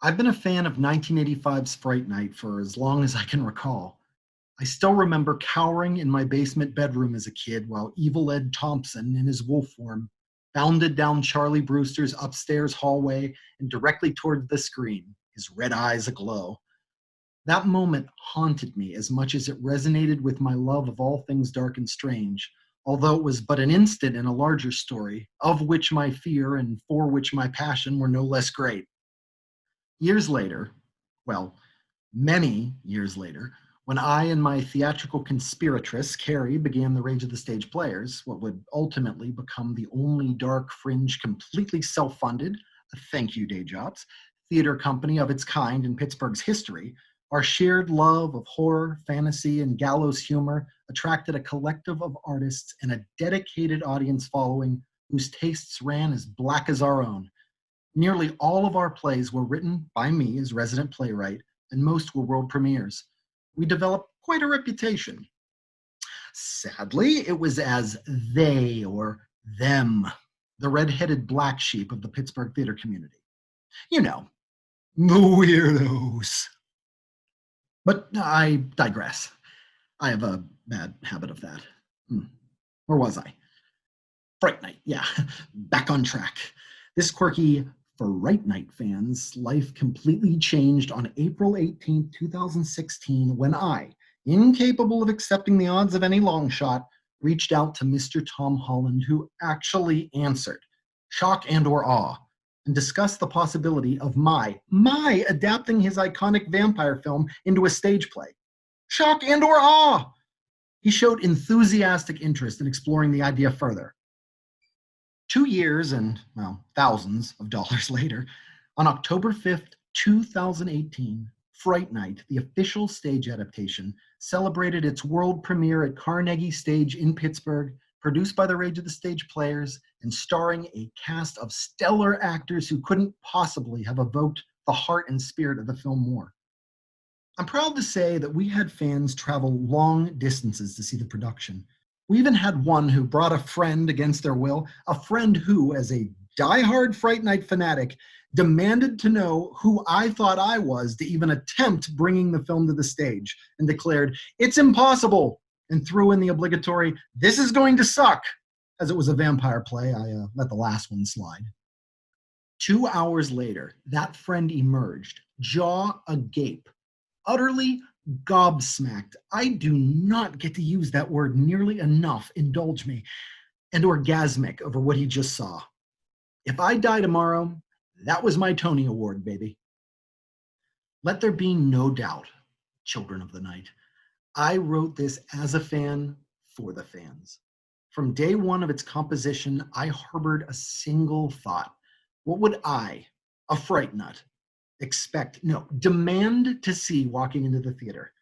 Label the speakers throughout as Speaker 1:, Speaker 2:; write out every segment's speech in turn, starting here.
Speaker 1: I've been a fan of 1985's Fright Night for as long as I can recall. I still remember cowering in my basement bedroom as a kid while Evil Ed Thompson, in his wolf form, bounded down Charley Brewster's upstairs hallway and directly toward the screen, his red eyes aglow. That moment haunted me as much as it resonated with my love of all things dark and strange, although it was but an instant in a larger story, of which my fear and for which my passion were no less great. Years later, well, many years later, when I and my theatrical conspiratress, Carrie, began the Rage of the Stage Players, what would ultimately become the only dark fringe, completely self-funded, thank you, day jobs, theater company of its kind in Pittsburgh's history, our shared love of horror, fantasy, and gallows humor attracted a collective of artists and a dedicated audience following whose tastes ran as black as our own. Nearly all of our plays were written by me as resident playwright, and most were world premieres. We developed quite a reputation. Sadly, it was as they or them, the red-headed black sheep of the Pittsburgh theater community. You know, the weirdos. But I digress. I have a bad habit of that. Where was I? Fright Night, yeah, back on track. This quirky Fright Night fans' life completely changed on April 18, 2016, when I, incapable of accepting the odds of any long shot, reached out to Mr. Tom Holland, who actually answered, shock and or awe, and discussed the possibility of my adapting his iconic vampire film into a stage play. Shock and or awe! He showed enthusiastic interest in exploring the idea further. 2 years and, well, thousands of dollars later, on October 5th, 2018, Fright Night, the official stage adaptation, celebrated its world premiere at Carnegie Stage in Pittsburgh, produced by the Rage of the Stage Players, and starring a cast of stellar actors who couldn't possibly have evoked the heart and spirit of the film more. I'm proud to say that we had fans travel long distances to see the production. We even had one who brought a friend against their will, a friend who, as a diehard Fright Night fanatic, demanded to know who I thought I was to even attempt bringing the film to the stage, and declared, "It's impossible," and threw in the obligatory, "This is going to suck." As it was a vampire play, I let the last one slide. 2 hours later, that friend emerged, jaw agape, utterly gobsmacked. I do not get to use that word nearly enough, indulge me, and orgasmic over what he just saw. If I die tomorrow, that was my Tony Award, baby. Let there be no doubt, children of the night, I wrote this as a fan for the fans. From day one of its composition, I harbored a single thought. What would I, a fright nut, demand to see walking into the theater?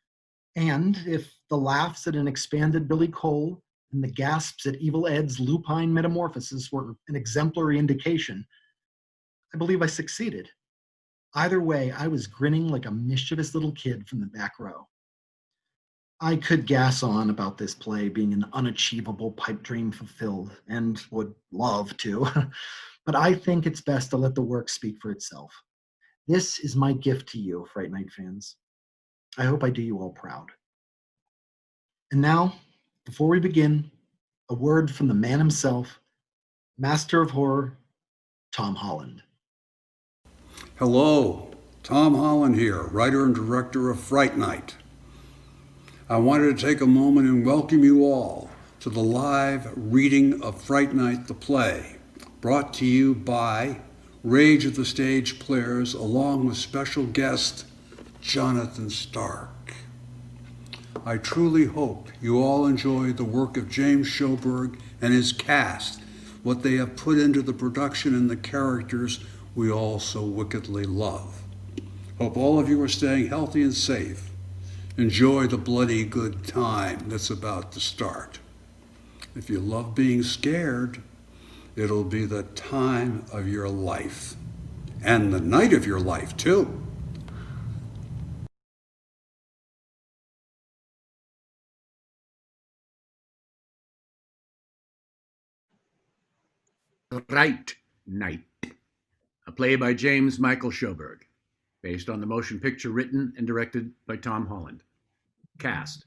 Speaker 1: And if the laughs at an expanded Billy Cole and the gasps at Evil Ed's lupine metamorphosis were an exemplary indication, I believe I succeeded. Either way, I was grinning like a mischievous little kid from the back row. I could gas on about this play being an unachievable pipe dream fulfilled, and would love to, but I think it's best to let the work speak for itself. This is my gift to you, Fright Night fans. I hope I do you all proud. And now, before we begin, a word from the man himself, master of horror, Tom Holland.
Speaker 2: Hello, Tom Holland here, writer and director of Fright Night. I wanted to take a moment and welcome you all to the live reading of Fright Night the play, brought to you by Rage of the Stage Players, along with special guest Jonathan Stark. I truly hope you all enjoy the work of James Schoberg and his cast, what they have put into the production and the characters we all so wickedly love. Hope all of you are staying healthy and safe. Enjoy the bloody good time that's about to start. If you love being scared, it'll be the time of your life. And the night of your life, too.
Speaker 3: Fright Night, a play by James Michael Schoberg. based on the motion picture written and directed by Tom Holland. Cast: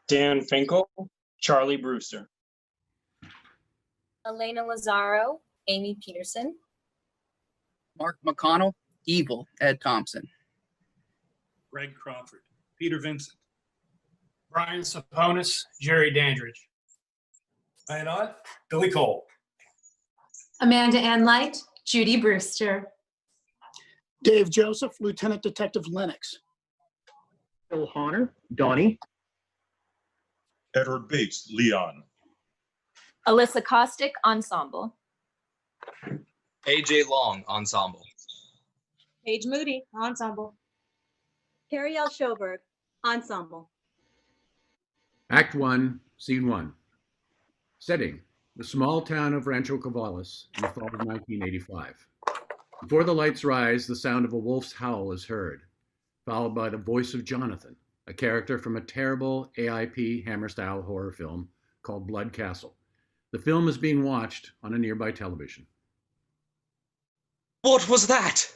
Speaker 4: Dan Finkel, Charley Brewster.
Speaker 5: Elena Lazaro, Amy Peterson.
Speaker 6: Mark McConnell, Evil, Ed Thompson.
Speaker 7: Greg Crawford, Peter Vincent.
Speaker 8: Brian Saponis, Jerry Dandrige.
Speaker 7: Fright Night, Billy Cole.
Speaker 9: Amanda Ann Light, Judy Brewster.
Speaker 10: Dave Joseph, Lieutenant Detective Lennox.
Speaker 11: Phil Honor, Donnie.
Speaker 12: Edward Bates, Leon.
Speaker 5: Alyssa Kostick, Ensemble.
Speaker 13: AJ Long, Ensemble.
Speaker 14: Paige Moody, Ensemble.
Speaker 15: Carrie L. Schoberg, Ensemble.
Speaker 3: Act 1, Scene 1. Setting: the small town of Rancho Cavalas in the fall of 1985. Before the lights rise, the sound of a wolf's howl is heard, followed by the voice of Jonathan, a character from a terrible AIP Hammer-style horror film called Blood Castle. The film is being watched on a nearby television.
Speaker 13: What was that?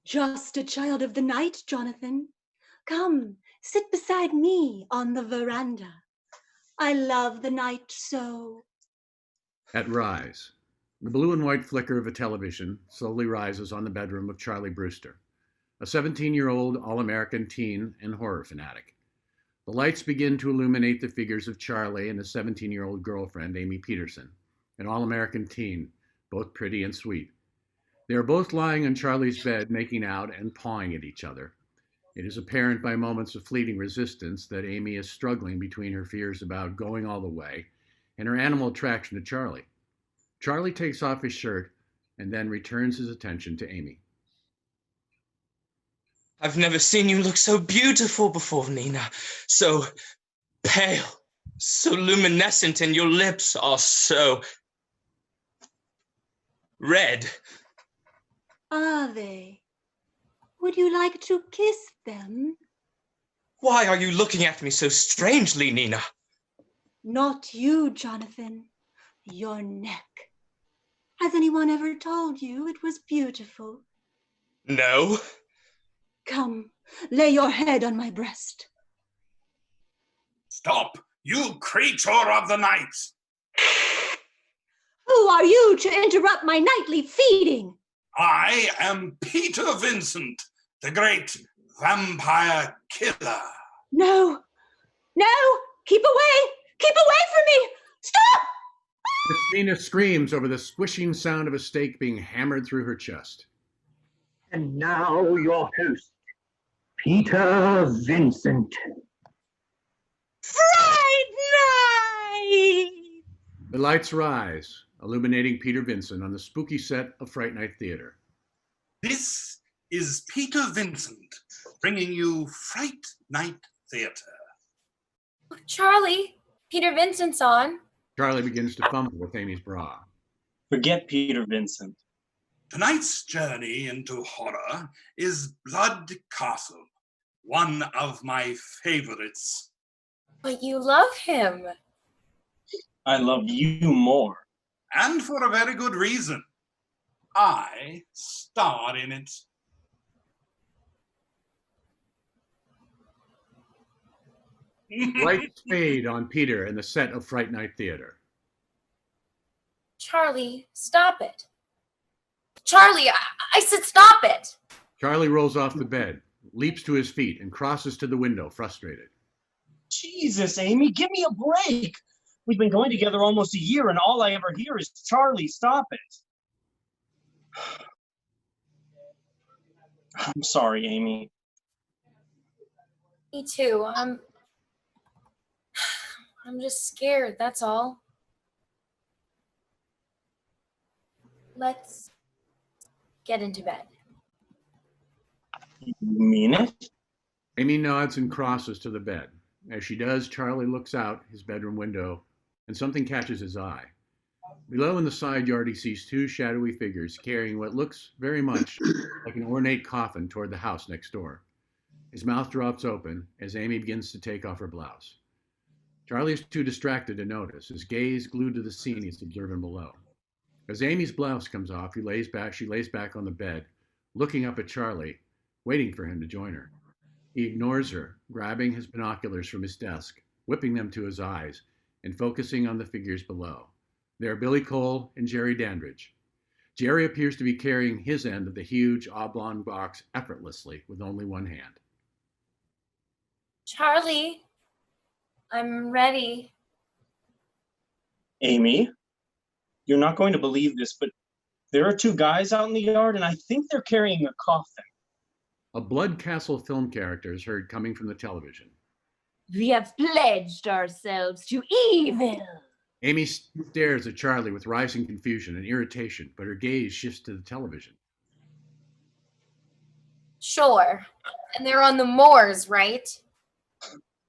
Speaker 15: Just a child of the night, Jonathan. Come, sit beside me on the veranda. I love the night so.
Speaker 3: At Rise, the blue and white flicker of a television slowly rises on the bedroom of Charley Brewster, a 17-year-old all-American teen and horror fanatic. The lights begin to illuminate the figures of Charley and his 17-year-old girlfriend, Amy Peterson, an all-American teen, both pretty and sweet. They are both lying on Charley's bed, making out and pawing at each other. It is apparent by moments of fleeting resistance that Amy is struggling between her fears about going all the way and her animal attraction to Charley. Charley takes off his shirt and then returns his attention to Amy.
Speaker 13: I've never seen you look so beautiful before, Nina. So pale, so luminescent, and your lips are so red.
Speaker 15: Are they? Would you like to kiss them?
Speaker 13: Why are you looking at me so strangely, Nina?
Speaker 15: Not you, Jonathan. Your neck. Has anyone ever told you it was beautiful?
Speaker 13: No.
Speaker 15: Come, lay your head on my breast.
Speaker 7: Stop, you creature of the night!
Speaker 15: Who are you to interrupt my nightly feeding?
Speaker 7: I am Peter Vincent, the great vampire killer.
Speaker 15: No, no, keep away! Keep away from me! Stop!
Speaker 3: Christina screams over the squishing sound of a stake being hammered through her chest.
Speaker 11: And now your host, Peter Vincent.
Speaker 14: Fright Night!
Speaker 3: The lights rise, illuminating Peter Vincent on the spooky set of Fright Night Theater.
Speaker 7: This is Peter Vincent, bringing you Fright Night Theater.
Speaker 5: Charley, Peter Vincent's on.
Speaker 3: Charley begins to fumble with Amy's bra.
Speaker 4: Forget Peter Vincent.
Speaker 7: Tonight's journey into horror is Blood Castle, one of my favorites.
Speaker 5: But you love him.
Speaker 4: I love you more.
Speaker 7: And for a very good reason. I star in it.
Speaker 3: Lights fade on Peter and the set of Fright Night Theater.
Speaker 5: Charley, stop it. Charley, I said stop it.
Speaker 3: Charley rolls off the bed, leaps to his feet, and crosses to the window, frustrated.
Speaker 4: Jesus, Amy, give me a break. We've been going together almost a year, and all I ever hear is, Charley, stop it. I'm sorry, Amy.
Speaker 5: Me too. I'm just scared, that's all. Let's get into bed.
Speaker 4: You mean it?
Speaker 3: Amy nods and crosses to the bed. As she does, Charley looks out his bedroom window, and something catches his eye. Below in the side yard, he sees two shadowy figures carrying what looks very much like an ornate coffin toward the house next door. His mouth drops open as Amy begins to take off her blouse. Charley is too distracted to notice, his gaze glued to the scene he's observing below. As Amy's blouse comes off, she lays back on the bed looking up at Charley, waiting for him to join her. He ignores her, grabbing his binoculars from his desk, whipping them to his eyes, and focusing on the figures below. They are Billy Cole and Jerry Dandrige. Jerry appears to be carrying his end of the huge oblong box effortlessly with only one hand.
Speaker 5: Charley, I'm ready.
Speaker 4: Amy, you're not going to believe this, but there are two guys out in the yard, and I think they're carrying a coffin.
Speaker 3: A Blood Castle film character is heard coming from the television.
Speaker 14: We have pledged ourselves to evil.
Speaker 3: Amy stares at Charley with rising confusion and irritation, but her gaze shifts to the television.
Speaker 5: Sure. And they're on the moors, right?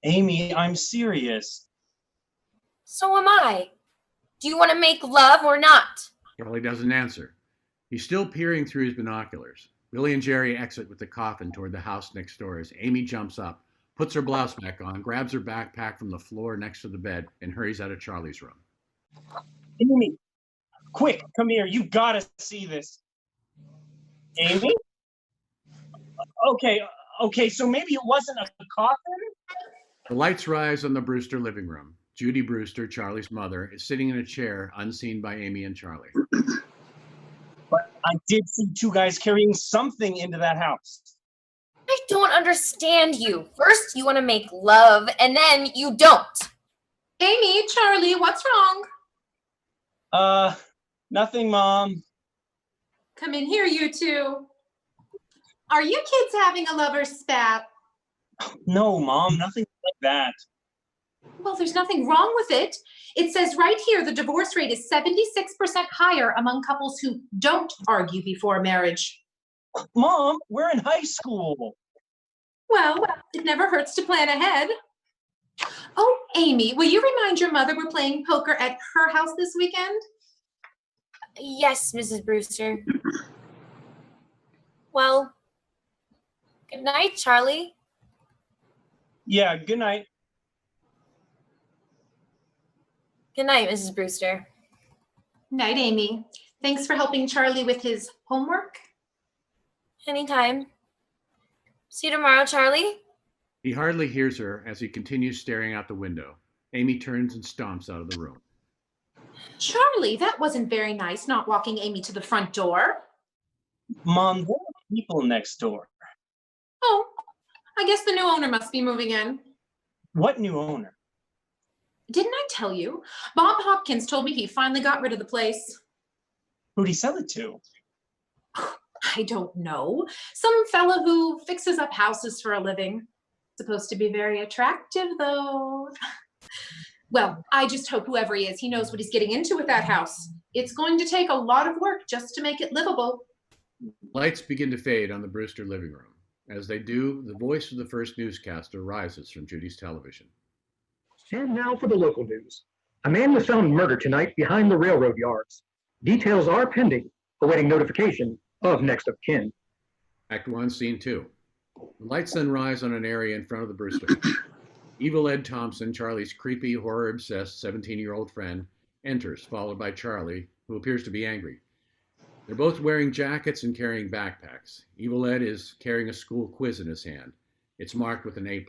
Speaker 4: Amy, I'm serious.
Speaker 5: So am I. Do you want to make love or not?
Speaker 3: Charley doesn't answer. He's still peering through his binoculars. Billy and Jerry exit with the coffin toward the house next door as Amy jumps up, puts her blouse back on, grabs her backpack from the floor next to the bed, and hurries out of Charley's room.
Speaker 4: Amy, quick, come here. You gotta see this. Amy? Okay, so maybe it wasn't a coffin?
Speaker 3: The lights rise on the Brewster living room. Judy Brewster, Charley's mother, is sitting in a chair unseen by Amy and Charley.
Speaker 4: But I did see two guys carrying something into that house.
Speaker 5: I don't understand you. First, you want to make love, and then you don't.
Speaker 9: Amy, Charley, what's wrong?
Speaker 4: Nothing, Mom.
Speaker 9: Come in here, you two. Are you kids having a lover's spat?
Speaker 4: No, Mom, nothing like that.
Speaker 9: Well, there's nothing wrong with it. It says right here the divorce rate is 76% higher among couples who don't argue before marriage.
Speaker 4: Mom, we're in high school.
Speaker 9: Well, it never hurts to plan ahead. Oh, Amy, will you remind your mother we're playing poker at her house this weekend?
Speaker 5: Yes, Mrs. Brewster. Well, good night, Charley.
Speaker 4: Yeah, good night.
Speaker 5: Good night, Mrs. Brewster.
Speaker 9: Night, Amy. Thanks for helping Charley with his homework.
Speaker 5: Anytime. See you tomorrow, Charley.
Speaker 3: He hardly hears her as he continues staring out the window. Amy turns and stomps out of the room.
Speaker 9: Charley, that wasn't very nice, not walking Amy to the front door.
Speaker 4: Mom, there are people next door.
Speaker 9: Oh, I guess the new owner must be moving in.
Speaker 4: What new owner?
Speaker 9: Didn't I tell you? Bob Hopkins told me he finally got rid of the place.
Speaker 4: Who'd he sell it to?
Speaker 9: I don't know. Some fella who fixes up houses for a living. Supposed to be very attractive, though. Well, I just hope whoever he is, he knows what he's getting into with that house. It's going to take a lot of work just to make it livable.
Speaker 3: Lights begin to fade on the Brewster living room. As they do, the voice of the first newscaster rises from Judy's television.
Speaker 11: And now for the local news. A man was found murdered tonight behind the railroad yards. Details are pending, awaiting notification of next of kin.
Speaker 3: Act 1, Scene 2. The lights then rise on an area in front of the Brewster. Evil Ed Thompson, Charley's creepy, horror-obsessed 17-year-old friend, enters, followed by Charley, who appears to be angry. They're both wearing jackets and carrying backpacks. Evil Ed is carrying a school quiz in his hand. It's marked with an A+.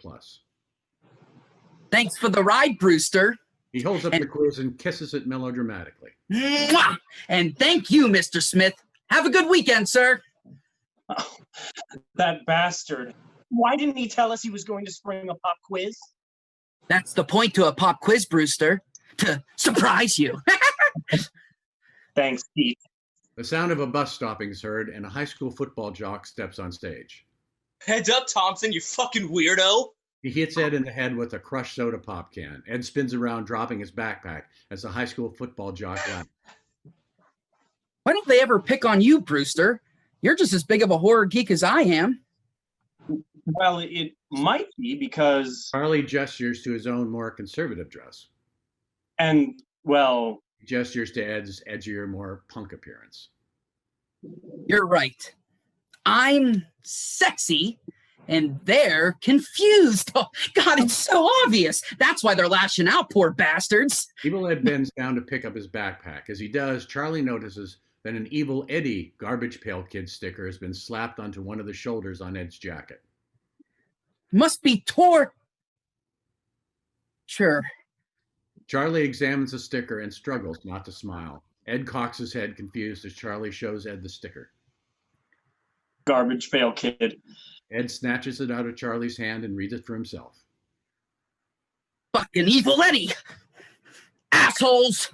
Speaker 6: Thanks for the ride, Brewster.
Speaker 3: He holds up the quiz and kisses it melodramatically.
Speaker 6: Mwah! And thank you, Mr. Smith. Have a good weekend, sir.
Speaker 4: Oh, that bastard. Why didn't he tell us he was going to spring a pop quiz?
Speaker 6: That's the point to a pop quiz, Brewster. To surprise you.
Speaker 4: Thanks, Pete.
Speaker 3: The sound of a bus stopping is heard, and a high school football jock steps on stage.
Speaker 13: Heads up, Thompson, you fucking weirdo.
Speaker 3: He hits Ed in the head with a crushed soda pop can. Ed spins around, dropping his backpack as the high school football jock laughs.
Speaker 6: Why don't they ever pick on you, Brewster? You're just as big of a horror geek as I am.
Speaker 4: Well, it might be because...
Speaker 3: Charley gestures to his own more conservative dress.
Speaker 4: And, well...
Speaker 3: He gestures to Ed's edgier, more punk appearance.
Speaker 6: You're right. I'm sexy, and they're confused. Oh, God, it's so obvious. That's why they're lashing out, poor bastards.
Speaker 3: Evil Ed bends down to pick up his backpack. As he does, Charley notices Then an Evil Eddie Garbage Pail Kid sticker has been slapped onto one of the shoulders on Ed's jacket.
Speaker 6: Must be torture.
Speaker 3: Charlie examines the sticker and struggles not to smile. Ed cocks his head confused as Charlie shows Ed the sticker.
Speaker 4: Garbage Pail Kid.
Speaker 3: Ed snatches it out of Charlie's hand and reads it for himself.
Speaker 6: Fucking Evil Eddie! Assholes!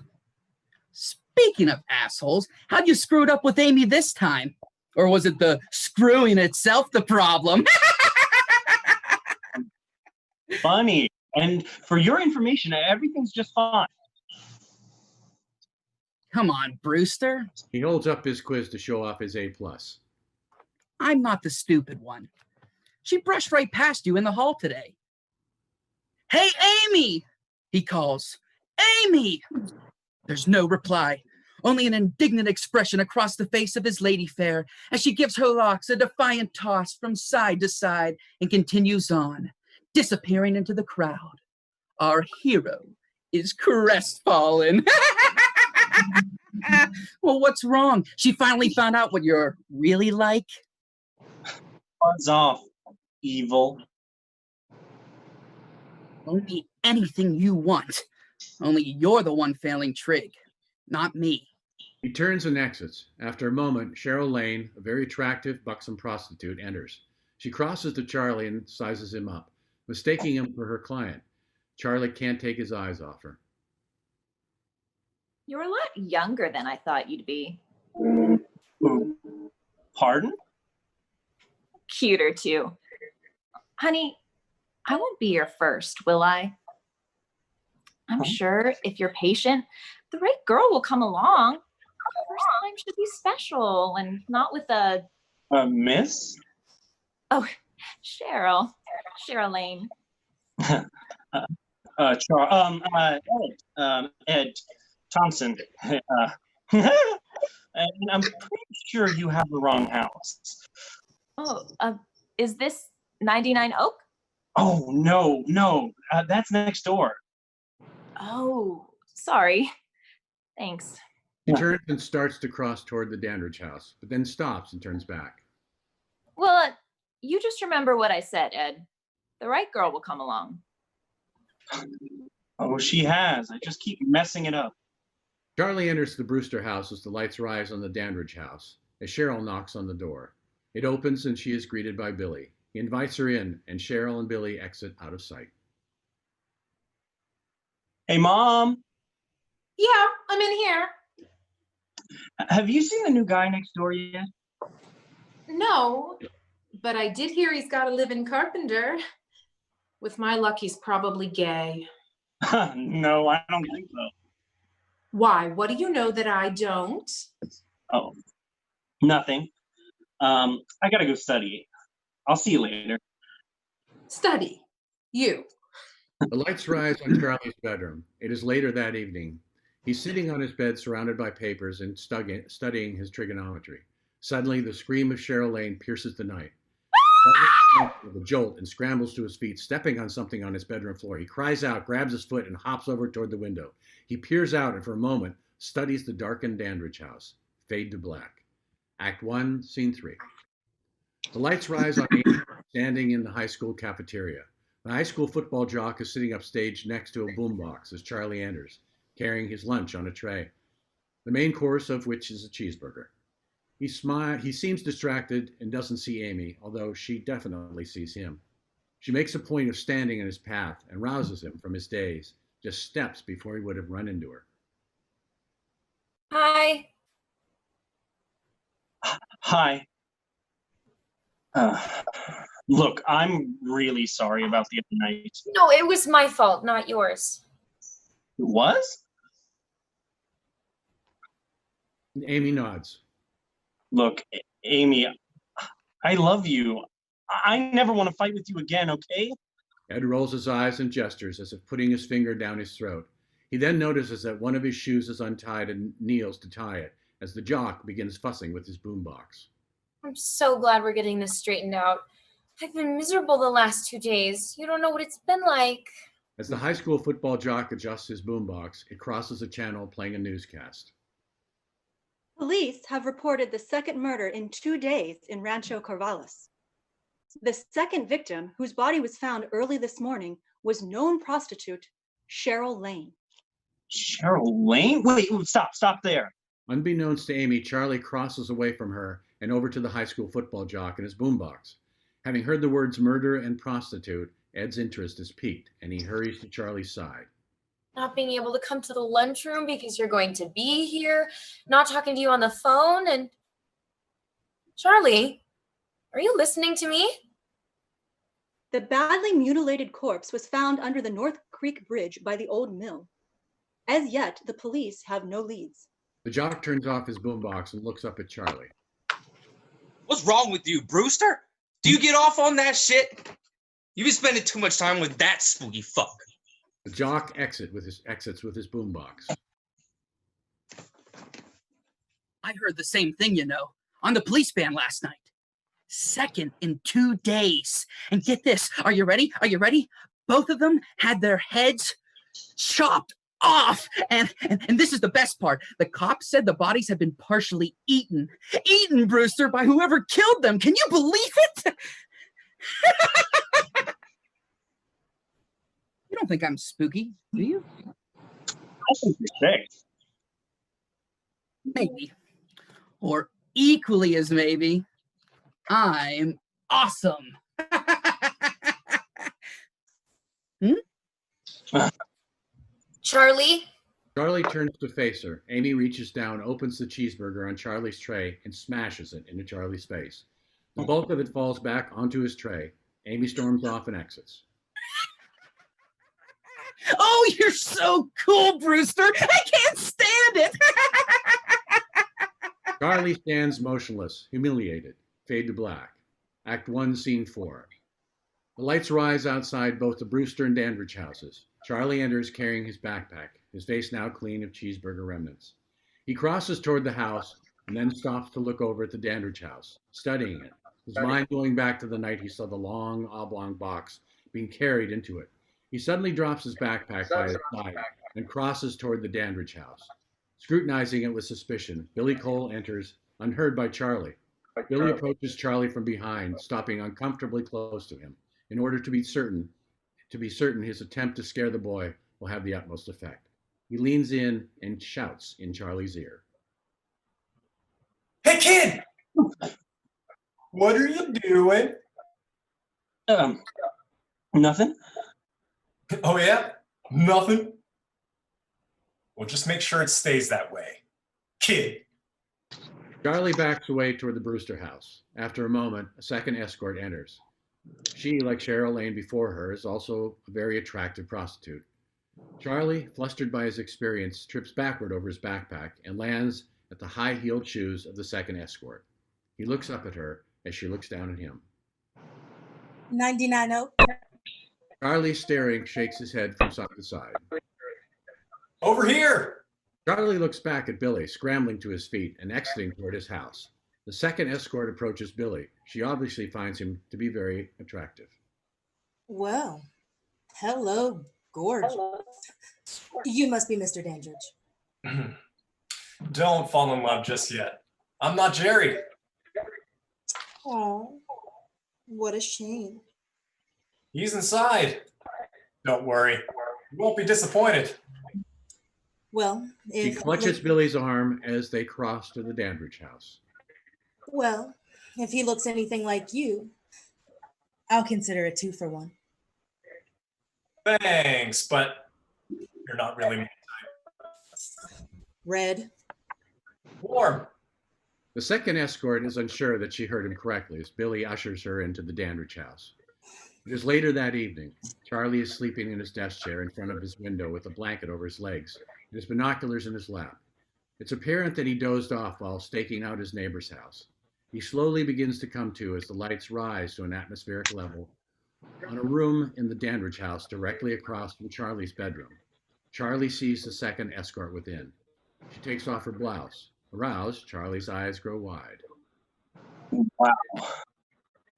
Speaker 6: Speaking of assholes, how'd you screw it up with Amy this time? Or was it the screwing itself the problem?
Speaker 4: Funny. And for your information, everything's just fine.
Speaker 6: Come on, Brewster.
Speaker 3: He holds up his quiz to show off his A+.
Speaker 6: I'm not the stupid one. She brushed right past you in the hall today. Hey, Amy! He calls. Amy! There's no reply, only an indignant expression across the face of his lady fair as she gives her locks a defiant toss from side to side and continues on, disappearing into the crowd. Our hero is crestfallen. Well, what's wrong? She finally found out what you're really like?
Speaker 4: Buzz off, evil.
Speaker 6: Only anything you want. Only you're the one failing Trig, not me.
Speaker 3: He turns and exits. After a moment, Cheryl Lane, a very attractive, buxom prostitute, enters. She crosses to Charlie and sizes him up, mistaking him for her client. Charlie can't take his eyes off her.
Speaker 14: You're a lot younger than I thought you'd be.
Speaker 4: Pardon?
Speaker 14: Cuter, too. Honey, I won't be your first, will I? I'm sure if you're patient, the right girl will come along. The first time should be special and not with a...
Speaker 4: Miss?
Speaker 14: Oh, Cheryl. Cheryl Lane.
Speaker 4: Ed Thompson. And I'm pretty sure you have the wrong house.
Speaker 14: Oh, is this 99 Oak?
Speaker 4: Oh, no. That's next door.
Speaker 14: Oh, sorry. Thanks.
Speaker 3: He turns and starts to cross toward the Dandrige house, but then stops and turns back.
Speaker 14: Well, you just remember what I said, Ed. The right girl will come along.
Speaker 4: Oh, she has. I just keep messing it up.
Speaker 3: Charlie enters the Brewster house as the lights rise on the Dandrige house, as Cheryl knocks on the door. It opens and she is greeted by Billy. He invites her in, and Cheryl and Billy exit out of sight.
Speaker 4: Hey, Mom.
Speaker 9: Yeah, I'm in here.
Speaker 4: Have you seen the new guy next door yet?
Speaker 9: No, but I did hear he's got a live-in carpenter. With my luck, he's probably gay.
Speaker 4: No, I don't think so.
Speaker 9: Why? What do you know that I don't?
Speaker 4: Oh, nothing. I gotta go study. I'll see you later.
Speaker 9: Study. You.
Speaker 3: The lights rise on Charlie's bedroom. It is later that evening. He's sitting on his bed surrounded by papers and studying his trigonometry. Suddenly, the scream of Cheryl Lane pierces the night. Charlie with a jolt and scrambles to his feet, stepping on something on his bedroom floor. He cries out, grabs his foot, and hops over toward the window. He peers out and for a moment studies the darkened Dandrige house. Fade to black. Act 1, Scene 3. The lights rise on Amy standing in the high school cafeteria. The high school football jock is sitting upstage next to a boombox as Charlie enters, carrying his lunch on a tray, the main course of which is a cheeseburger. He seems distracted and doesn't see Amy, although she definitely sees him. She makes a point of standing in his path and rouses him from his daze, just steps before he would have run into her.
Speaker 5: Hi.
Speaker 4: Hi. Look, I'm really sorry about the other night.
Speaker 5: No, it was my fault, not yours.
Speaker 4: It was?
Speaker 3: Amy nods.
Speaker 4: Look, Amy, I love you. I never want to fight with you again, okay?
Speaker 3: Ed rolls his eyes and gestures as if putting his finger down his throat. He then notices that one of his shoes is untied and kneels to tie it as the jock begins fussing with his boombox.
Speaker 5: I'm so glad we're getting this straightened out. I've been miserable the last 2 days. You don't know what it's been like.
Speaker 3: As the high school football jock adjusts his boombox, it crosses a channel playing a newscast.
Speaker 15: Police have reported the second murder in 2 days in Rancho Carvalhos. The second victim, whose body was found early this morning, was known prostitute Cheryl Lane.
Speaker 4: Cheryl Lane? Wait, stop there.
Speaker 3: Unbeknownst to Amy, Charlie crosses away from her and over to the high school football jock in his boombox. Having heard the words murder and prostitute, Ed's interest is piqued, and he hurries to Charlie's side.
Speaker 5: Not being able to come to the lunchroom because you're going to be here, not talking to you on the phone, and... Charlie, are you listening to me?
Speaker 15: The badly mutilated corpse was found under the North Creek Bridge by the old mill. As yet, the police have no leads.
Speaker 3: The jock turns off his boombox and looks up at Charlie.
Speaker 13: What's wrong with you, Brewster? Do you get off on that shit? You've been spending too much time with that spooky fuck.
Speaker 3: The jock exits with his boombox.
Speaker 6: I heard the same thing, on the police van last night. Second in 2 days. And get this, are you ready? Both of them had their heads chopped off. And this is the best part. The cops said the bodies had been partially eaten, Brewster, by whoever killed them. Can you believe it? You don't think I'm spooky, do you?
Speaker 4: I think you're sick.
Speaker 6: Maybe. Or equally as maybe, I'm awesome.
Speaker 5: Charlie?
Speaker 3: Charlie turns to face her. Amy reaches down, opens the cheeseburger on Charlie's tray, and smashes it into Charlie's face. The bulk of it falls back onto his tray. Amy storms off and exits.
Speaker 6: Oh, you're so cool, Brewster. I can't stand it.
Speaker 3: Charlie stands motionless, humiliated. Fade to black. Act 1, Scene 4. The lights rise outside both the Brewster and Dandrige houses. Charlie enters carrying his backpack, his face now clean of cheeseburger remnants. He crosses toward the house and then stops to look over at the Dandrige house, studying it, his mind going back to the night he saw the long oblong box being carried into it. He suddenly drops his backpack by his side and crosses toward the Dandrige house. Scrutinizing it with suspicion, Billy Cole enters, unheard by Charlie. Billy approaches Charlie from behind, stopping uncomfortably close to him, in order to be certain his attempt to scare the boy will have the utmost effect. He leans in and shouts in Charlie's ear.
Speaker 16: Hey, kid! What are you doing?
Speaker 4: Nothing.
Speaker 16: Oh, yeah? Nothing? Well, just make sure it stays that way. Kid.
Speaker 3: Charlie backs away toward the Brewster house. After a moment, a second escort enters. She, like Cheryl Lane before her, is also a very attractive prostitute. Charlie, flustered by his experience, trips backward over his backpack and lands at the high-heeled shoes of the second escort. He looks up at her as she looks down at him.
Speaker 17: 99
Speaker 3: Charlie, staring, shakes his head from side to side.
Speaker 16: Over here!
Speaker 3: Charlie looks back at Billy, scrambling to his feet and exiting toward his house. The second escort approaches Billy. She obviously finds him to be very attractive.
Speaker 17: Well, hello, gorgeous. You must be Mr. Dandrige.
Speaker 16: Don't fall in love just yet. I'm not Jerry.
Speaker 17: Oh, what a shame.
Speaker 16: He's inside. Don't worry. You won't be disappointed.
Speaker 17: Well,
Speaker 3: He clutches Billy's arm as they cross to the Dandrige house.
Speaker 17: Well, if he looks anything like you, I'll consider a 2-for-1.
Speaker 16: Thanks, but you're not really my type.
Speaker 17: Red.
Speaker 16: Warm.
Speaker 3: The second escort is unsure that she heard him correctly as Billy ushers her into the Dandrige house. It is later that evening. Charlie is sleeping in his desk chair in front of his window with a blanket over his legs and his binoculars in his lap. It's apparent that he dozed off while staking out his neighbor's house. He slowly begins to come to as the lights rise to an atmospheric level on a room in the Dandrige house directly across from Charlie's bedroom. Charlie sees the second escort within. She takes off her blouse. Aroused, Charlie's eyes grow wide.
Speaker 4: Wow.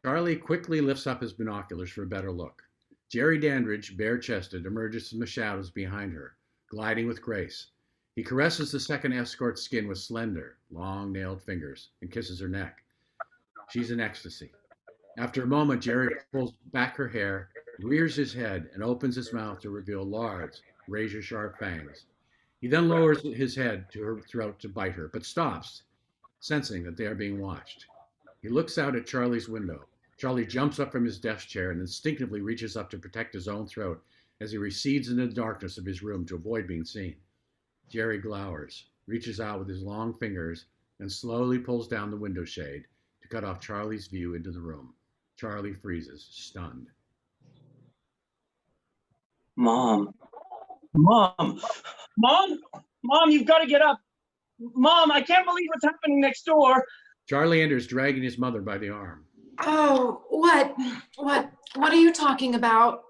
Speaker 3: Charlie quickly lifts up his binoculars for a better look. Jerry Dandrige, bare-chested, emerges from the shadows behind her, gliding with grace. He caresses the second escort's skin with slender, long-nailed fingers and kisses her neck. She's in ecstasy. After a moment, Jerry pulls back her hair, rears his head, and opens his mouth to reveal large, razor-sharp fangs. He then lowers his head to her throat to bite her, but stops, sensing that they are being watched. He looks out at Charlie's window. Charlie jumps up from his desk chair and instinctively reaches up to protect his own throat as he recedes into the darkness of his room to avoid being seen. Jerry glowers, reaches out with his long fingers, and slowly pulls down the window shade to cut off Charlie's view into the room. Charlie freezes, stunned.
Speaker 4: Mom. Mom. Mom? Mom, you've got to get up. Mom, I can't believe what's happening next door.
Speaker 3: Charlie enters, dragging his mother by the arm.
Speaker 9: Oh, what? What are you talking about?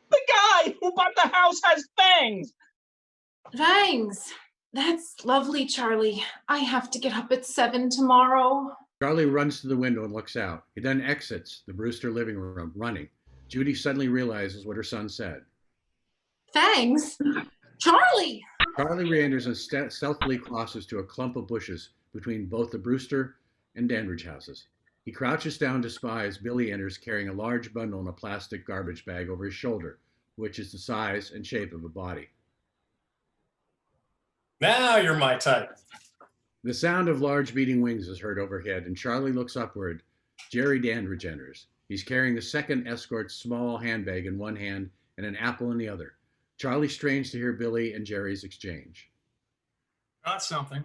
Speaker 4: The guy who bought the house has fangs.
Speaker 9: Fangs. That's lovely, Charlie. I have to get up at 7 tomorrow.
Speaker 3: Charlie runs to the window and looks out. He then exits the Brewster living room, running. Judy suddenly realizes what her son said.
Speaker 9: Fangs? Charlie!
Speaker 3: Charlie re-enters and stealthily crosses to a clump of bushes between both the Brewster and Dandrige houses. He crouches down to spy as Billy enters, carrying a large bundle in a plastic garbage bag over his shoulder, which is the size and shape of a body.
Speaker 16: Now you're my type.
Speaker 3: The sound of large beating wings is heard overhead, and Charlie looks upward. Jerry Dandrige enters. He's carrying the second escort's small handbag in one hand and an apple in the other. Charlie strains to hear Billy and Jerry's exchange.
Speaker 8: Got something.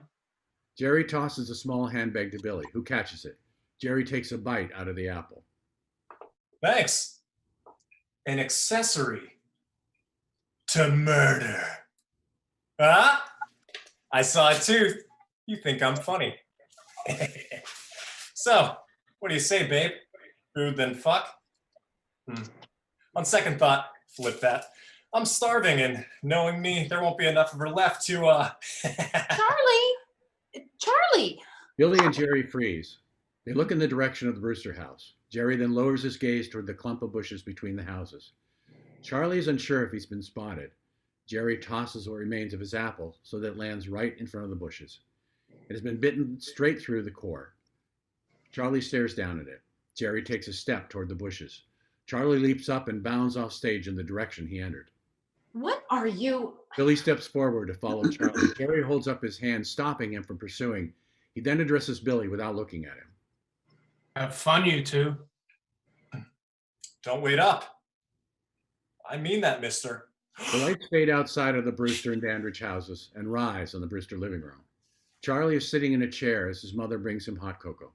Speaker 3: Jerry tosses a small handbag to Billy, who catches it. Jerry takes a bite out of the apple.
Speaker 16: Thanks. An accessory to murder. Huh? I saw a tooth. You think I'm funny. So, what do you say, babe? Food then fuck? On second thought, flip that. I'm starving, and knowing me, there won't be enough of her left to,
Speaker 9: Charlie!
Speaker 3: Billy and Jerry freeze. They look in the direction of the Brewster house. Jerry then lowers his gaze toward the clump of bushes between the houses. Charlie is unsure if he's been spotted. Jerry tosses what remains of his apple so that it lands right in front of the bushes. It has been bitten straight through the core. Charlie stares down at it. Jerry takes a step toward the bushes. Charlie leaps up and bounds off stage in the direction he entered.
Speaker 9: What are you?
Speaker 3: Billy steps forward to follow Charlie. Jerry holds up his hand, stopping him from pursuing. He then addresses Billy without looking at him.
Speaker 8: Have fun, you two.
Speaker 16: Don't wait up. I mean that, mister.
Speaker 3: The lights fade outside of the Brewster and Dandrige houses and rise on the Brewster living room. Charlie is sitting in a chair as his mother brings him hot cocoa.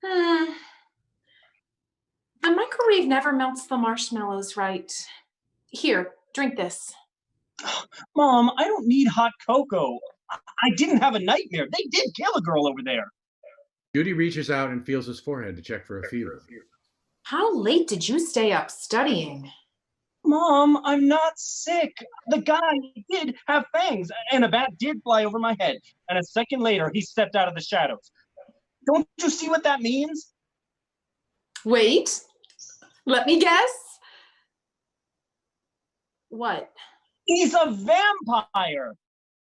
Speaker 9: The microwave never melts the marshmallows right. Here, drink this.
Speaker 4: Mom, I don't need hot cocoa. I didn't have a nightmare. They did kill a girl over there.
Speaker 3: Judy reaches out and feels his forehead to check for a fever.
Speaker 9: How late did you stay up studying?
Speaker 4: Mom, I'm not sick. The guy did have fangs, and a bat did fly over my head. And a second later, he stepped out of the shadows. Don't you see what that means?
Speaker 9: Wait, let me guess. What?
Speaker 4: He's a vampire.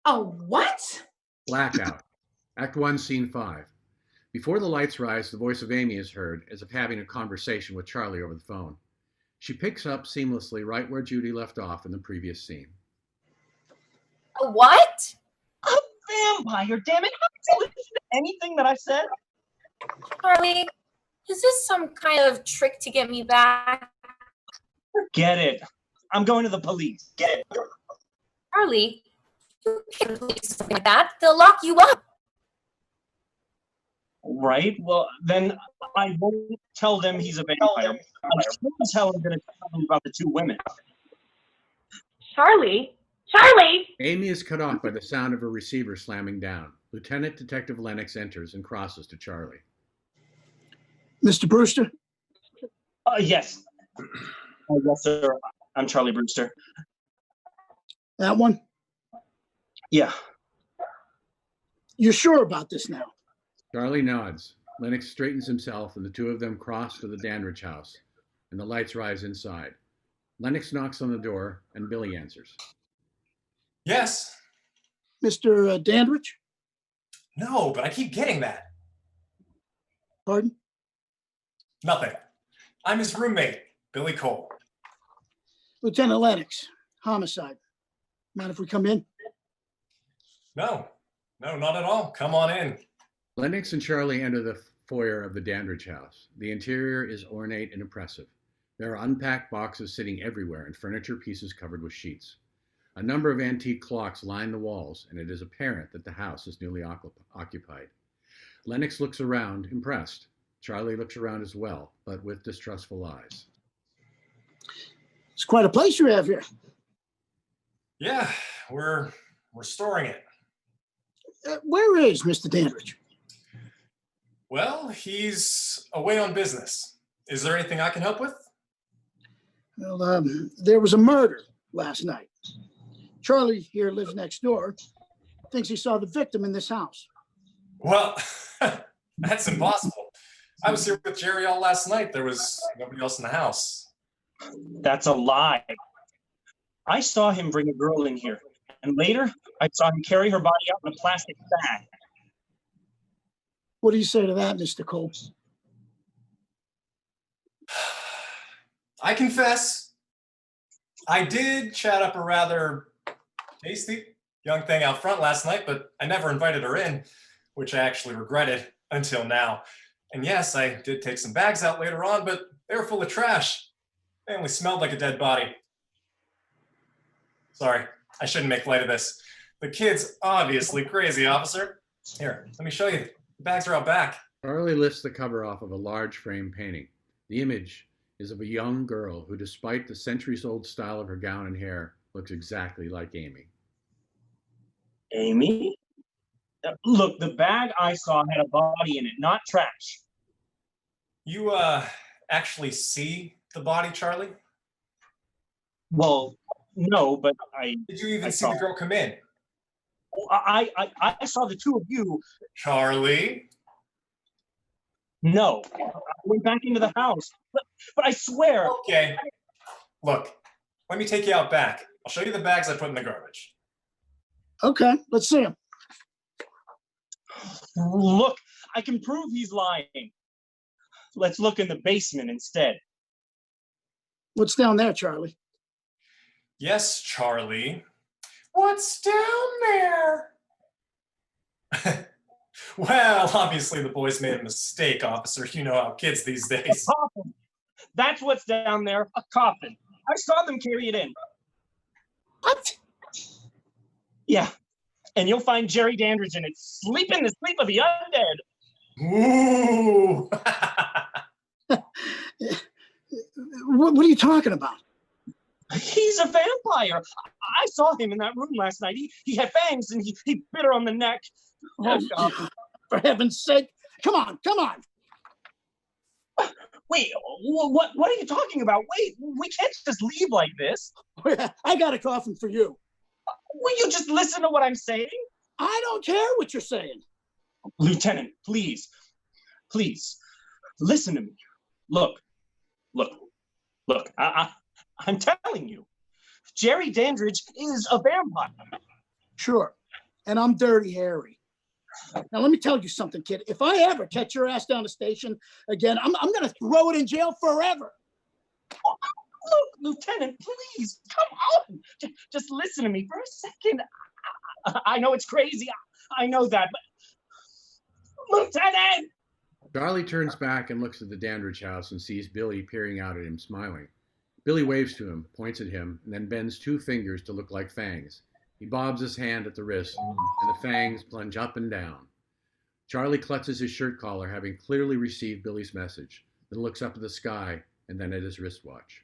Speaker 9: Oh, what?
Speaker 3: Blackout. Act 1, Scene 5. Before the lights rise, the voice of Amy is heard, as if having a conversation with Charlie over the phone. She picks up seamlessly right where Judy left off in the previous scene.
Speaker 5: A what?
Speaker 4: A vampire, damn it. How did you listen to anything that I said?
Speaker 5: Charlie, is this some kind of trick to get me back?
Speaker 4: Forget it. I'm going to the police. Get it.
Speaker 5: Charlie, you can't do something like that. They'll lock you up.
Speaker 4: Right? Well, then I won't tell them he's a vampire. I'm sure as hell I'm going to tell them about the two women.
Speaker 14: Charlie? Charlie!
Speaker 3: Amy is cut off by the sound of her receiver slamming down. Lieutenant Detective Lennox enters and crosses to Charlie.
Speaker 10: Mr. Brewster?
Speaker 4: Yes. Yes, sir. I'm Charley Brewster.
Speaker 10: That one?
Speaker 4: Yeah.
Speaker 10: You're sure about this now?
Speaker 3: Charlie nods. Lennox straightens himself, and the two of them cross to the Dandrige house, and the lights rise inside. Lennox knocks on the door, and Billy answers.
Speaker 16: Yes,
Speaker 10: Mr. Dandrige?
Speaker 16: No, but I keep getting that.
Speaker 10: Pardon?
Speaker 16: Nothing. I'm his roommate, Billy Cole.
Speaker 10: Lieutenant Lennox, homicide. Mind if we come in?
Speaker 16: No, not at all. Come on in.
Speaker 3: Lennox and Charley enter the foyer of the Dandrige house. The interior is ornate and impressive. There are unpacked boxes sitting everywhere and furniture pieces covered with sheets. A number of antique clocks line the walls, and it is apparent that the house is newly occupied. Lennox looks around, impressed. Charley looks around as well, but with distrustful eyes.
Speaker 10: It's quite a place you have here.
Speaker 16: Yeah, we're storing it.
Speaker 10: Where is Mr. Dandrige?
Speaker 16: Well, he's away on business. Is there anything I can help with?
Speaker 10: Well, there was a murder last night. Charley here lives next door. Thinks he saw the victim in this house.
Speaker 16: Well, that's impossible. I was here with Jerry all last night. There was nobody else in the house.
Speaker 4: That's a lie. I saw him bring a girl in here, and later I saw him carry her body out in a plastic bag.
Speaker 10: What do you say to that, Mr. Cole?
Speaker 16: I confess, I did chat up a rather tasty young thing out front last night, but I never invited her in, which I actually regretted until now. And yes, I did take some bags out later on, but they were full of trash. They only smelled like a dead body. Sorry, I shouldn't make light of this. The kid's obviously crazy, officer. Here, let me show you. The bags are out back.
Speaker 3: Charley lifts the cover off of a large frame painting. The image is of a young girl who, despite the centuries-old style of her gown and hair, looks exactly like Amy.
Speaker 4: Amy? Look, the bag I saw had a body in it, not trash.
Speaker 16: You, actually see the body, Charley?
Speaker 4: Well, no, but I...
Speaker 16: Did you even see the girl come in?
Speaker 4: I saw the two of you.
Speaker 16: Charley?
Speaker 4: No, I went back into the house, but I swear.
Speaker 16: Okay. Look, let me take you out back. I'll show you the bags I put in the garbage.
Speaker 10: Okay, let's see him.
Speaker 4: Look, I can prove he's lying. Let's look in the basement instead.
Speaker 10: What's down there, Charley?
Speaker 16: Yes, Charley. What's down there? Well, obviously the boys made a mistake, officer. You know how kids these days.
Speaker 4: A coffin. That's what's down there, a coffin. I saw them carry it in.
Speaker 10: What?
Speaker 4: Yeah, and you'll find Jerry Dandrige in it, sleeping the sleep of the undead.
Speaker 16: Ooh!
Speaker 10: What are you talking about?
Speaker 4: He's a vampire. I saw him in that room last night. He had fangs and he bit her on the neck. Oh, God.
Speaker 10: For heaven's sake. Come on.
Speaker 4: Wait, what are you talking about? Wait, we can't just leave like this.
Speaker 10: I got a coffin for you.
Speaker 4: Will you just listen to what I'm saying?
Speaker 10: I don't care what you're saying.
Speaker 4: Lieutenant, please, listen to me. Look, I'm telling you, Jerry Dandrige is a vampire.
Speaker 10: Sure, and I'm Dirty Harry. Now, let me tell you something, kid. If I ever catch your ass down the station again, I'm going to throw it in jail forever.
Speaker 4: Look, Lieutenant, please, come on. Just listen to me for a second. I know it's crazy. I know that, but Lieutenant!
Speaker 3: Charley turns back and looks at the Dandrige house and sees Billy peering out at him, smiling. Billy waves to him, points at him, and then bends two fingers to look like fangs. He bobs his hand at the wrist, and the fangs plunge up and down. Charley clutches his shirt collar, having clearly received Billy's message, then looks up at the sky and then at his wristwatch.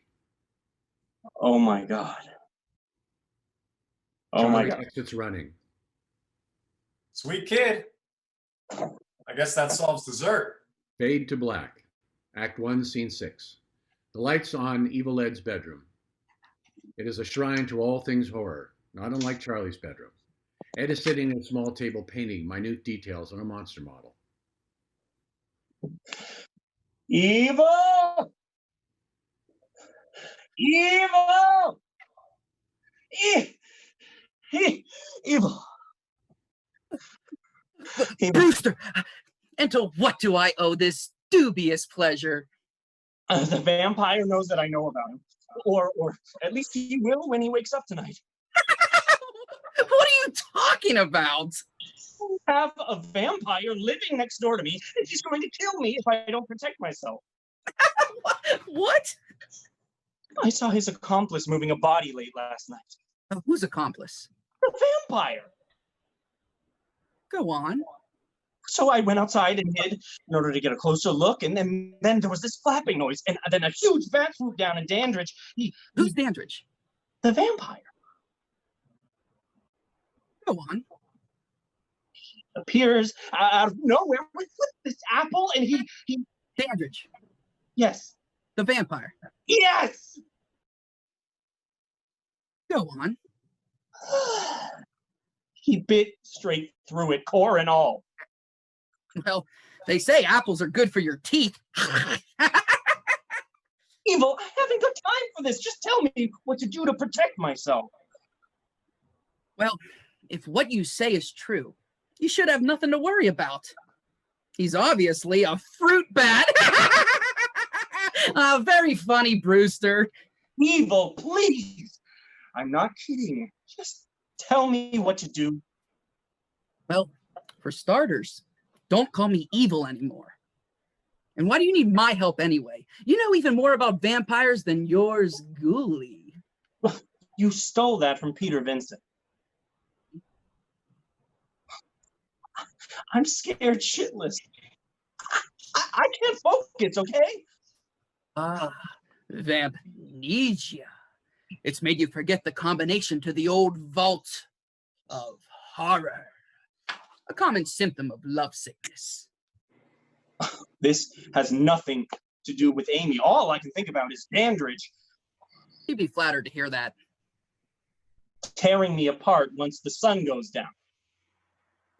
Speaker 4: Oh my God. Oh
Speaker 3: Charley
Speaker 4: my God.
Speaker 3: exits running.
Speaker 16: Sweet kid. I guess that solves dessert.
Speaker 3: Fade to black. Act 1, Scene 6. The lights on Evil Ed's bedroom. It is a shrine to all things horror, not unlike Charley's bedroom. Ed is sitting at a small table painting minute details on a monster model.
Speaker 4: Evil! Evil! Evil!
Speaker 6: Brewster, and to what do I owe this dubious pleasure?
Speaker 4: The vampire knows that I know about him. Or at least he will when he wakes up tonight.
Speaker 6: What are you talking about?
Speaker 4: I have a vampire living next door to me, and she's going to kill me if I don't protect myself.
Speaker 6: What?
Speaker 4: I saw his accomplice moving a body late last night.
Speaker 6: Whose accomplice?
Speaker 4: The vampire.
Speaker 6: Go on.
Speaker 4: So I went outside and hid in order to get a closer look, and then there was this flapping noise, and then a huge bat swooped down, and Dandrige,
Speaker 6: Who's Dandrige?
Speaker 4: The vampire.
Speaker 6: Go on.
Speaker 4: He appears out of nowhere with this apple, and he...
Speaker 6: Dandrige.
Speaker 4: Yes.
Speaker 6: The vampire.
Speaker 4: Yes!
Speaker 6: Go on.
Speaker 4: He bit straight through it, core and all.
Speaker 6: Well, they say apples are good for your teeth.
Speaker 4: Evil, I haven't got time for this. Just tell me what to do to protect myself.
Speaker 6: Well, if what you say is true, you should have nothing to worry about. He's obviously a fruit bat. Very funny, Brewster.
Speaker 4: Evil, please. I'm not kidding. Just tell me what to do.
Speaker 6: Well, for starters, don't call me evil anymore. And why do you need my help anyway? You know even more about vampires than yours ghoulie.
Speaker 4: You stole that from Peter Vincent. I'm scared shitless. I can't focus, okay?
Speaker 6: Vampnesia. It's made you forget the combination to the old vault of horror. A common symptom of lovesickness.
Speaker 4: This has nothing to do with Amy. All I can think about is Dandrige.
Speaker 6: He'd be flattered to hear that.
Speaker 4: Tearing me apart once the sun goes down.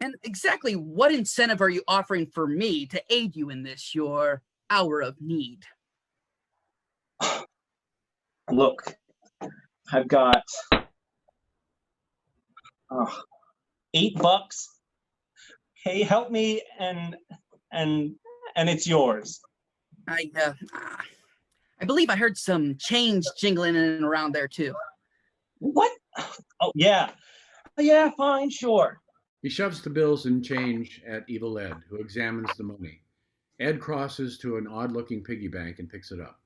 Speaker 6: And exactly what incentive are you offering for me to aid you in this, your hour of need?
Speaker 4: Look, I've got $8. Hey, help me, and it's yours.
Speaker 6: I believe I heard some change jingling in and around there too.
Speaker 4: What? Oh yeah, yeah, fine, sure.
Speaker 3: He shoves the bills and change at Evil Ed, who examines the money. Ed crosses to an odd-looking piggy bank and picks it up.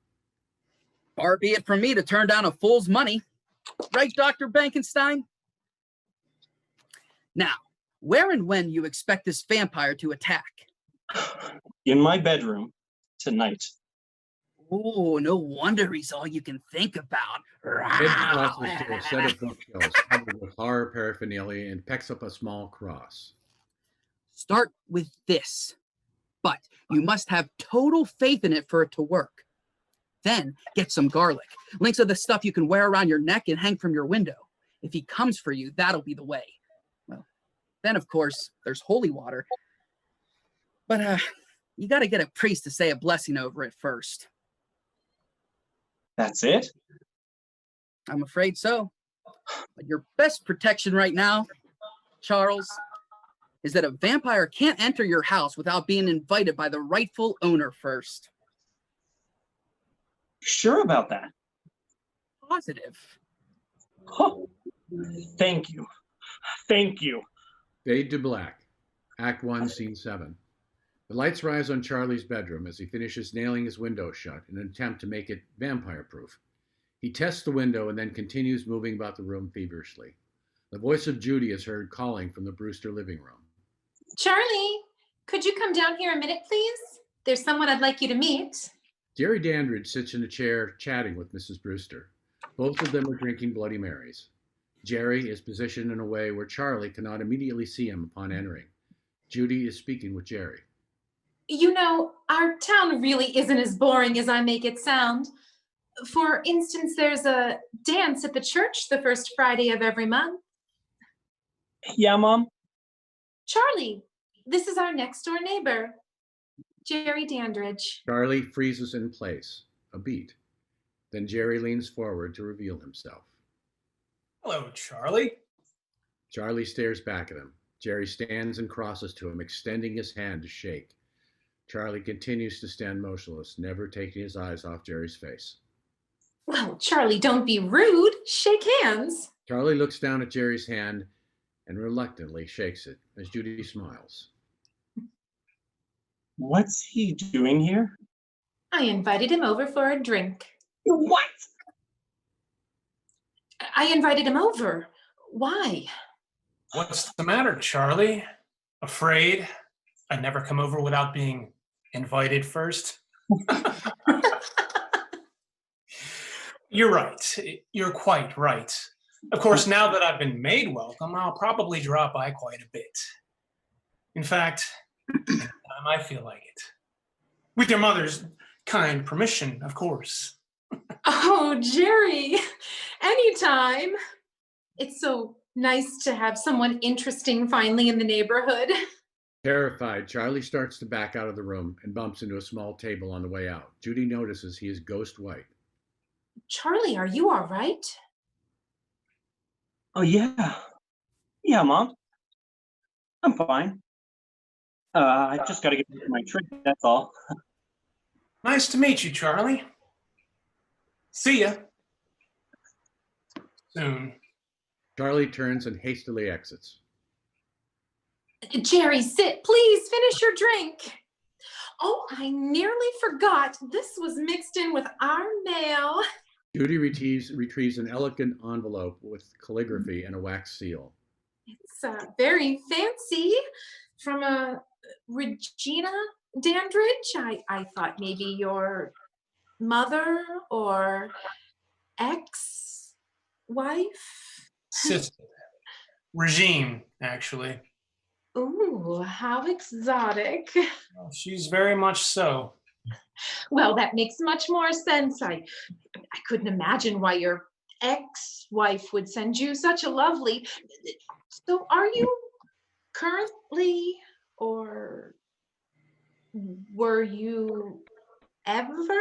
Speaker 6: Far be it from me to turn down a fool's money. Right, Dr. Bankenstein? Now, where and when you expect this vampire to attack?
Speaker 4: In my bedroom tonight.
Speaker 6: Oh, no wonder he's all you can think about.
Speaker 3: Ed crosses to a set of bookshelves covered with horror paraphernalia and pecks up a small cross.
Speaker 6: Start with this, but you must have total faith in it for it to work. Then get some garlic. Links of the stuff you can wear around your neck and hang from your window. If he comes for you, that'll be the way. Well, then of course, there's holy water. But you got to get a priest to say a blessing over it first.
Speaker 4: That's it?
Speaker 6: I'm afraid so. But your best protection right now, Charles, is that a vampire can't enter your house without being invited by the rightful owner first.
Speaker 4: Sure about that?
Speaker 6: Positive.
Speaker 4: Oh, thank you. Thank you.
Speaker 3: Fade to black. Act 1, Scene 7. The lights rise on Charlie's bedroom as he finishes nailing his window shut in an attempt to make it vampire-proof. He tests the window and then continues moving about the room feverishly. The voice of Judy is heard calling from the Brewster living room.
Speaker 9: Charlie, could you come down here a minute, please? There's someone I'd like you to meet.
Speaker 3: Jerry Dandrige sits in a chair chatting with Mrs. Brewster. Both of them are drinking Bloody Marys. Jerry is positioned in a way where Charlie cannot immediately see him upon entering. Judy is speaking with Jerry.
Speaker 9: You know, our town really isn't as boring as I make it sound. For instance, there's a dance at the church the first Friday of every month.
Speaker 4: Yeah, Mom?
Speaker 9: Charlie, this is our next door neighbor, Jerry Dandrige.
Speaker 3: Charlie freezes in place, a beat. Then Jerry leans forward to reveal himself.
Speaker 8: Hello, Charlie.
Speaker 3: Charlie stares back at him. Jerry stands and crosses to him, extending his hand to shake. Charley continues to stand motionless, never taking his eyes off Jerry's face.
Speaker 9: Well, Charley, don't be rude. Shake hands.
Speaker 3: Charley looks down at Jerry's hand and reluctantly shakes it as Judy smiles.
Speaker 4: What's he doing here?
Speaker 9: I invited him over for a drink.
Speaker 4: What?
Speaker 9: I invited him over. Why?
Speaker 8: What's the matter, Charley? Afraid I'd never come over without being invited first? You're right. You're quite right. Of course, now that I've been made welcome, I'll probably drop by quite a bit. In fact, anytime I feel like it. With your mother's kind permission, of course.
Speaker 9: Oh, Jerry, anytime. It's so nice to have someone interesting finally in the neighborhood.
Speaker 3: Terrified, Charley starts to back out of the room and bumps into a small table on the way out. Judy notices he is ghost white.
Speaker 9: Charley, are you all right?
Speaker 4: Oh, yeah. Yeah, Mom. I'm fine. I just got to get to my trip, that's all.
Speaker 8: Nice to meet you, Charley. See ya. Soon.
Speaker 3: Charley turns and hastily exits.
Speaker 9: Jerry, sit. Please finish your drink. Oh, I nearly forgot. This was mixed in with our mail.
Speaker 3: Judy retrieves an elegant envelope with calligraphy and a wax seal.
Speaker 9: It's very fancy. From a Regina Dandrige. I thought maybe your mother or ex-wife?
Speaker 8: Sister. Regime, actually.
Speaker 9: Ooh, how exotic.
Speaker 8: Well, she's very much so.
Speaker 9: Well, that makes much more sense. I couldn't imagine why your ex-wife would send you such a lovely... So are you currently, or were you ever?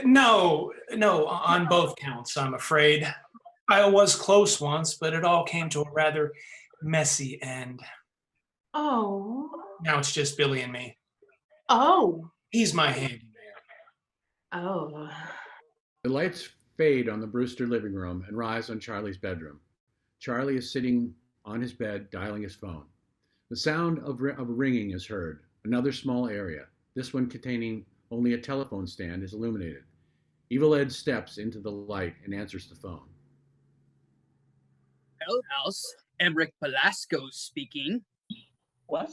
Speaker 8: No, on both counts, I'm afraid. I was close once, but it all came to a rather messy end.
Speaker 9: Oh.
Speaker 8: Now it's just Billy and me.
Speaker 9: Oh.
Speaker 8: He's my handyman.
Speaker 9: Oh.
Speaker 3: The lights fade on the Brewster living room and rise on Charley's bedroom. Charley is sitting on his bed, dialing his phone. The sound of ringing is heard. Another small area, this one containing only a telephone stand, is illuminated. Evil Ed steps into the light and answers the phone.
Speaker 6: Hell House, Emmerich Velasco speaking.
Speaker 4: What?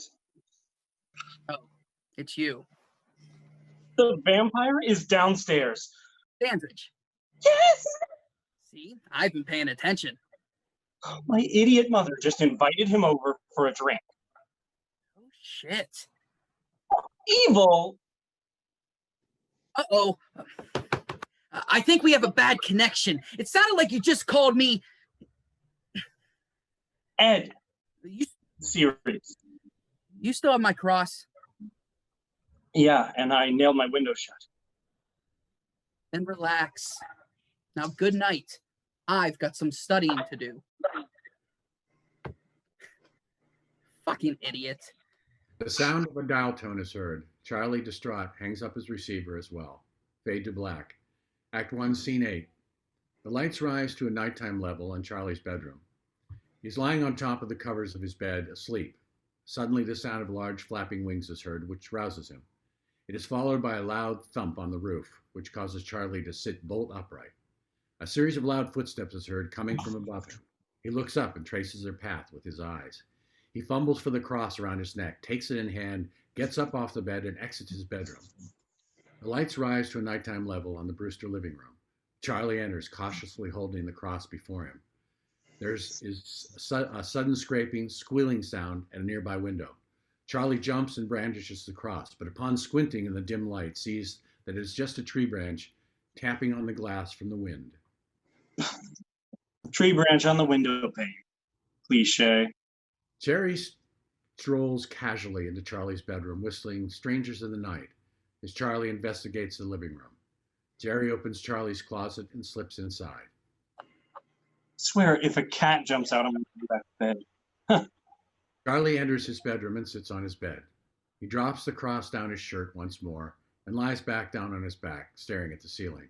Speaker 6: Oh, it's you.
Speaker 4: The vampire is downstairs.
Speaker 6: Dandrige.
Speaker 4: Yes!
Speaker 6: See, I've been paying attention.
Speaker 4: My idiot mother just invited him over for a drink.
Speaker 6: Oh, shit.
Speaker 4: Evil!
Speaker 6: Uh-oh. I think we have a bad connection. It sounded like you just called me...
Speaker 4: Ed. Serious.
Speaker 6: You still have my cross?
Speaker 4: Yeah, and I nailed my window shut.
Speaker 6: Then relax. Now, good night. I've got some studying to do. Fucking idiot.
Speaker 3: The sound of a dial tone is heard. Charley, distraught, hangs up his receiver as well. Fade to black. Act 1, Scene 8. The lights rise to a nighttime level in Charley's bedroom. He's lying on top of the covers of his bed, asleep. Suddenly, the sound of large flapping wings is heard, which rouses him. It is followed by a loud thump on the roof, which causes Charley to sit bolt upright. A series of loud footsteps is heard coming from above him. He looks up and traces their path with his eyes. He fumbles for the cross around his neck, takes it in hand, gets up off the bed, and exits his bedroom. The lights rise to a nighttime level on the Brewster living room. Charley enters, cautiously holding the cross before him. There's a sudden scraping, squealing sound at a nearby window. Charley jumps and brandishes the cross, but upon squinting in the dim light, sees that it is just a tree branch tapping on the glass from the wind.
Speaker 4: Tree branch on the window pane. Cliche.
Speaker 3: Jerry strolls casually into Charley's bedroom, whistling Strangers in the Night, as Charley investigates the living room. Jerry opens Charlie's closet and slips inside.
Speaker 4: Swear if a cat jumps out of that bed.
Speaker 3: Charlie enters his bedroom and sits on his bed. He drops the cross down his shirt once more and lies back down on his back, staring at the ceiling.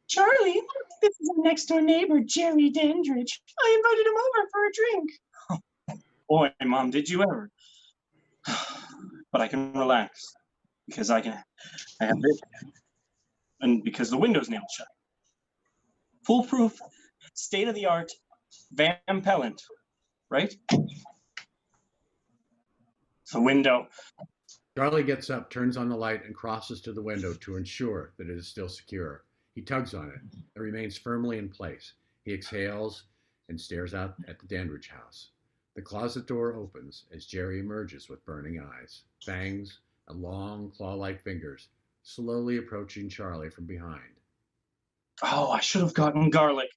Speaker 4: Charlie, this is our next door neighbor, Jerry Dandrige. I invited him over for a drink. Boy, Mom, did you ever? But I can relax because I have this, and because the window's nailed shut. Foolproof, state-of-the-art, Van Pellant, right? The window.
Speaker 3: Charlie gets up, turns on the light, and crosses to the window to ensure that it is still secure. He tugs on it. It remains firmly in place. He exhales and stares out at the Dandrige house. The closet door opens as Jerry emerges with burning eyes, fangs, and long claw-like fingers, slowly approaching Charlie from behind.
Speaker 4: Oh, I should have gotten garlic.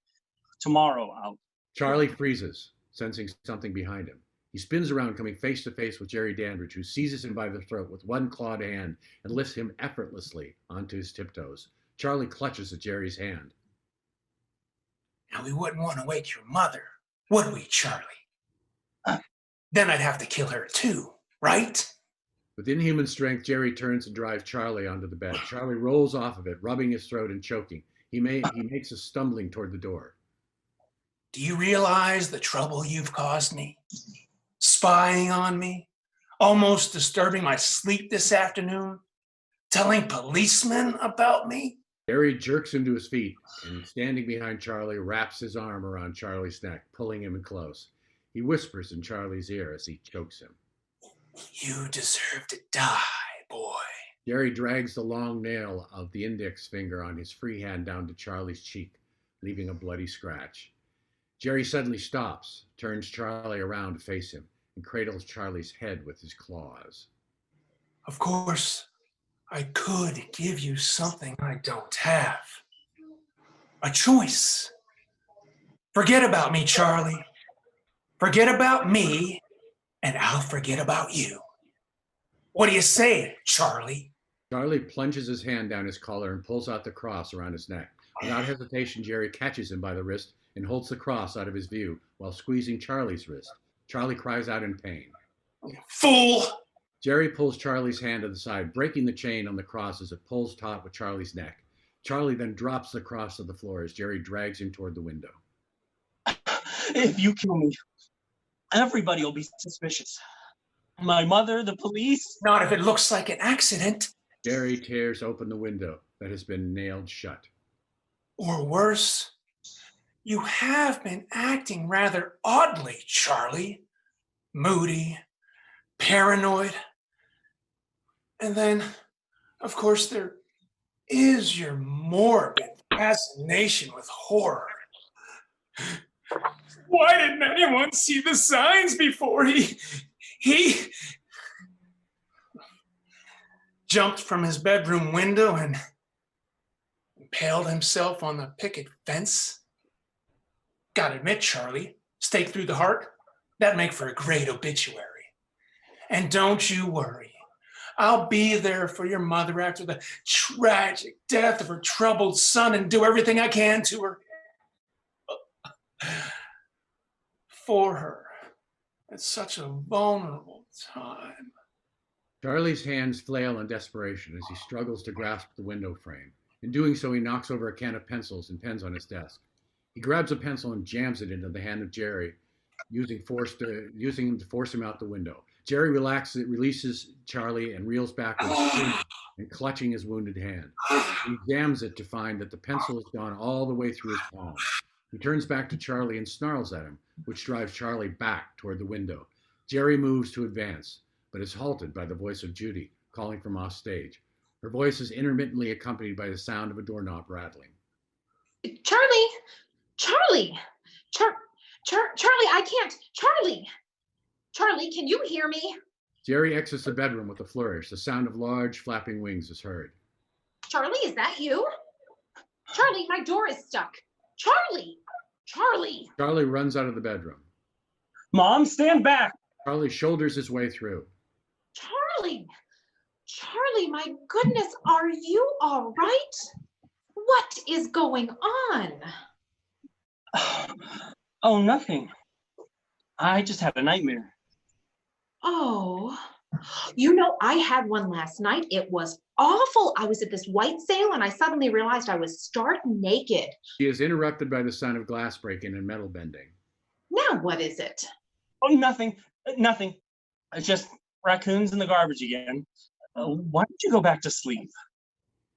Speaker 4: Tomorrow I'll...
Speaker 3: Charlie freezes, sensing something behind him. He spins around, coming face to face with Jerry Dandrige, who seizes him by the throat with one clawed hand and lifts him effortlessly onto his tiptoes. Charlie clutches at Jerry's hand.
Speaker 8: Now, we wouldn't want to wake your mother, would we, Charlie? Then I'd have to kill her too, right?
Speaker 3: With inhuman strength, Jerry turns and drives Charlie onto the bed. Charlie rolls off of it, rubbing his throat and choking. He makes a stumbling toward the door.
Speaker 8: Do you realize the trouble you've caused me? Spying on me, almost disturbing my sleep this afternoon, telling policemen about me?
Speaker 3: Jerry jerks him to his feet and, standing behind Charlie, wraps his arm around Charlie's neck, pulling him in close. He whispers in Charlie's ear as he chokes him.
Speaker 8: You deserve to die, boy.
Speaker 3: Jerry drags the long nail of the index finger on his free hand down to Charlie's cheek, leaving a bloody scratch. Jerry suddenly stops, turns Charlie around to face him, and cradles Charlie's head with his claws.
Speaker 8: Of course, I could give you something I don't have. A choice. Forget about me, Charlie. Forget about me, and I'll forget about you. What do you say, Charlie?
Speaker 3: Charlie plunges his hand down his collar and pulls out the cross around his neck. Without hesitation, Jerry catches him by the wrist and holds the cross out of his view while squeezing Charlie's wrist. Charlie cries out in pain.
Speaker 8: Fool!
Speaker 3: Jerry pulls Charlie's hand to the side, breaking the chain on the cross as it pulls taut with Charlie's neck. Charlie then drops the cross to the floor as Jerry drags him toward the window.
Speaker 4: If you kill me, everybody will be suspicious. My mother, the police.
Speaker 8: Not if it looks like an accident.
Speaker 3: Jerry tears open the window that has been nailed shut.
Speaker 8: Or worse, you have been acting rather oddly, Charlie. Moody, paranoid. And then, of course, there is your morbid fascination with horror. Why didn't anyone see the signs before? He jumped from his bedroom window and impaled himself on the picket fence. Gotta admit, Charlie, stake through the heart, that'd make for a great obituary. And don't you worry, I'll be there for your mother after the tragic death of her troubled son and do everything I can to her. For her at such a vulnerable time.
Speaker 3: Charlie's hands flail in desperation as he struggles to grasp the window frame. In doing so, he knocks over a can of pencils and pens on his desk. He grabs a pencil and jams it into the hand of Jerry, using him to force him out the window. Jerry releases Charlie and reels backwards, and clutching his wounded hand. He examines it to find that the pencil has gone all the way through his palm. He turns back to Charlie and snarls at him, which drives Charlie back toward the window. Jerry moves to advance, but is halted by the voice of Judy, calling from off stage. Her voice is intermittently accompanied by the sound of a doorknob rattling.
Speaker 9: Charlie! Charlie! Charlie, I can't! Charlie! Charlie, can you hear me?
Speaker 3: Jerry exits the bedroom with a flourish. The sound of large flapping wings is heard.
Speaker 9: Charlie, is that you? Charlie, my door is stuck. Charlie! Charlie!
Speaker 3: Charlie runs out of the bedroom.
Speaker 4: Mom, stand back!
Speaker 3: Charlie shoulders his way through.
Speaker 9: Charlie! Charlie, my goodness, are you all right? What is going on?
Speaker 4: Oh, nothing. I just had a nightmare.
Speaker 9: Oh, you know, I had one last night. It was awful. I was at this white sale and I suddenly realized I was stark naked.
Speaker 3: She is interrupted by the sound of glass breaking and metal bending.
Speaker 9: Now what is it?
Speaker 4: Oh, nothing. Nothing. It's just raccoons in the garbage again. Why don't you go back to sleep?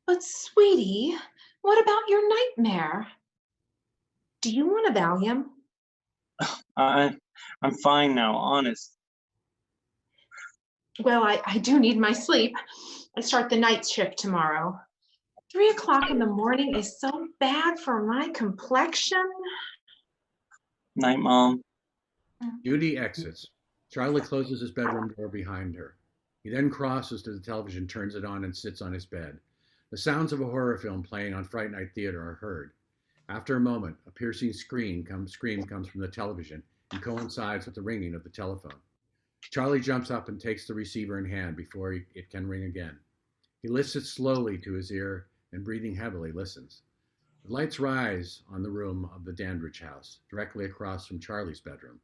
Speaker 9: But sweetie, what about your nightmare? Do you want a Valium?
Speaker 4: I'm fine now, honest.
Speaker 9: Well, I do need my sleep. I start the night shift tomorrow. 3 o'clock in the morning is so bad for my complexion.
Speaker 4: Night, Mom.
Speaker 3: Judy exits. Charlie closes his bedroom door behind her. He then crosses to the television, turns it on, and sits on his bed. The sounds of a horror film playing on Fright Night Theater are heard. After a moment, a piercing scream comes from the television and coincides with the ringing of the telephone. Charlie jumps up and takes the receiver in hand before it can ring again. He lifts it slowly to his ear and, breathing heavily, listens. The lights rise on the room of the Dandrige house, directly across from Charlie's bedroom.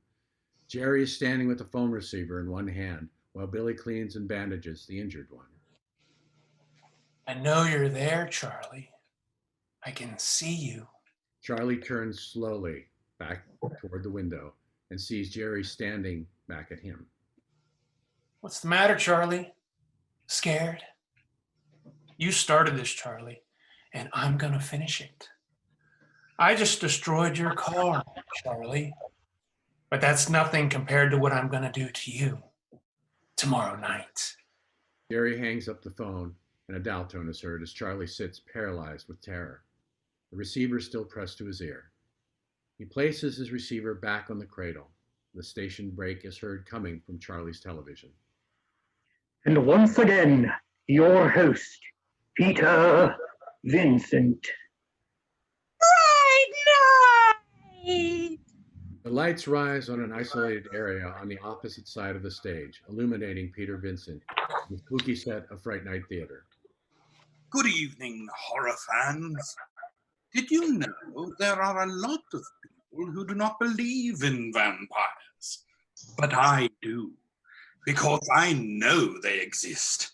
Speaker 3: Jerry is standing with the phone receiver in one hand, while Billy cleans and bandages the injured one.
Speaker 8: I know you're there, Charlie. I can see you.
Speaker 3: Charlie turns slowly back toward the window and sees Jerry standing back at him.
Speaker 8: What's the matter, Charlie? Scared? You started this, Charlie, and I'm gonna finish it. I just destroyed your car, Charlie. But that's nothing compared to what I'm gonna do to you tomorrow night.
Speaker 3: Jerry hangs up the phone and a dial tone is heard as Charlie sits paralyzed with terror. The receiver is still pressed to his ear. He places his receiver back on the cradle. The station break is heard coming from Charlie's television.
Speaker 11: And once again, your host, Peter Vincent.
Speaker 3: The lights rise on an isolated area on the opposite side of the stage, illuminating Peter Vincent, the spooky set of Fright Night Theater.
Speaker 7: Good evening, horror fans. Did you know there are a lot of people who do not believe in vampires? But I do, because I know they exist.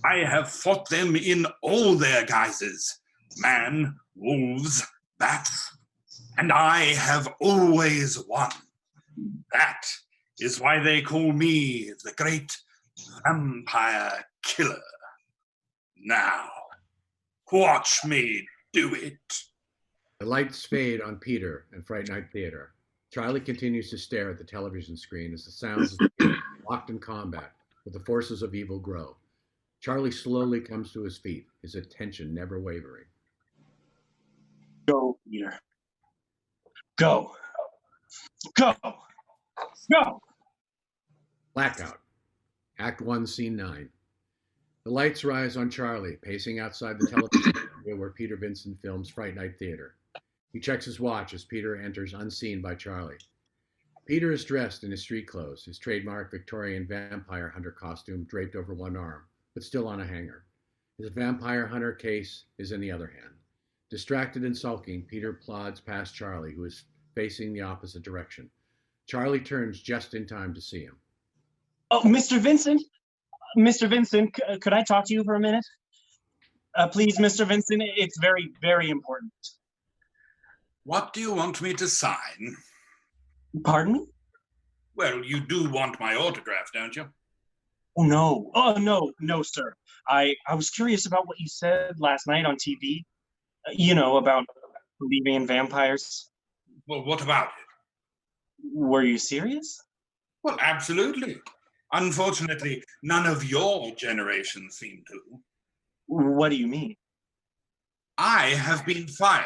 Speaker 7: I have fought them in all their guises: man, wolves, bats, and I have always won. That is why they call me the Great Vampire Killer. Now, watch me do it.
Speaker 3: The lights fade on Peter and Fright Night Theater. Charlie continues to stare at the television screen as the sounds of Peter locked in combat with the forces of evil grow. Charlie slowly comes to his feet, his attention never wavering.
Speaker 4: Go, Peter. Go. Go. Go.
Speaker 3: Blackout. Act 1, Scene 9. The lights rise on Charlie, pacing outside the television studio where Peter Vincent films Fright Night Theater. He checks his watch as Peter enters unseen by Charlie. Peter is dressed in his street clothes, his trademark Victorian vampire hunter costume draped over one arm, but still on a hanger. His vampire hunter case is in the other hand. Distracted and sulking, Peter plods past Charlie, who is facing the opposite direction. Charlie turns just in time to see him.
Speaker 4: Oh, Mr. Vincent? Mr. Vincent, could I talk to you for a minute? Please, Mr. Vincent, it's very, very important.
Speaker 7: What do you want me to sign?
Speaker 4: Pardon me?
Speaker 7: Well, you do want my autograph, don't you?
Speaker 4: Oh, no. Oh, no, sir. I was curious about what you said last night on TV. You know, about believing in vampires.
Speaker 7: Well, what about it?
Speaker 4: Were you serious?
Speaker 7: Well, absolutely. Unfortunately, none of your generation seem to.
Speaker 4: What do you mean?
Speaker 7: I have been fired.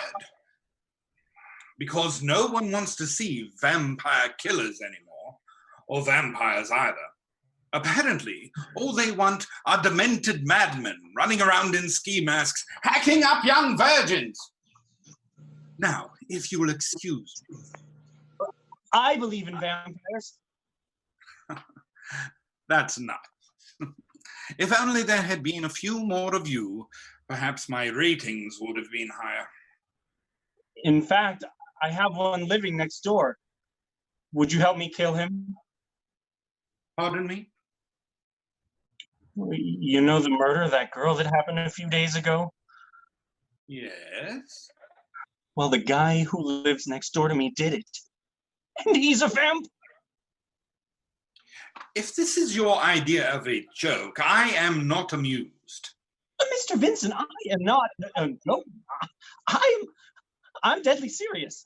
Speaker 7: Because no one wants to see vampire killers anymore, or vampires either. Apparently, all they want are demented madmen running around in ski masks, hacking up young virgins. Now, if you will excuse me.
Speaker 4: I believe in vampires.
Speaker 7: That's nice. If only there had been a few more of you, perhaps my ratings would have been higher.
Speaker 4: In fact, I have one living next door. Would you help me kill him?
Speaker 7: Pardon me?
Speaker 4: You know the murder of that girl that happened a few days ago?
Speaker 7: Yes?
Speaker 4: Well, the guy who lives next door to me did it. And he's a vampire.
Speaker 7: If this is your idea of a joke, I am not amused.
Speaker 4: Mr. Vincent, I am not. No, I'm deadly serious.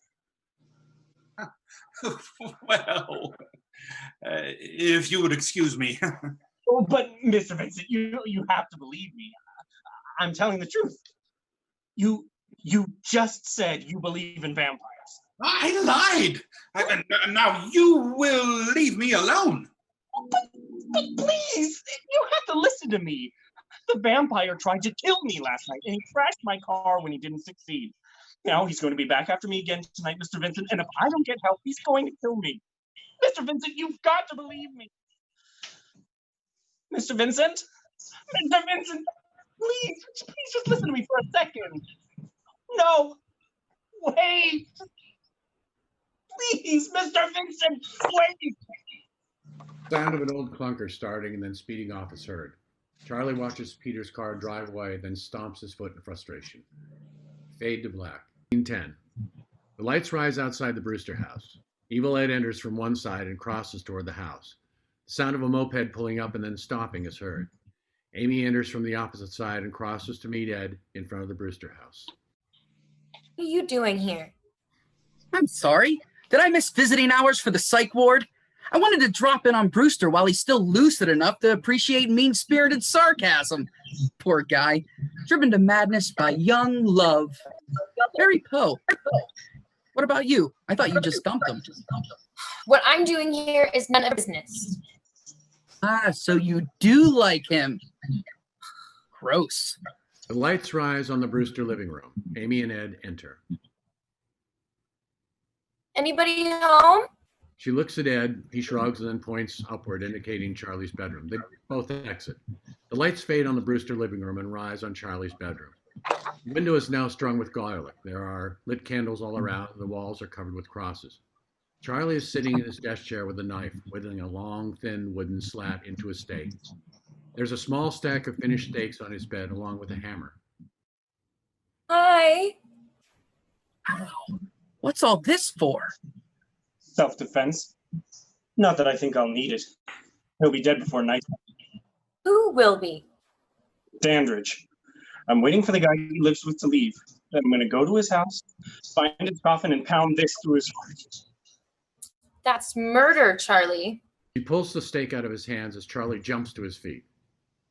Speaker 7: Well, if you would excuse me.
Speaker 4: Oh, but Mr. Vincent, you have to believe me. I'm telling the truth. You just said you believe in vampires.
Speaker 7: I lied. Now you will leave me alone.
Speaker 4: But please, you have to listen to me. The vampire tried to kill me last night, and he crashed my car when he didn't succeed. Now he's going to be back after me again tonight, Mr. Vincent, and if I don't get help, he's going to kill me. Mr. Vincent, you've got to believe me. Mr. Vincent? Mr. Vincent, please just listen to me for a second. No, wait. Please, Mr. Vincent, wait.
Speaker 3: Sound of an old clunker starting and then speeding off is heard. Charlie watches Peter's car drive away, then stomps his foot in frustration. Fade to black. Scene 10. The lights rise outside the Brewster house. Evil Ed enters from one side and crosses toward the house. The sound of a moped pulling up and then stopping is heard. Amy enters from the opposite side and crosses to meet Ed in front of the Brewster house.
Speaker 5: What are you doing here?
Speaker 6: I'm sorry. Did I miss visiting hours for the psych ward? I wanted to drop in on Brewster while he's still lucid enough to appreciate mean-spirited sarcasm. Poor guy, driven to madness by young love. Very Poe. What about you? I thought you just dumped him.
Speaker 5: What I'm doing here is none of business.
Speaker 6: Ah, so you do like him. Gross.
Speaker 3: The lights rise on the Brewster living room. Amy and Ed enter.
Speaker 5: Anybody home?
Speaker 3: She looks at Ed. He shrugs and then points upward, indicating Charlie's bedroom. They both exit. The lights fade on the Brewster living room and rise on Charlie's bedroom. The window is now strung with garlic. There are lit candles all around, and the walls are covered with crosses. Charlie is sitting in his desk chair with a knife, whittling a long, thin wooden slat into a steak. There's a small stack of finished steaks on his bed, along with a hammer.
Speaker 5: Hi.
Speaker 6: What's all this for?
Speaker 4: Self-defense. Not that I think I'll need it. He'll be dead before night.
Speaker 5: Who will be?
Speaker 4: Dandrige. I'm waiting for the guy he lives with to leave. Then I'm going to go to his house, find his coffin, and pound this through his heart.
Speaker 5: That's murder, Charlie.
Speaker 3: He pulls the steak out of his hands as Charlie jumps to his feet.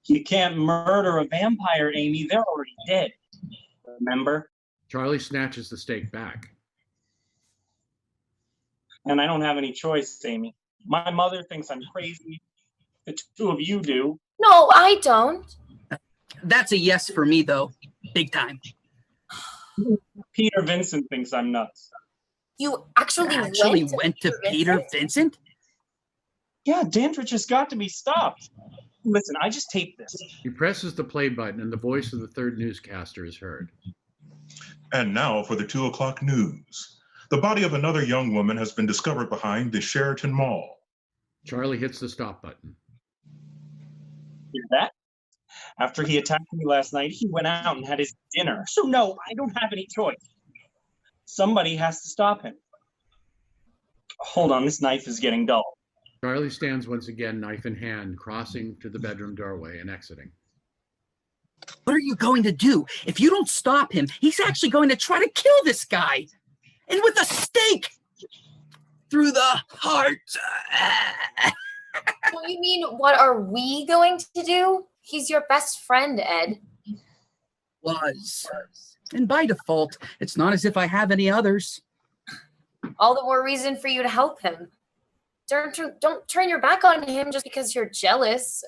Speaker 4: You can't murder a vampire, Amy. They're already dead. Remember?
Speaker 3: Charlie snatches the steak back.
Speaker 4: And I don't have any choice, Amy. My mother thinks I'm crazy. The two of you do.
Speaker 5: No, I don't.
Speaker 6: That's a yes for me, though. Big time.
Speaker 4: Peter Vincent thinks I'm nuts.
Speaker 5: You actually
Speaker 6: went to Peter Vincent?
Speaker 4: Yeah, Dandrige has got to be stopped. Listen, I just taped this.
Speaker 3: He presses the play button and the voice of the third newscaster is heard.
Speaker 12: And now for the 2 o'clock news. The body of another young woman has been discovered behind the Sheraton Mall.
Speaker 3: Charlie hits the stop button.
Speaker 4: Hear that? After he attacked me last night, he went out and had his dinner. So no, I don't have any choice. Somebody has to stop him. Hold on, this knife is getting dull.
Speaker 3: Charlie stands once again, knife in hand, crossing to the bedroom doorway and exiting.
Speaker 6: What are you going to do? If you don't stop him, he's actually going to try to kill this guy. And with a stake through the heart.
Speaker 5: Well, you mean, what are we going to do? He's your best friend, Ed.
Speaker 6: Was. And by default, it's not as if I have any others.
Speaker 5: All the more reason for you to help him. Don't turn your back on him just because you're jealous.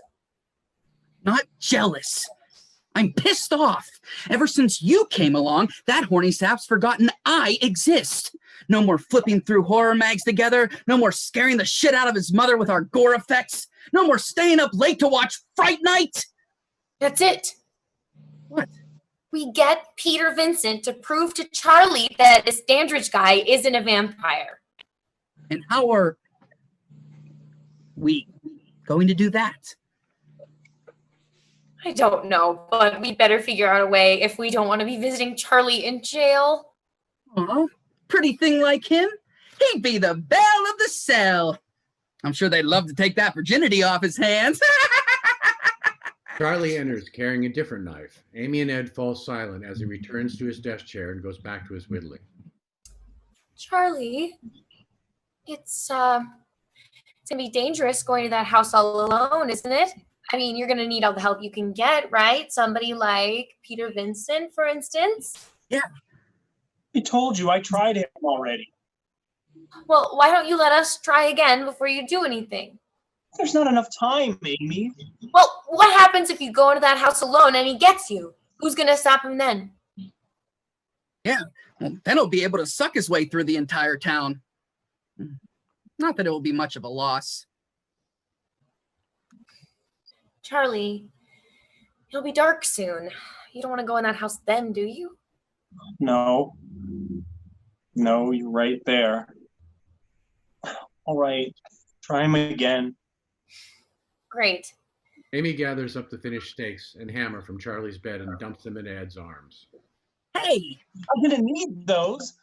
Speaker 6: Not jealous. I'm pissed off. Ever since you came along, that horny sap's forgotten I exist. No more flipping through horror mags together. No more scaring the shit out of his mother with our gore effects. No more staying up late to watch Fright Night.
Speaker 5: That's it.
Speaker 6: What?
Speaker 5: We get Peter Vincent to prove to Charley that this Dandrige guy isn't a vampire.
Speaker 6: And how are we going to do that?
Speaker 5: I don't know, but we better figure out a way if we don't want to be visiting Charley in jail.
Speaker 6: Aw, pretty thing like him? He'd be the belle of the cell. I'm sure they'd love to take that virginity off his hands.
Speaker 3: Charley enters carrying a different knife. Amy and Ed fall silent as he returns to his desk chair and goes back to his whittling.
Speaker 5: Charley, it's gonna be dangerous going to that house all alone, isn't it? I mean, you're gonna need all the help you can get, right? Somebody like Peter Vincent, for instance.
Speaker 6: Yeah.
Speaker 4: I told you I tried him already.
Speaker 5: Well, why don't you let us try again before you do anything?
Speaker 4: There's not enough time, Amy.
Speaker 5: Well, what happens if you go into that house alone and he gets you? Who's gonna stop him then?
Speaker 6: Yeah, well, then he'll be able to suck his way through the entire town. Not that it will be much of a loss.
Speaker 5: Charley, it'll be dark soon. You don't want to go in that house then, do you?
Speaker 4: No. No, you're right there. All right, try him again.
Speaker 5: Great.
Speaker 3: Amy gathers up the finished steaks and hammer from Charley's bed and dumps them in Ed's arms.
Speaker 6: Hey!
Speaker 4: I'm gonna need those.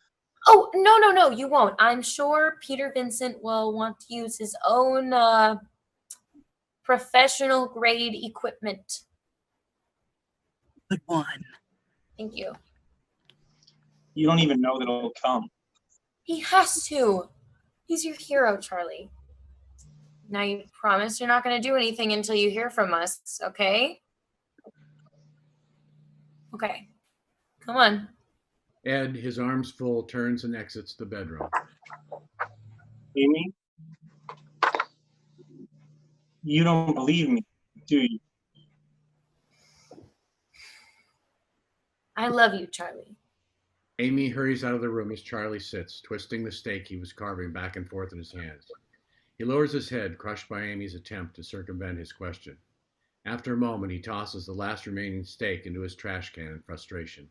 Speaker 5: Oh, no, you won't. I'm sure Peter Vincent will want to use his own professional grade equipment.
Speaker 6: Good one.
Speaker 5: Thank you.
Speaker 4: You don't even know that it'll come.
Speaker 5: He has to. He's your hero, Charley. Now you promise you're not going to do anything until you hear from us, okay? Okay. Come on.
Speaker 3: Ed, his arms full, turns and exits the bedroom.
Speaker 4: Amy? You don't believe me, do you?
Speaker 5: I love you, Charley.
Speaker 3: Amy hurries out of the room as Charley sits, twisting the steak he was carving back and forth in his hands. He lowers his head, crushed by Amy's attempt to circumvent his question. After a moment, he tosses the last remaining steak into his trash can in frustration.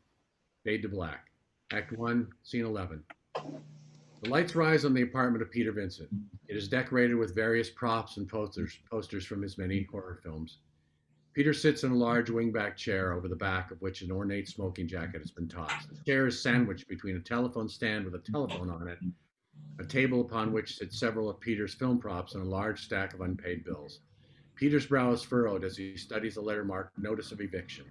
Speaker 3: Fade to black. Act 1, Scene 11. The lights rise on the apartment of Peter Vincent. It is decorated with various props and posters from his many horror films. Peter sits in a large wingback chair over the back of which an ornate smoking jacket has been tossed. The chair is sandwiched between a telephone stand with a telephone on it, a table upon which sit several of Peter's film props, and a large stack of unpaid bills. Peter's brow is furrowed as he studies a letter marked Notice of Eviction.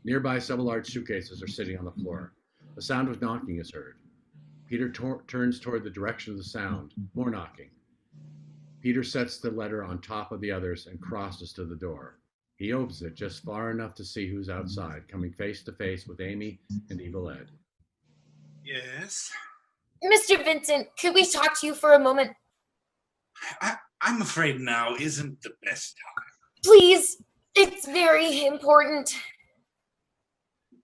Speaker 3: Nearby, several large suitcases are sitting on the floor. The sound of knocking is heard. Peter turns toward the direction of the sound. More knocking. Peter sets the letter on top of the others and crosses to the door. He opens it just far enough to see who's outside, coming face to face with Amy and Evil Ed.
Speaker 7: Yes?
Speaker 5: Mr. Vincent, could we talk to you for a moment?
Speaker 7: I'm afraid now isn't the best time.
Speaker 5: Please, it's very important.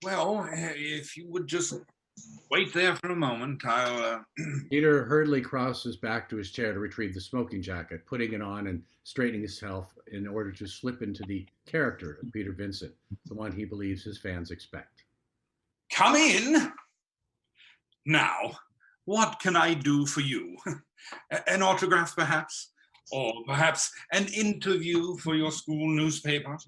Speaker 7: Well, if you would just wait there for a moment, I'll...
Speaker 3: Peter hurriedly crosses back to his chair to retrieve the smoking jacket, putting it on and straightening himself in order to slip into the character of Peter Vincent, the one he believes his fans expect.
Speaker 7: Come in! Now, what can I do for you? An autograph, perhaps? Or perhaps an interview for your school newspaper?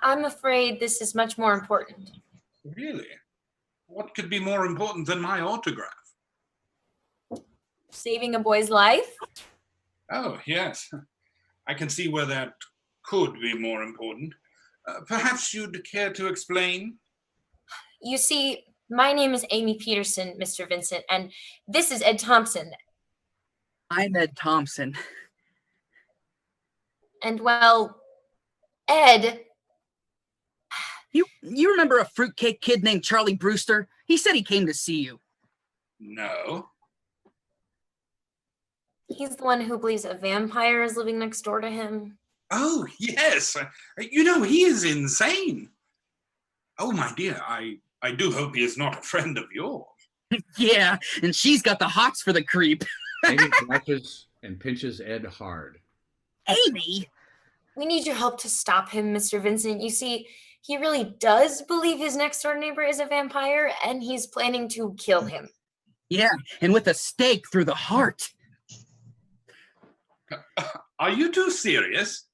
Speaker 5: I'm afraid this is much more important.
Speaker 7: Really? What could be more important than my autograph?
Speaker 5: Saving a boy's life?
Speaker 7: Oh, yes. I can see where that could be more important. Perhaps you'd care to explain?
Speaker 5: You see, my name is Amy Peterson, Mr. Vincent, and this is Ed Thompson.
Speaker 6: I'm Ed Thompson.
Speaker 5: And well, Ed...
Speaker 6: You remember a fruitcake kid named Charley Brewster? He said he came to see you.
Speaker 7: No.
Speaker 5: He's the one who believes a vampire is living next door to him.
Speaker 7: Oh, yes. You know, he is insane. Oh, my dear, I do hope he is not a friend of yours.
Speaker 6: Yeah, and she's got the hots for the creep.
Speaker 3: Amy blushes and pinches Ed hard.
Speaker 6: Amy?
Speaker 5: We need your help to stop him, Mr. Vincent. You see, he really does believe his next door neighbor is a vampire, and he's planning to kill him.
Speaker 6: Yeah, and with a stake through the heart.
Speaker 7: Are you too serious?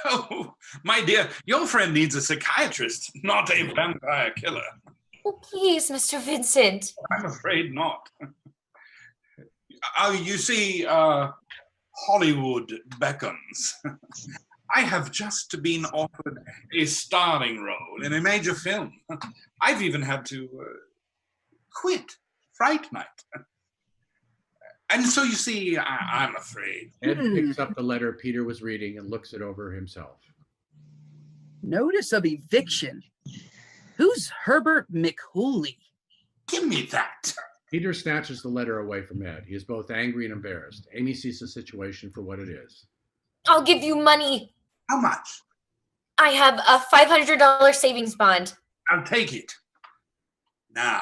Speaker 7: Oh, my dear, your friend needs a psychiatrist, not a vampire killer.
Speaker 5: Oh, please, Mr. Vincent.
Speaker 7: I'm afraid not. You see, Hollywood beckons. I have just been offered a starring role in a major film. I've even had to quit Fright Night. And so you see, I'm afraid.
Speaker 3: Ed picks up the letter Peter was reading and looks it over himself.
Speaker 6: Notice of eviction. Who's Herbert McHooley?
Speaker 7: Give me that.
Speaker 3: Peter snatches the letter away from Ed. He is both angry and embarrassed. Amy sees the situation for what it is.
Speaker 5: I'll give you money.
Speaker 7: How much?
Speaker 5: I have a $500 savings bond.
Speaker 7: I'll take it. Now,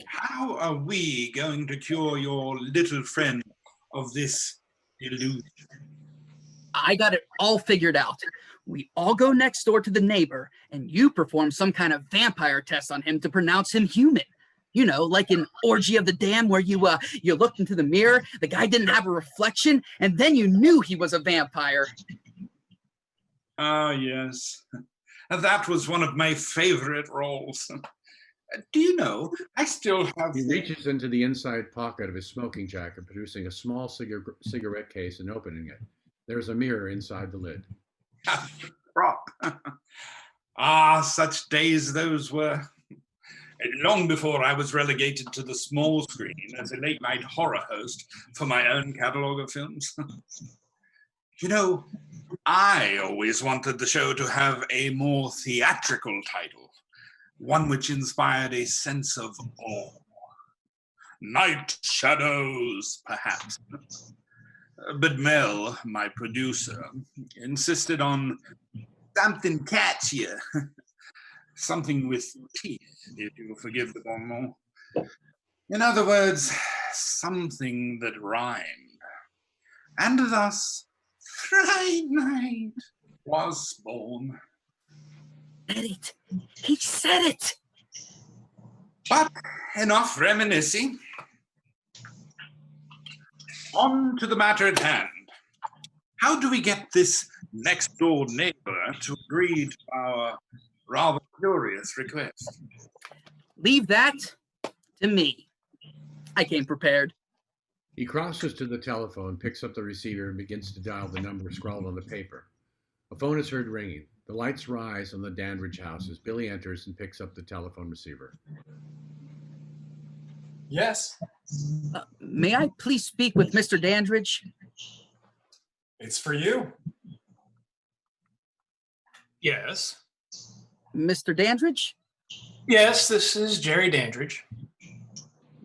Speaker 7: how are we going to cure your little friend of this delusion?
Speaker 6: I got it all figured out. We all go next door to the neighbor, and you perform some kind of vampire test on him to pronounce him human. You know, like in Orgy of the Damned, where you looked into the mirror, the guy didn't have a reflection, and then you knew he was a vampire.
Speaker 7: Ah, yes. That was one of my favorite roles. Do you know, I still have...
Speaker 3: He reaches into the inside pocket of his smoking jacket, producing a small cigarette case and opening it. There's a mirror inside the lid.
Speaker 7: Prop. Ah, such days those were. Long before I was relegated to the small screen as a late-night horror host for my own catalogue of films. You know, I always wanted the show to have a more theatrical title, one which inspired a sense of awe. Night Shadows, perhaps. But Mel, my producer, insisted on something catchier. Something with teeth, if you'll forgive the bon mot. In other words, something that rhymed. And thus, Fright Night was born.
Speaker 6: Said it. He said it.
Speaker 7: But enough reminiscing. On to the matter at hand. How do we get this next door neighbor to agree to our rather curious request?
Speaker 6: Leave that to me. I came prepared.
Speaker 3: He crosses to the telephone, picks up the receiver, and begins to dial the number scrawled on the paper. A phone is heard ringing. The lights rise on the Dandrige house as Billy enters and picks up the telephone receiver.
Speaker 16: Yes.
Speaker 6: May I please speak with Mr. Dandrige?
Speaker 16: It's for you. Yes.
Speaker 6: Mr. Dandrige?
Speaker 8: Yes, this is Jerry Dandrige.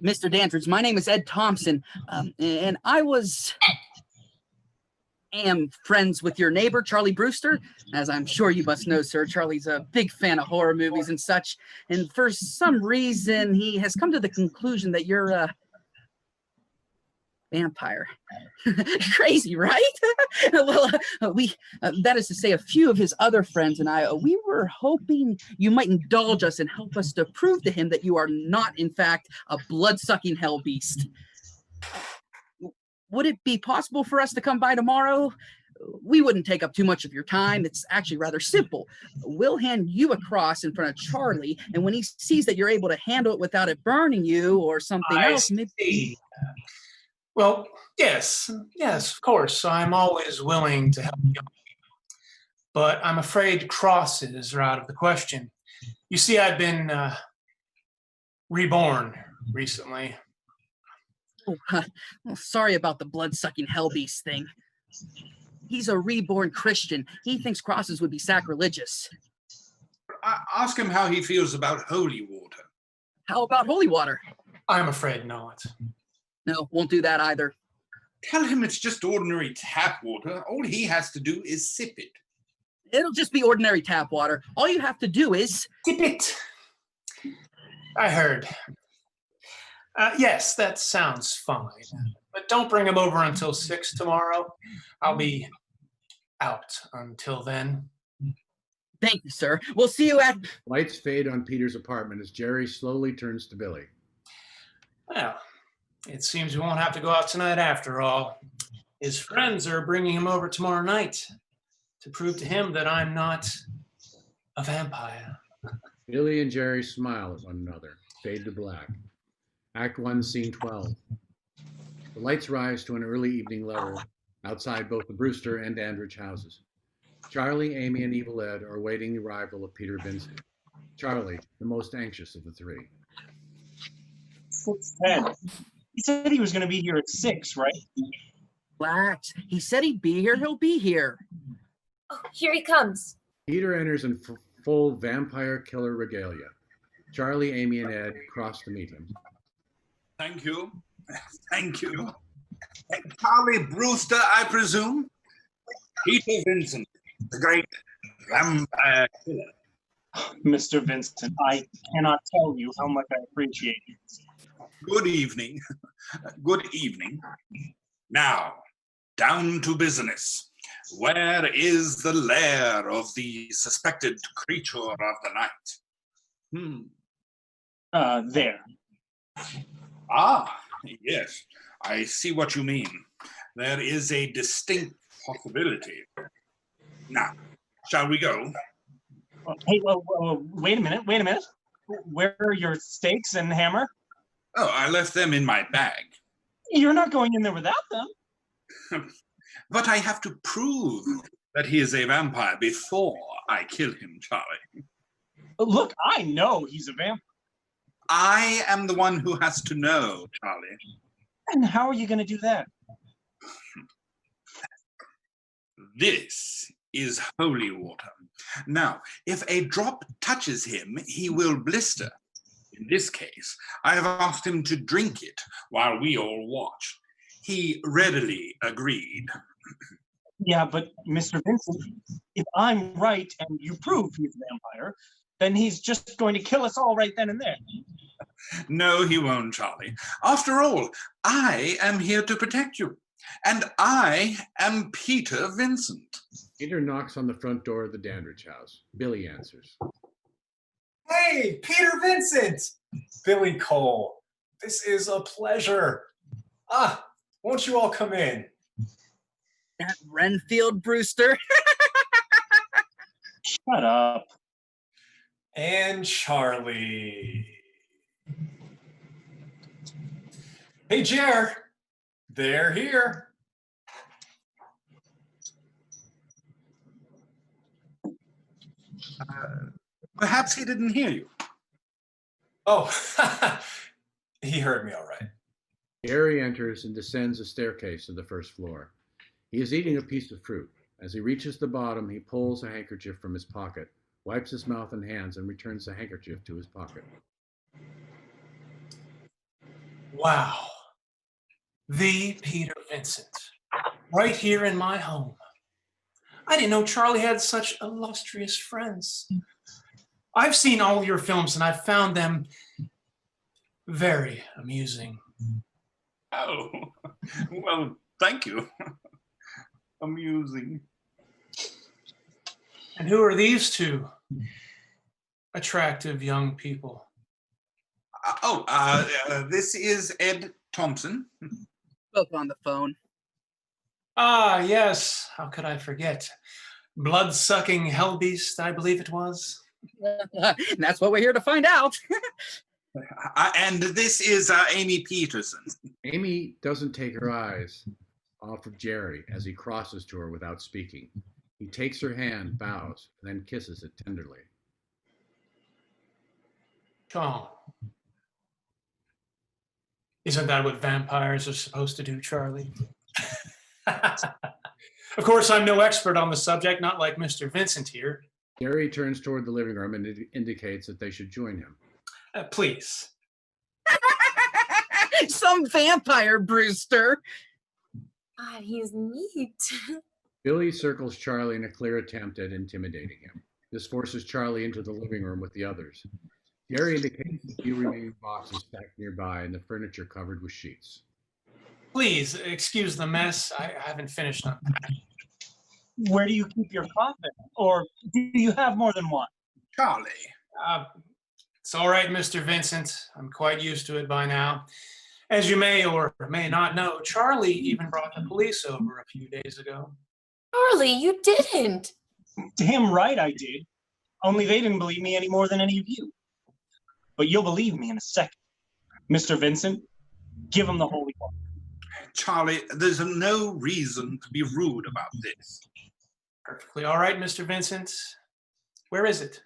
Speaker 6: Mr. Dandrige, my name is Ed Thompson, and I am friends with your neighbor, Charley Brewster. As I'm sure you must know, sir, Charley's a big fan of horror movies and such, and for some reason, he has come to the conclusion that you're a vampire. Crazy, right? Well, that is to say, a few of his other friends and I, we were hoping you might indulge us and help us to prove to him that you are not, in fact, a blood-sucking hell beast. Would it be possible for us to come by tomorrow? We wouldn't take up too much of your time. It's actually rather simple. We'll hand you a cross in front of Charley, and when he sees that you're able to handle it without it burning you or something else, maybe...
Speaker 8: Well, yes, of course. I'm always willing to help you. But I'm afraid crosses are out of the question. You see, I've been reborn recently.
Speaker 6: Oh, well, sorry about the blood-sucking hell beast thing. He's a reborn Christian. He thinks crosses would be sacrilegious.
Speaker 7: Ask him how he feels about holy water.
Speaker 6: How about holy water?
Speaker 8: I'm afraid not.
Speaker 6: No, won't do that either.
Speaker 7: Tell him it's just ordinary tap water. All he has to do is sip it.
Speaker 6: It'll just be ordinary tap water. All you have to do is...
Speaker 8: Sip it. I heard. Yes, that sounds fine. But don't bring him over until 6 tomorrow. I'll be out until then.
Speaker 6: Thank you, sir. We'll see you at...
Speaker 3: Lights fade on Peter's apartment as Jerry slowly turns to Billy.
Speaker 8: Well, it seems we won't have to go out tonight after all. His friends are bringing him over tomorrow night to prove to him that I'm not a vampire.
Speaker 3: Billy and Jerry smile at one another, fade to black. Act 1, Scene 12. The lights rise to an early evening level outside both the Brewster and Dandrige houses. Charley, Amy, and Evil Ed are awaiting the arrival of Peter Vincent. Charley, the most anxious of the three.
Speaker 4: 6:10. He said he was going to be here at 6, right?
Speaker 6: Relax. He said he'd be here. He'll be here.
Speaker 5: Oh, here he comes.
Speaker 3: Peter enters in full vampire killer regalia. Charley, Amy, and Ed cross to meet him.
Speaker 7: Thank you. Thank you. Charley Brewster, I presume? Peter Vincent, the great vampire killer.
Speaker 4: Mr. Vincent, I cannot tell you how much I appreciate you.
Speaker 7: Good evening. Good evening. Now, down to business. Where is the lair of the suspected creature of the night?
Speaker 4: There.
Speaker 7: Ah, yes. I see what you mean. There is a distinct possibility. Now, shall we go?
Speaker 4: Hey, wait a minute. Where are your stakes and hammer?
Speaker 7: Oh, I left them in my bag.
Speaker 4: You're not going in there without them.
Speaker 7: But I have to prove that he is a vampire before I kill him, Charley.
Speaker 4: Look, I know he's a vampire.
Speaker 7: I am the one who has to know, Charley.
Speaker 4: And how are you going to do that?
Speaker 7: This is holy water. Now, if a drop touches him, he will blister. In this case, I have asked him to drink it while we all watch. He readily agreed.
Speaker 4: Yeah, but Mr. Vincent, if I'm right and you prove he's a vampire, then he's just going to kill us all right then and there.
Speaker 7: No, he won't, Charley. After all, I am here to protect you. And I am Peter Vincent.
Speaker 3: Peter knocks on the front door of the Dandrige house. Billy answers.
Speaker 16: Hey, Peter Vincent! Billy Cole, this is a pleasure. Won't you all come in?
Speaker 6: At Renfield, Brewster.
Speaker 4: Shut up.
Speaker 16: And Charley. Hey, Jer. They're here.
Speaker 7: Perhaps he didn't hear you.
Speaker 16: Oh, he heard me all right.
Speaker 3: Jerry enters and descends a staircase to the first floor. He is eating a piece of fruit. As he reaches the bottom, he pulls a handkerchief from his pocket, wipes his mouth and hands, and returns the handkerchief to his pocket.
Speaker 8: Wow. The Peter Vincent. Right here in my home. I didn't know Charley had such illustrious friends. I've seen all your films and I've found them very amusing.
Speaker 7: Oh, well, thank you. Amusing.
Speaker 8: And who are these two attractive young people?
Speaker 7: This is Ed Thompson.
Speaker 6: Both on the phone.
Speaker 8: Ah, yes. How could I forget? Blood-sucking hell beast, I believe it was.
Speaker 6: That's what we're here to find out.
Speaker 7: And this is Amy Peterson.
Speaker 3: Amy doesn't take her eyes off of Jerry as he crosses to her without speaking. He takes her hand, bows, and then kisses it tenderly.
Speaker 8: Oh. Isn't that what vampires are supposed to do, Charley? Of course, I'm no expert on the subject, not like Mr. Vincent here.
Speaker 3: Jerry turns toward the living room and indicates that they should join him.
Speaker 8: Please.
Speaker 6: Some vampire, Brewster.
Speaker 5: God, he's neat.
Speaker 3: Billy circles Charley in a clear attempt at intimidating him. This forces Charley into the living room with the others. Jerry indicates the few remaining boxes stacked nearby and the furniture covered with sheets.
Speaker 8: Please, excuse the mess. I haven't finished unpacking.
Speaker 4: Where do you keep your coffin? Or do you have more than one?
Speaker 7: Charlie.
Speaker 8: It's all right, Mr. Vincent. I'm quite used to it by now. As you may or may not know, Charlie even brought the police over a few days ago.
Speaker 5: Charlie, you didn't.
Speaker 4: Damn right I did. Only they didn't believe me any more than any of you. But you'll believe me in a second. Mr. Vincent, give him the holy water.
Speaker 7: Charlie, there's no reason to be rude about this.
Speaker 8: Perfectly all right, Mr. Vincent. Where is it?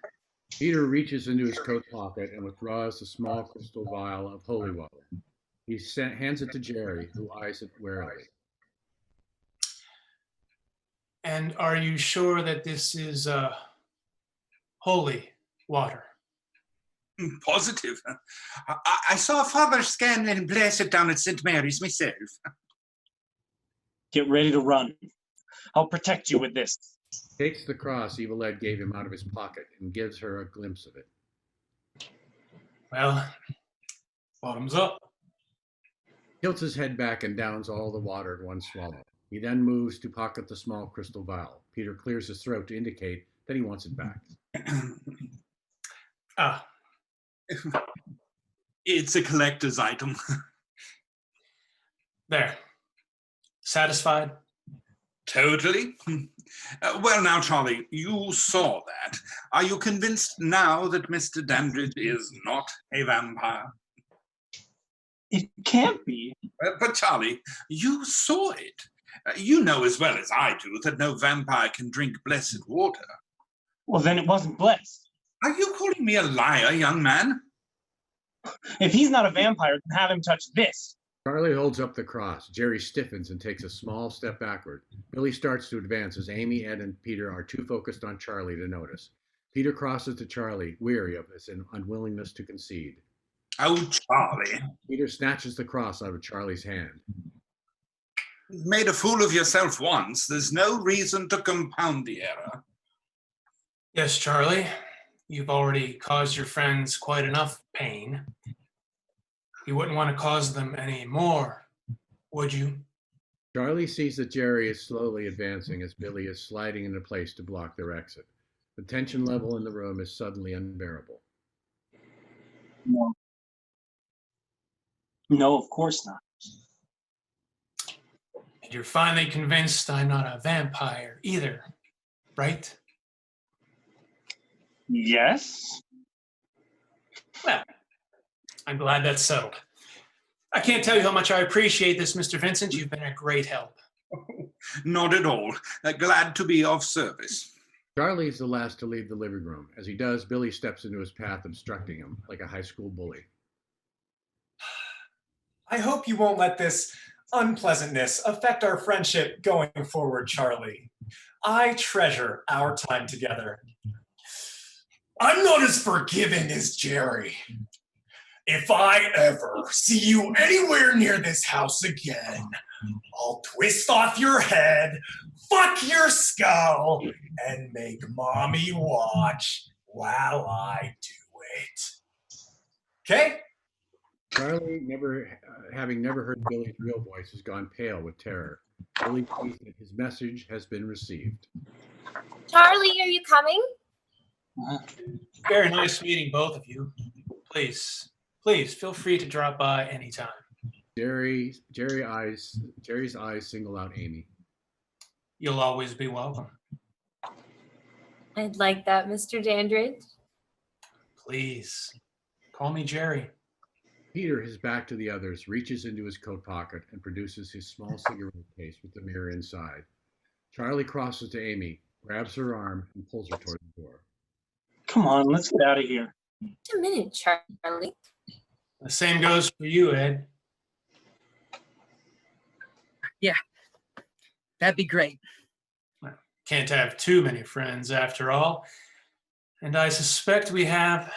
Speaker 3: Peter reaches into his coat pocket and withdraws the small crystal vial of holy water. He hands it to Jerry, who eyes it warily.
Speaker 8: And are you sure that this is holy water?
Speaker 7: Positive. I saw Father Scanlon bless it down at St. Mary's myself.
Speaker 4: Get ready to run. I'll protect you with this.
Speaker 3: Takes the cross Evil Ed gave him out of his pocket and gives her a glimpse of it.
Speaker 8: Well, bottoms up.
Speaker 3: Tilts his head back and downs all the water at one swallow. He then moves to pocket the small crystal vial. Peter clears his throat to indicate that he wants it back.
Speaker 7: It's a collector's item.
Speaker 8: There. Satisfied?
Speaker 7: Totally. Well, now, Charlie, you saw that. Are you convinced now that Mr. Dandrige is not a vampire?
Speaker 4: It can't be.
Speaker 7: But, Charlie, you saw it. You know as well as I do that no vampire can drink blessed water.
Speaker 4: Well, then it wasn't blessed.
Speaker 7: Are you calling me a liar, young man?
Speaker 4: If he's not a vampire, then have him touch this.
Speaker 3: Charlie holds up the cross. Jerry stiffens and takes a small step backward. Billy starts to advance as Amy, Ed, and Peter are too focused on Charlie to notice. Peter crosses to Charlie, weary of this unwillingness to concede.
Speaker 7: Oh, Charlie.
Speaker 3: Peter snatches the cross out of Charlie's hand.
Speaker 7: You've made a fool of yourself once. There's no reason to compound the error.
Speaker 8: Yes, Charlie. You've already caused your friends quite enough pain. You wouldn't want to cause them any more, would you?
Speaker 3: Charlie sees that Jerry is slowly advancing as Billy is sliding into place to block their exit. The tension level in the room is suddenly unbearable.
Speaker 4: No. No, of course not.
Speaker 8: And you're finally convinced I'm not a vampire either, right?
Speaker 4: Yes.
Speaker 8: Well, I'm glad that's settled. I can't tell you how much I appreciate this, Mr. Vincent. You've been a great help.
Speaker 7: Not at all. Glad to be of service.
Speaker 3: Charlie is the last to leave the living room. As he does, Billy steps into his path, obstructing him like a high school bully.
Speaker 16: I hope you won't let this unpleasantness affect our friendship going forward, Charlie. I treasure our time together. I'm not as forgiving as Jerry. If I ever see you anywhere near this house again, I'll twist off your head, fuck your skull, and make mommy watch while I do it. Okay?
Speaker 3: Charlie, having never heard Billy's real voice, has gone pale with terror. Billy sees that his message has been received.
Speaker 5: Charlie, are you coming?
Speaker 8: Very nice meeting both of you. Please feel free to drop by anytime.
Speaker 3: Jerry's eyes single out Amy.
Speaker 8: You'll always be welcome.
Speaker 5: I'd like that, Mr. Dandrige.
Speaker 8: Please, call me Jerry.
Speaker 3: Peter, his back to the others, reaches into his coat pocket and produces his small cigarette case with the mirror inside. Charlie crosses to Amy, grabs her arm, and pulls her toward the door.
Speaker 4: Come on, let's get out of here.
Speaker 5: Wait a minute, Charlie.
Speaker 8: The same goes for you, Ed.
Speaker 6: Yeah, that'd be great.
Speaker 8: Can't have too many friends after all. And I suspect we have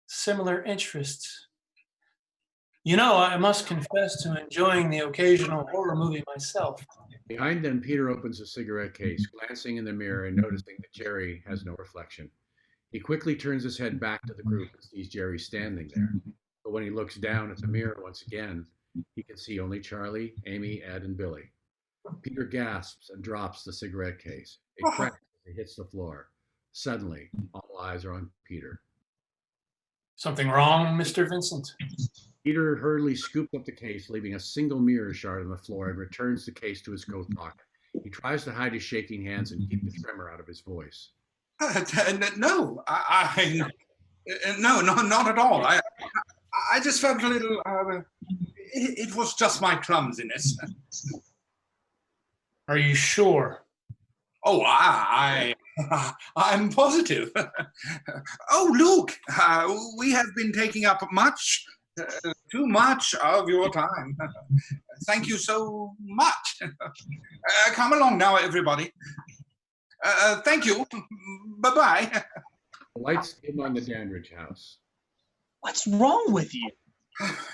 Speaker 8: similar interests. You know, I must confess to enjoying the occasional horror movie myself.
Speaker 3: Behind them, Peter opens a cigarette case, glancing in the mirror and noticing that Jerry has no reflection. He quickly turns his head back to the group and sees Jerry standing there. But when he looks down at the mirror once again, he can see only Charlie, Amy, Ed, and Billy. Peter gasps and drops the cigarette case. It cracks as it hits the floor. Suddenly, all eyes are on Peter.
Speaker 8: Something wrong, Mr. Vincent?
Speaker 3: Peter hurriedly scoops up the case, leaving a single mirror shard on the floor, and returns the case to his coat pocket. He tries to hide his shaking hands and keep the tremor out of his voice.
Speaker 7: No, no, not at all. I just felt a little. It was just my clumsiness.
Speaker 8: Are you sure?
Speaker 7: Oh, I'm positive. Oh, Luke, we have been taking up too much of your time. Thank you so much. Come along now, everybody. Thank you. Bye-bye.
Speaker 3: The lights dim on the Dandrige house.
Speaker 4: What's wrong with you?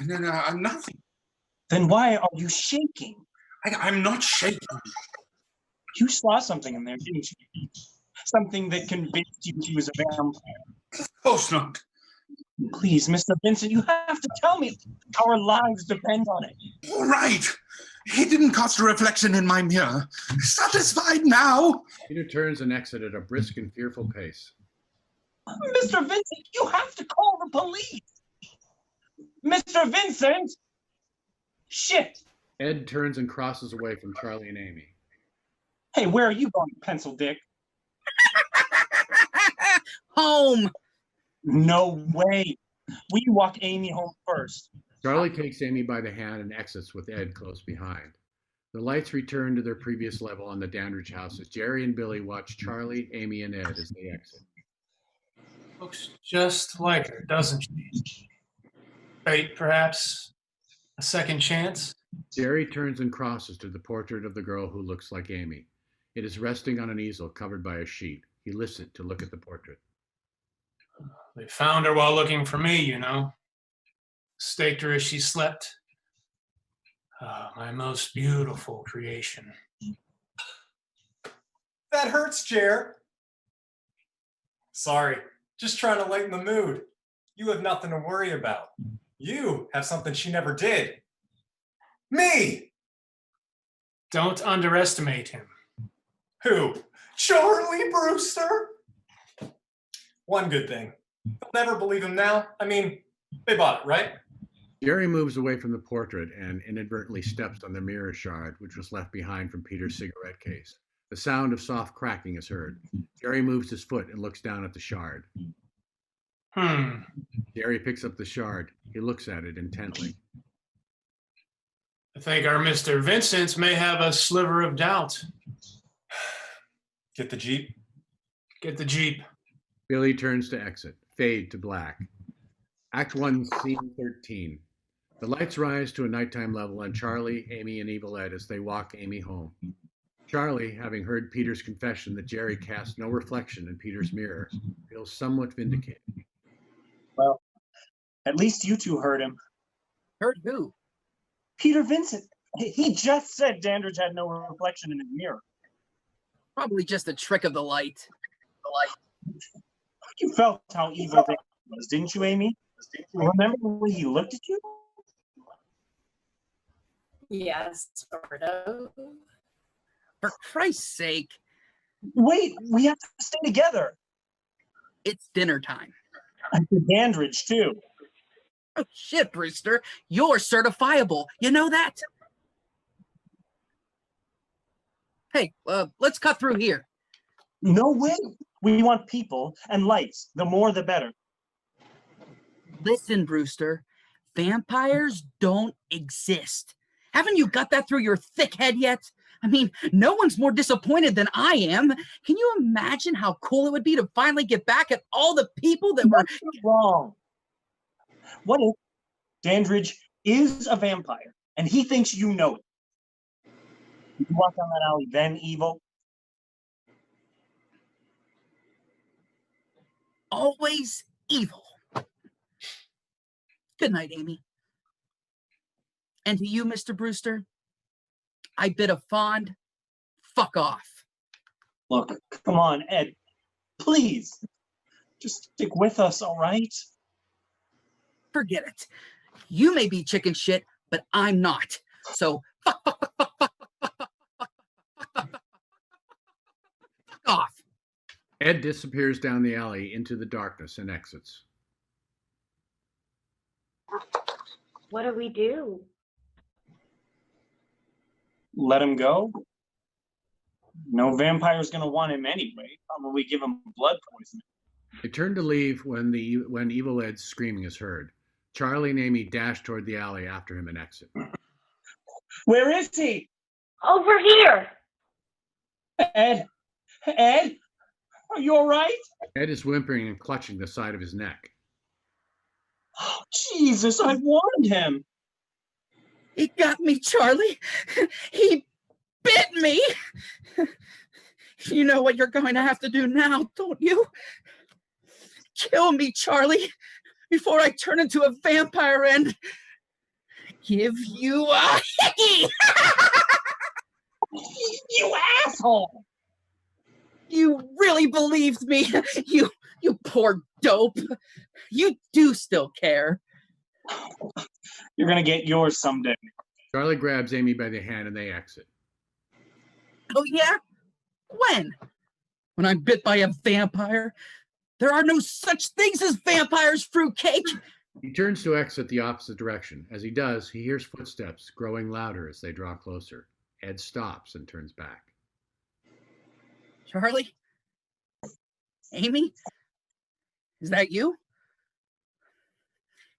Speaker 7: No, nothing.
Speaker 4: Then why are you shaking?
Speaker 7: I'm not shaking.
Speaker 4: You saw something in there, didn't you? Something that convinced you he was a vampire.
Speaker 7: Of course not.
Speaker 4: Please, Mr. Vincent, you have to tell me. Our lives depend on it.
Speaker 7: All right. He didn't cast a reflection in my mirror. Satisfied now?
Speaker 3: Peter turns and exits at a brisk and fearful pace.
Speaker 4: Mr. Vincent, you have to call the police. Mr. Vincent! Shit!
Speaker 3: Ed turns and crosses away from Charley and Amy.
Speaker 4: Hey, where are you going, pencil dick?
Speaker 6: Home!
Speaker 4: No way. We walk Amy home first.
Speaker 3: Charley takes Amy by the hand and exits with Ed close behind. The lights return to their previous level on the Dandrige house as Jerry and Billy watch Charley, Amy, and Ed as they exit.
Speaker 8: Looks just like her, doesn't she? Fate, perhaps? A second chance?
Speaker 3: Jerry turns and crosses to the portrait of the girl who looks like Amy. It is resting on an easel covered by a sheet. He lifts it to look at the portrait.
Speaker 8: They found her while looking for me, you know. Staked her as she slept. My most beautiful creation.
Speaker 16: That hurts, Jer. Sorry, just trying to lighten the mood. You have nothing to worry about. You have something she never did. Me!
Speaker 8: Don't underestimate him.
Speaker 16: Who? Charley Brewster? One good thing. They'll never believe him now. I mean, they bought it, right?
Speaker 3: Jerry moves away from the portrait and inadvertently steps on the mirror shard, which was left behind from Peter's cigarette case. The sound of soft cracking is heard. Jerry moves his foot and looks down at the shard. Jerry picks up the shard. He looks at it intently.
Speaker 8: I think our Mr. Vincent may have a sliver of doubt.
Speaker 16: Get the Jeep?
Speaker 8: Get the Jeep.
Speaker 3: Billy turns to exit. Fade to black. Act 1, Scene 13. The lights rise to a nighttime level on Charley, Amy, and Evil Ed as they walk Amy home. Charley, having heard Peter's confession that Jerry cast no reflection in Peter's mirror, feels somewhat vindicated.
Speaker 4: Well, at least you two heard him.
Speaker 6: Heard who?
Speaker 4: Peter Vincent. He just said Dandrige had no reflection in his mirror.
Speaker 6: Probably just a trick of the light.
Speaker 4: You felt how evil they was, didn't you, Amy? Remember the way he looked at you?
Speaker 5: Yes, sort of.
Speaker 6: For Christ's sake.
Speaker 4: Wait, we have to stay together.
Speaker 6: It's dinner time.
Speaker 4: And for Dandrige, too.
Speaker 6: Oh, shit, Brewster. You're certifiable. You know that? Hey, let's cut through here.
Speaker 4: No way. We want people and lights. The more, the better.
Speaker 6: Listen, Brewster. Vampires don't exist. Haven't you got that through your thick head yet? I mean, no one's more disappointed than I am. Can you imagine how cool it would be to finally get back at all the people that were
Speaker 4: wrong? What if Dandrige is a vampire and he thinks you know it? You walk down that alley, then evil?
Speaker 6: Always evil. Good night, Amy. And to you, Mr. Brewster, I bid a fond fuck off.
Speaker 4: Look, come on, Ed. Please. Just stick with us, all right?
Speaker 6: Forget it. You may be chicken shit, but I'm not. So fuck.
Speaker 3: Ed disappears down the alley into the darkness and exits.
Speaker 18: What do we do?
Speaker 4: Let him go? No vampire's gonna want him anyway. Probably give him blood poisoning.
Speaker 3: They turn to leave when Evil Ed's screaming is heard. Charley and Amy dash toward the alley after him and exit.
Speaker 4: Where is he?
Speaker 18: Over here!
Speaker 4: Ed? Ed? Are you all right?
Speaker 3: Ed is whimpering and clutching the side of his neck.
Speaker 4: Oh, Jesus, I warned him.
Speaker 6: He got me, Charley. He bit me. You know what you're going to have to do now, don't you? Kill me, Charley, before I turn into a vampire and give you a hickey.
Speaker 4: You asshole!
Speaker 6: You really believed me, you poor dope. You do still care.
Speaker 4: You're gonna get yours someday.
Speaker 3: Charley grabs Amy by the hand and they exit.
Speaker 6: Oh yeah? When? When I'm bit by a vampire? There are no such things as vampires, fruitcake!
Speaker 3: He turns to exit the opposite direction. As he does, he hears footsteps growing louder as they draw closer. Ed stops and turns back.
Speaker 6: Charley? Amy? Is that you?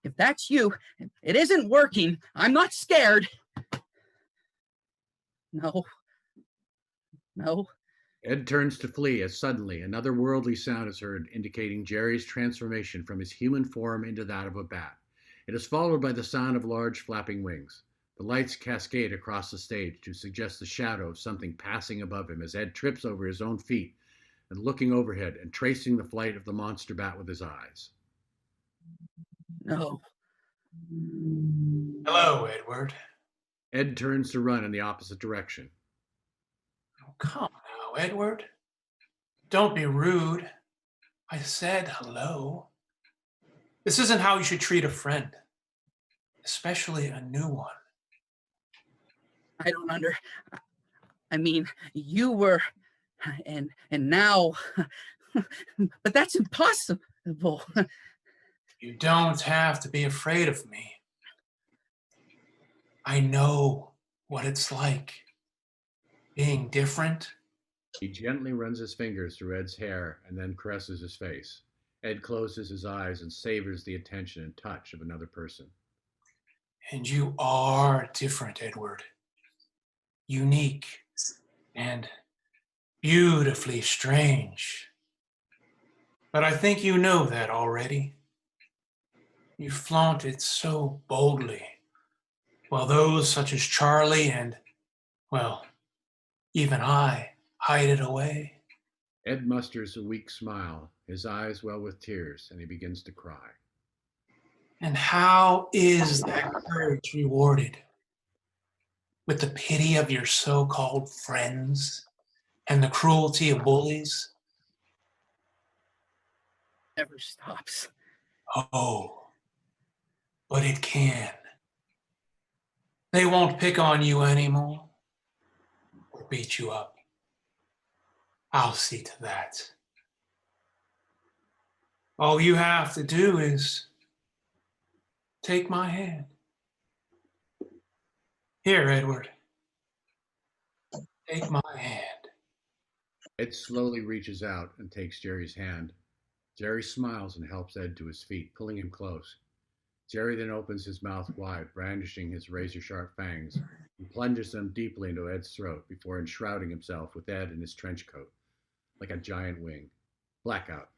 Speaker 6: If that's you, it isn't working. I'm not scared. No.
Speaker 3: Ed turns to flee as suddenly another worldly sound is heard, indicating Jerry's transformation from his human form into that of a bat. It is followed by the sound of large flapping wings. The lights cascade across the stage to suggest the shadow of something passing above him as Ed trips over his own feet and looking overhead and tracing the flight of the monster bat with his eyes.
Speaker 6: No.
Speaker 8: Hello, Edward.
Speaker 3: Ed turns to run in the opposite direction.
Speaker 8: Oh, come now, Edward. Don't be rude. I said hello. This isn't how you should treat a friend, especially a new one.
Speaker 6: I don't I mean, you were, and now, but that's impossible.
Speaker 8: You don't have to be afraid of me. I know what it's like, being different.
Speaker 3: He gently runs his fingers through Ed's hair and then caresses his face. Ed closes his eyes and savors the attention and touch of another person.
Speaker 8: And you are different, Edward. Unique and beautifully strange. But I think you know that already. You flaunt it so boldly, while those such as Charley and, well, even I hide it away.
Speaker 3: Ed musters a weak smile, his eyes well with tears, and he begins to cry.
Speaker 8: And how is that courage rewarded? With the pity of your so-called friends and the cruelty of bullies?
Speaker 6: Never stops.
Speaker 8: Oh, but it can. They won't pick on you anymore or beat you up. I'll see to that. All you have to do is take my hand. Here, Edward. Take my hand.
Speaker 3: Ed slowly reaches out and takes Jerry's hand. Jerry smiles and helps Ed to his feet, pulling him close. Jerry then opens his mouth wide, brandishing his razor-sharp fangs. He plunges them deeply into Ed's throat before enshrouding himself with Ed in his trench coat, like a giant wing. Blackout.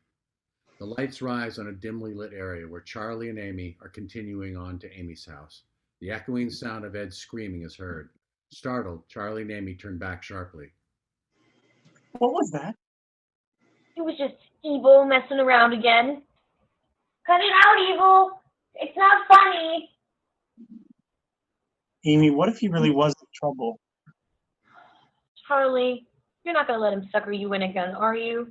Speaker 3: The lights rise on a dimly lit area where Charley and Amy are continuing on to Amy's house. The echoing sound of Ed screaming is heard. Startled, Charley and Amy turn back sharply.
Speaker 4: What was that?
Speaker 18: It was just Evil messing around again. Cut it out, Evil. It's not funny.
Speaker 4: Amy, what if he really was in trouble?
Speaker 18: Charley, you're not going to let him sucker you in again, are you?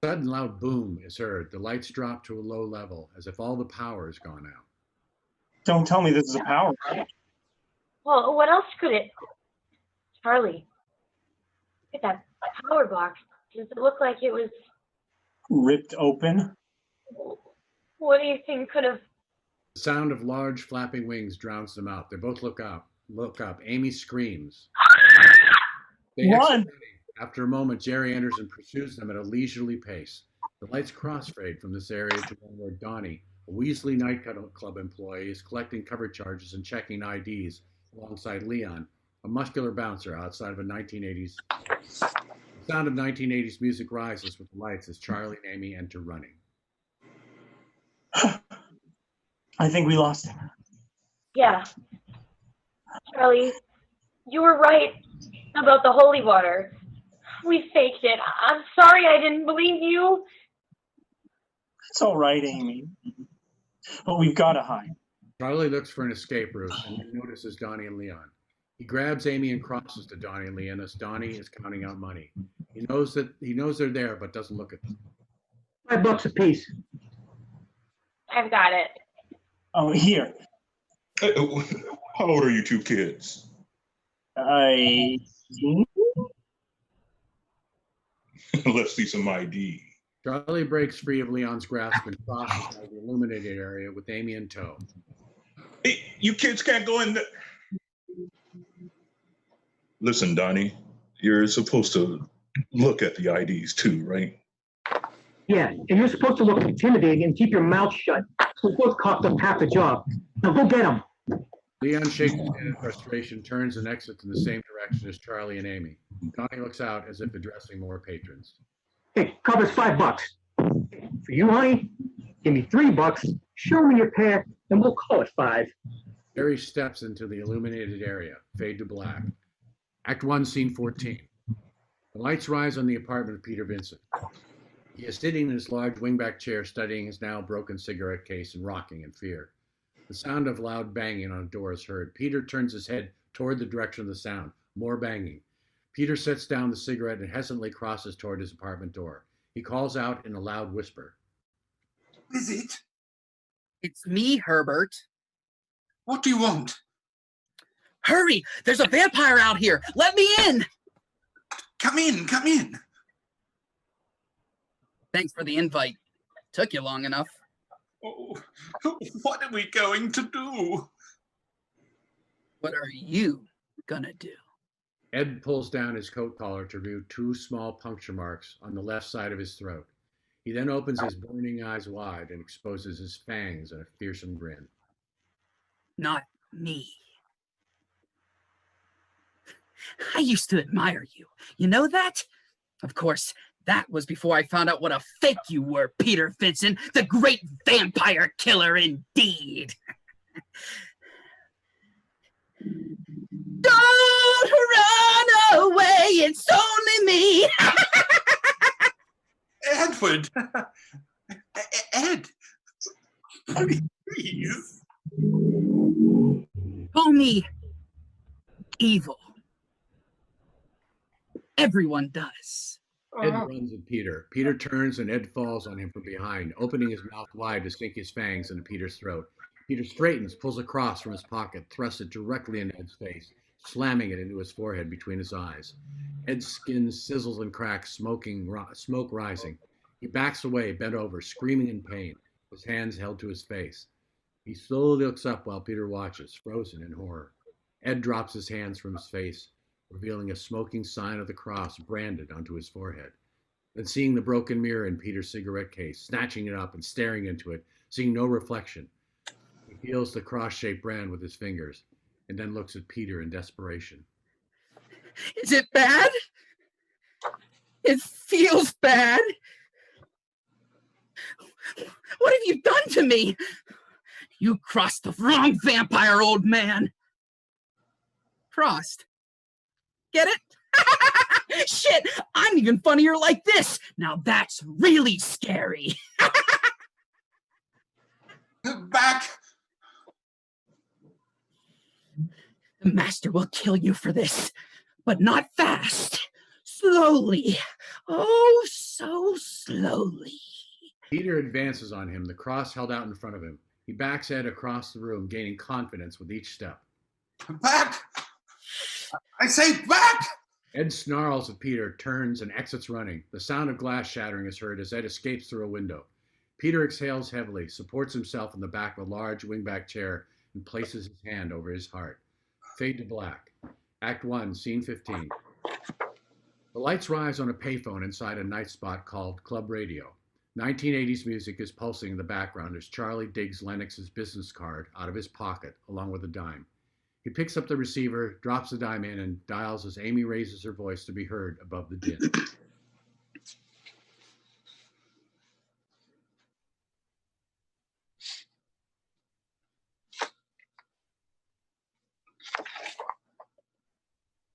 Speaker 3: A sudden loud boom is heard. The lights drop to a low level, as if all the power has gone out.
Speaker 4: Don't tell me this is a power outage.
Speaker 18: Well, what else could it? Charley, look at that power box. Does it look like it was
Speaker 8: ripped open.
Speaker 18: What do you think could have...
Speaker 3: The sound of large flapping wings drowns them out. They both look up. Amy screams. They exit. After a moment, Jerry enters and pursues them at a leisurely pace. The lights crossfade from this area to one where Donnie, a Weasley nightclub employee, is collecting cover charges and checking IDs alongside Leon, a muscular bouncer outside of a 1980s. The sound of 1980s music rises with the lights as Charlie and Amy enter running.
Speaker 8: I think we lost him.
Speaker 18: Yeah. Charlie, you were right about the holy water. We faked it. I'm sorry I didn't believe you.
Speaker 8: It's all right, Amy. But we've got to hide.
Speaker 3: Charlie looks for an escape route and then notices Donnie and Leon. He grabs Amy and crosses to Donnie and Leon as Donnie is counting out money. He knows they're there, but doesn't look at them.
Speaker 11: $5 a piece.
Speaker 18: I've got it.
Speaker 8: Oh, here.
Speaker 12: How old are you two kids? Let's see some ID.
Speaker 3: Charlie breaks free of Leon's grasp and crosses by the illuminated area with Amy in tow.
Speaker 12: Hey, you kids can't go in there. Listen, Donnie, you're supposed to look at the IDs too, right?
Speaker 11: Yeah, and you're supposed to look intimidating and keep your mouth shut. So both cocked up half the job. Now go get them.
Speaker 3: Leon shakes his head in frustration, turns and exits in the same direction as Charlie and Amy. Donnie looks out as if addressing more patrons.
Speaker 11: Hey, cover's $5. For you, honey, give me $3. Show me your path, and we'll call it 5.
Speaker 3: Jerry steps into the illuminated area. Fade to black. Act 1, Scene 14. The lights rise on the apartment of Peter Vincent. He is sitting in his large wingback chair, studying his now broken cigarette case and rocking in fear. The sound of loud banging on a door is heard. Peter turns his head toward the direction of the sound. More banging. Peter sets down the cigarette and hesitantly crosses toward his apartment door. He calls out in a loud whisper.
Speaker 7: Is it?
Speaker 6: It's me, Herbert.
Speaker 7: What do you want?
Speaker 6: Hurry! There's a vampire out here! Let me in!
Speaker 7: Come in, come in.
Speaker 6: Thanks for the invite. Took you long enough.
Speaker 7: Oh, what are we going to do?
Speaker 6: What are you gonna do?
Speaker 3: Ed pulls down his coat collar to reveal 2 small puncture marks on the left side of his throat. He then opens his burning eyes wide and exposes his fangs in a fearsome grin.
Speaker 6: Not me. I used to admire you. You know that? Of course, that was before I found out what a fake you were, Peter Vincent, the great vampire killer indeed. Don't run away, it's only me.
Speaker 7: Edward! Ed! Please!
Speaker 6: Call me evil. Everyone does.
Speaker 3: Ed runs at Peter. Peter turns and Ed falls on him from behind, opening his mouth wide to sink his fangs into Peter's throat. Peter straightens, pulls a cross from his pocket, thrusts it directly into Ed's face, slamming it into his forehead between his eyes. Ed's skin sizzles and cracks, smoke rising. He backs away, bent over, screaming in pain, his hands held to his face. He slowly looks up while Peter watches, frozen in horror. Ed drops his hands from his face, revealing a smoking sign of the cross branded onto his forehead. Then seeing the broken mirror in Peter's cigarette case, snatching it up and staring into it, seeing no reflection. He feels the cross-shaped brand with his fingers, and then looks at Peter in desperation.
Speaker 6: Is it bad? It feels bad. What have you done to me? You crossed the wrong vampire, old man. Crossed. Get it? Shit, I'm even funnier like this. Now that's really scary.
Speaker 7: Back!
Speaker 6: The master will kill you for this, but not fast. Slowly. Oh, so slowly.
Speaker 3: Peter advances on him, the cross held out in front of him. He backs Ed across the room, gaining confidence with each step.
Speaker 7: Back! I say back!
Speaker 3: Ed snarls at Peter, turns, and exits running. The sound of glass shattering is heard as Ed escapes through a window. Peter exhales heavily, supports himself in the back of a large wingback chair, and places his hand over his heart. Fade to black. Act 1, Scene 15. The lights rise on a payphone inside a night spot called Club Radio. 1980s music is pulsing in the background as Charlie digs Lennox's business card out of his pocket, along with a dime. He picks up the receiver, drops the dime in, and dials as Amy raises her voice to be heard above the din.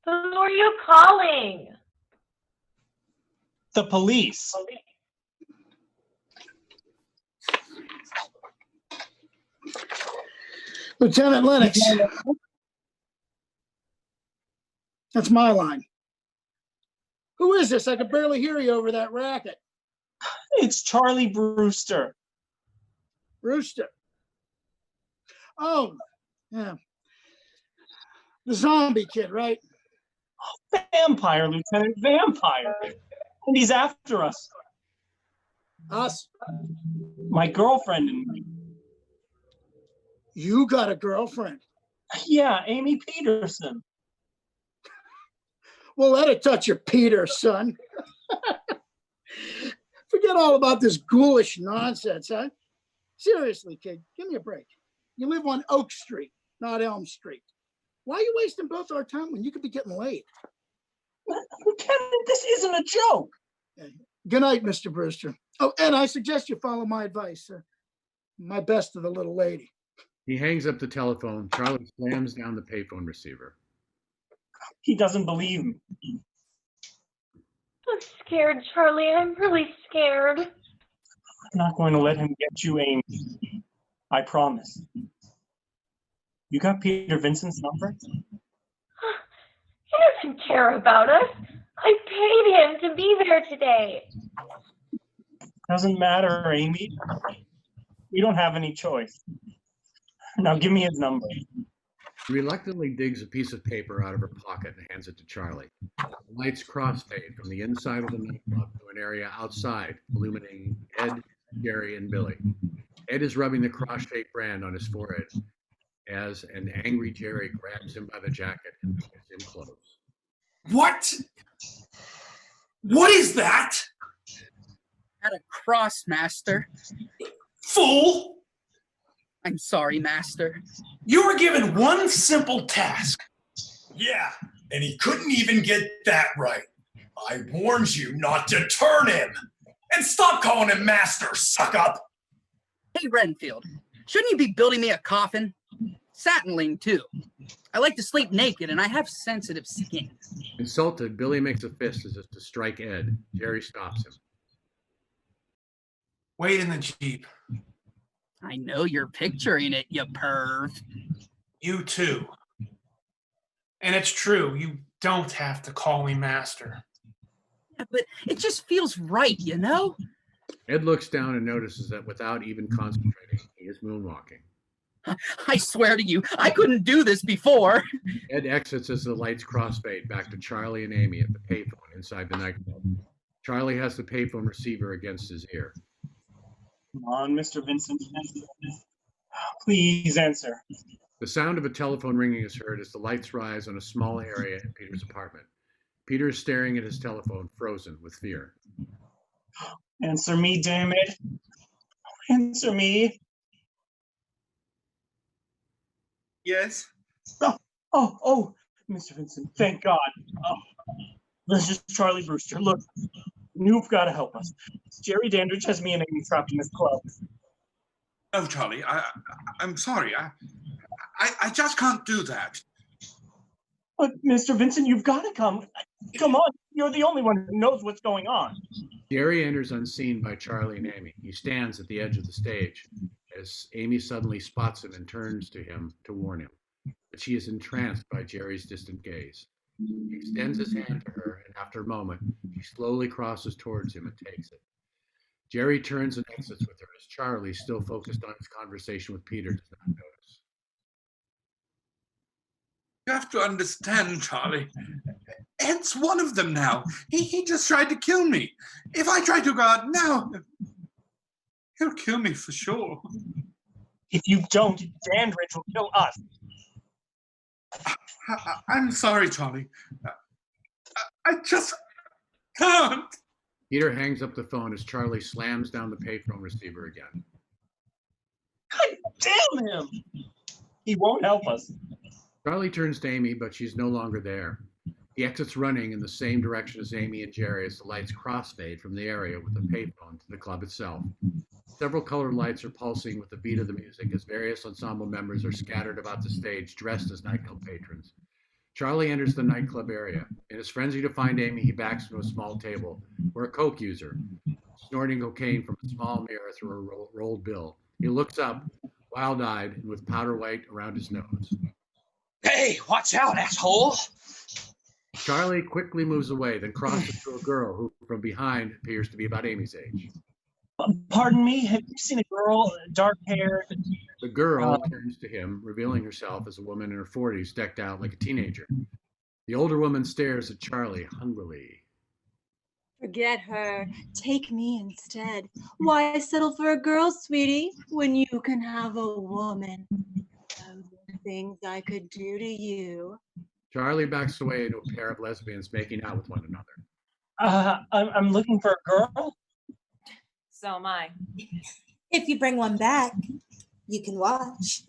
Speaker 18: Who are you calling?
Speaker 4: The police.
Speaker 10: Lieutenant Lennox. That's my line. Who is this? I could barely hear you over that racket.
Speaker 4: It's Charley Brewster.
Speaker 10: Brewster. Oh, yeah. The zombie kid, right?
Speaker 4: Vampire, Lieutenant, vampire. And he's after us.
Speaker 10: Us?
Speaker 4: My girlfriend and me.
Speaker 10: You got a girlfriend?
Speaker 4: Yeah, Amy Peterson.
Speaker 10: Well, let it touch your Peter, son. Forget all about this ghoulish nonsense, huh? Seriously, kid, give me a break. You live on Oak Street, not Elm Street. Why are you wasting both our time when you could be getting laid?
Speaker 4: Lieutenant, this isn't a joke.
Speaker 10: Good night, Mr. Brewster. Oh, and I suggest you follow my advice. My best to the little lady.
Speaker 3: He hangs up the telephone. Charlie slams down the payphone receiver.
Speaker 4: He doesn't believe me.
Speaker 18: I'm scared, Charlie. I'm really scared.
Speaker 4: I'm not going to let him get you, Amy. I promise. You got Peter Vincent's number?
Speaker 18: He doesn't care about us. I paid him to be there today.
Speaker 4: Doesn't matter, Amy. We don't have any choice. Now give me his number.
Speaker 3: She reluctantly digs a piece of paper out of her pocket and hands it to Charlie. The lights crossfade from the inside of the nightclub to an area outside, illuminating Ed, Jerry, and Billy. Ed is rubbing the cross-shaped brand on his forehead as an angry Jerry grabs him by the jacket and pulls him close.
Speaker 7: What? What is that?
Speaker 6: At a cross, Master.
Speaker 7: Fool!
Speaker 6: I'm sorry, Master.
Speaker 7: You were given one simple task. Yeah, and he couldn't even get that right. I warned you not to turn him. And stop calling him Master, suck-up.
Speaker 6: Hey, Renfield, shouldn't you be building me a coffin? Satinling, too. I like to sleep naked, and I have sensitive skin.
Speaker 3: Insulted, Billy makes a fist as if to strike Ed. Jerry stops him.
Speaker 16: Wait in the Jeep.
Speaker 6: I know you're picturing it, you perv.
Speaker 16: You too. And it's true, you don't have to call me Master.
Speaker 6: Yeah, but it just feels right, you know?
Speaker 3: Ed looks down and notices that without even concentrating, he is moonwalking.
Speaker 6: I swear to you, I couldn't do this before.
Speaker 3: Ed exits as the lights crossfade back to Charlie and Amy at the payphone inside the nightclub. Charlie has the payphone receiver against his ear.
Speaker 4: Come on, Mr. Vincent. Please answer.
Speaker 3: The sound of a telephone ringing is heard as the lights rise on a small area in Peter's apartment. Peter is staring at his telephone, frozen with fear.
Speaker 4: Answer me, damn it. Answer me.
Speaker 7: Yes?
Speaker 4: Oh, Mr. Vincent, thank God. This is Charley Brewster. Look, you've got to help us. Jerry Dandrige has me and Amy trapped in this club.
Speaker 7: No, Charlie, I'm sorry. I just can't do that.
Speaker 4: But, Mr. Vincent, you've got to come. Come on, you're the only one who knows what's going on.
Speaker 3: Jerry enters unseen by Charlie and Amy. He stands at the edge of the stage as Amy suddenly spots him and turns to him to warn him. But she is entranced by Jerry's distant gaze. He extends his hand to her, and after a moment, she slowly crosses towards him and takes it. Jerry turns and exits with her as Charlie, still focused on his conversation with Peter, does not notice.
Speaker 7: You have to understand, Charlie. Ed's one of them now. He just tried to kill me. If I try to go out now, he'll kill me for sure.
Speaker 4: If you don't, Dandrige will kill us.
Speaker 7: I'm sorry, Charley. I just can't.
Speaker 3: Peter hangs up the phone as Charley slams down the payphone receiver again.
Speaker 4: God damn him! He won't help us.
Speaker 3: Charley turns to Amy, but she's no longer there. He exits running in the same direction as Amy and Jerry as the lights crossfade from the area with the payphone to the club itself. Several colored lights are pulsing with the beat of the music as various ensemble members are scattered about the stage dressed as nightclub patrons. Charley enters the nightclub area. In his frenzy to find Amy, he backs into a small table where a coke user, snorting cocaine from a small mirror through a rolled bill. He looks up, wild-eyed and with powder white around his nose.
Speaker 13: Hey, watch out, asshole!
Speaker 3: Charley quickly moves away, then crosses to a girl who, from behind, appears to be about Amy's age.
Speaker 4: Pardon me, have you seen a girl, dark-haired?
Speaker 3: The girl turns to him, revealing herself as a woman in her 40s, decked out like a teenager. The older woman stares at Charley hungrily.
Speaker 15: Forget her. Take me instead. Why settle for a girl, sweetie, when you can have a woman? Oh, the things I could do to you.
Speaker 3: Charley backs away into a pair of lesbians making out with one another.
Speaker 4: I'm looking for a girl.
Speaker 14: So am I.
Speaker 17: If you bring one back, you can watch.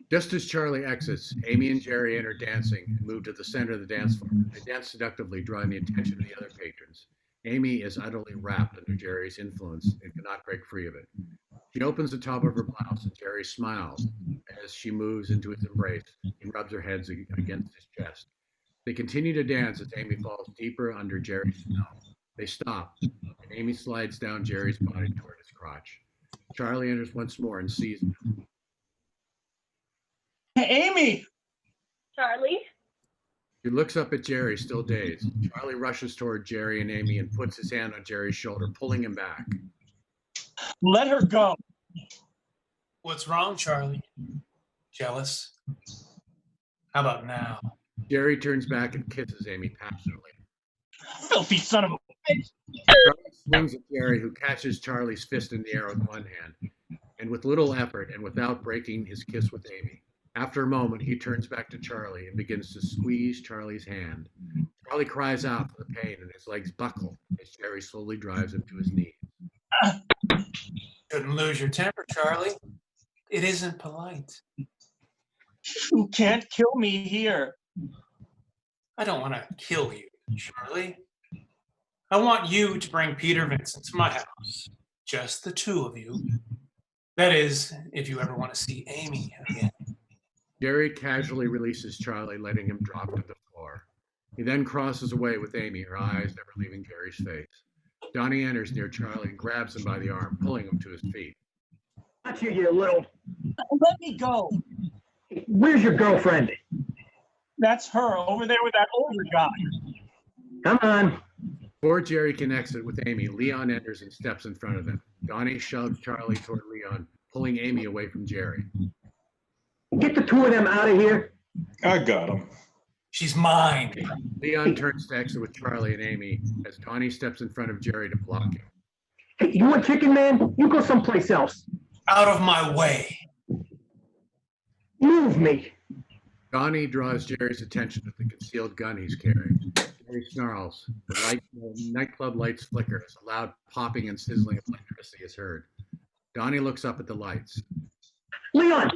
Speaker 3: Just as Charley exits, Amy and Jerry enter dancing and move to the center of the dance floor. They dance seductively, drawing the attention of the other patrons. Amy is utterly wrapped under Jerry's influence and cannot break free of it. She opens the top of her blouse and Jerry smiles as she moves into his embrace and rubs her heads against his chest. They continue to dance as Amy falls deeper under Jerry's spell. They stop, and Amy slides down Jerry's body toward his crotch. Charley enters once more and sees him.
Speaker 4: Amy!
Speaker 18: Charley?
Speaker 3: She looks up at Jerry, still dazed. Charley rushes toward Jerry and Amy and puts his hand on Jerry's shoulder, pulling him back.
Speaker 4: Let her go.
Speaker 8: What's wrong, Charley? Jealous? How about now?
Speaker 3: Jerry turns back and kisses Amy passionately.
Speaker 4: Filthy son of a bitch!
Speaker 3: Charley swings at Jerry, who catches Charley's fist in the air with one hand, and with little effort and without breaking his kiss with Amy. After a moment, he turns back to Charley and begins to squeeze Charley's hand. Charley cries out for the pain and his legs buckle as Jerry slowly drives him to his knees.
Speaker 8: Shouldn't lose your temper, Charley. It isn't polite.
Speaker 4: You can't kill me here.
Speaker 8: I don't want to kill you, Charley. I want you to bring Peter Vincent to my house. Just the two of you. That is, if you ever want to see Amy again.
Speaker 3: Jerry casually releases Charley, letting him drop to the floor. He then crosses away with Amy, her eyes never leaving Jerry's face. Donnie enters near Charley and grabs him by the arm, pulling him to his feet.
Speaker 11: Not you little...
Speaker 4: Let me go.
Speaker 11: Where's your girlfriend?
Speaker 4: That's her over there with that older guy.
Speaker 11: Come on.
Speaker 3: Before Jerry can exit with Amy, Leon enters and steps in front of them. Donnie shoves Charley toward Leon, pulling Amy away from Jerry.
Speaker 11: Get the two of them out of here.
Speaker 12: I got him.
Speaker 8: She's mine.
Speaker 3: Leon turns to exit with Charley and Amy as Donnie steps in front of Jerry to block him.
Speaker 11: Hey, you want chicken, man? You go someplace else.
Speaker 8: Out of my way.
Speaker 11: Move me.
Speaker 3: Donnie draws Jerry's attention to the concealed gun he's carrying. Jerry snarls. The nightclub lights flicker as a loud popping and sizzling of electricity is heard. Donnie looks up at the lights.
Speaker 11: Leon!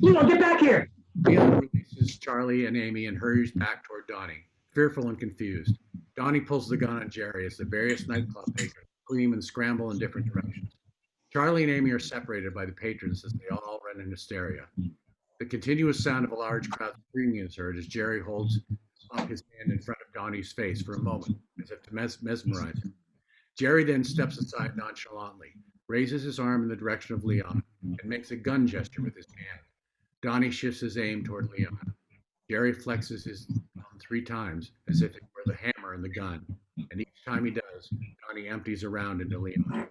Speaker 11: Leon, get back here!
Speaker 3: Leon releases Charley and Amy and hurries back toward Donnie, fearful and confused. Donnie pulls the gun on Jerry as the various nightclub patrons scream and scramble in different directions. Charley and Amy are separated by the patrons as they all run in hysteria. The continuous sound of a large crowd screaming is heard as Jerry holds up his hand in front of Donnie's face for a moment, as if to mesmerize him. Jerry then steps aside nonchalantly, raises his arm in the direction of Leon, and makes a gun gesture with his hand. Donnie shifts his aim toward Leon. Jerry flexes his thumb 3 times, as if it were the hammer in the gun, and each time he does, Donnie empties a round into Leon.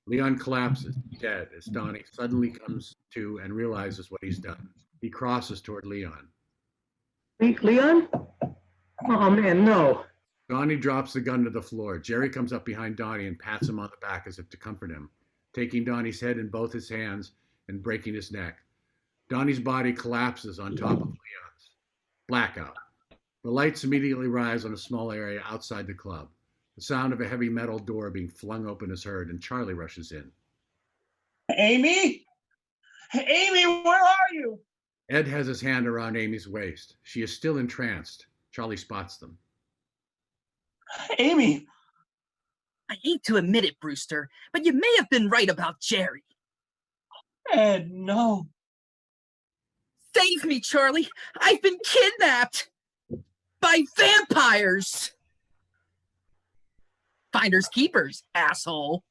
Speaker 3: Leon collapses, dead, as Donnie suddenly comes to and realizes what he's done. He crosses toward Leon.
Speaker 11: Leon? Oh, man, no.
Speaker 3: Donnie drops the gun to the floor. Jerry comes up behind Donnie and pats him on the back as if to comfort him, taking Donnie's head in both his hands and breaking his neck. Donnie's body collapses on top of Leon's. Blackout. The lights immediately rise on a small area outside the club. The sound of a heavy metal door being flung open is heard, and Charlie rushes in.
Speaker 4: Amy? Amy, where are you?
Speaker 3: Ed has his hand around Amy's waist. She is still entranced. Charlie spots them.
Speaker 4: Amy!
Speaker 6: I hate to admit it, Brewster, but you may have been right about Jerry.
Speaker 4: Ed, no.
Speaker 6: Save me, Charlie. I've been kidnapped by vampires. Finders keepers, asshole.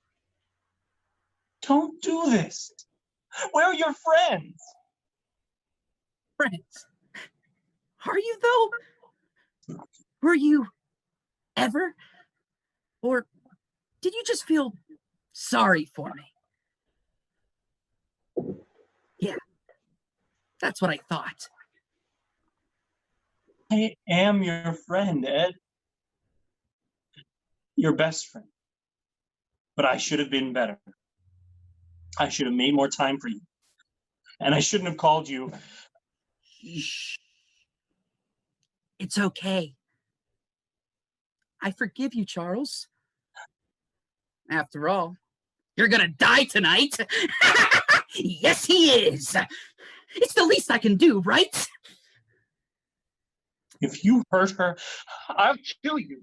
Speaker 4: Don't do this. Where are your friends?
Speaker 6: Friends? Are you, though? Were you ever? Or did you just feel sorry for me? Yeah, that's what I thought.
Speaker 4: I am your friend, Ed. Your best friend. But I should have been better. I should have made more time for you. And I shouldn't have called you.
Speaker 6: Shh. It's okay. I forgive you, Charles. After all, you're gonna die tonight. Yes, he is. It's the least I can do, right?
Speaker 4: If you hurt her, I'll kill you.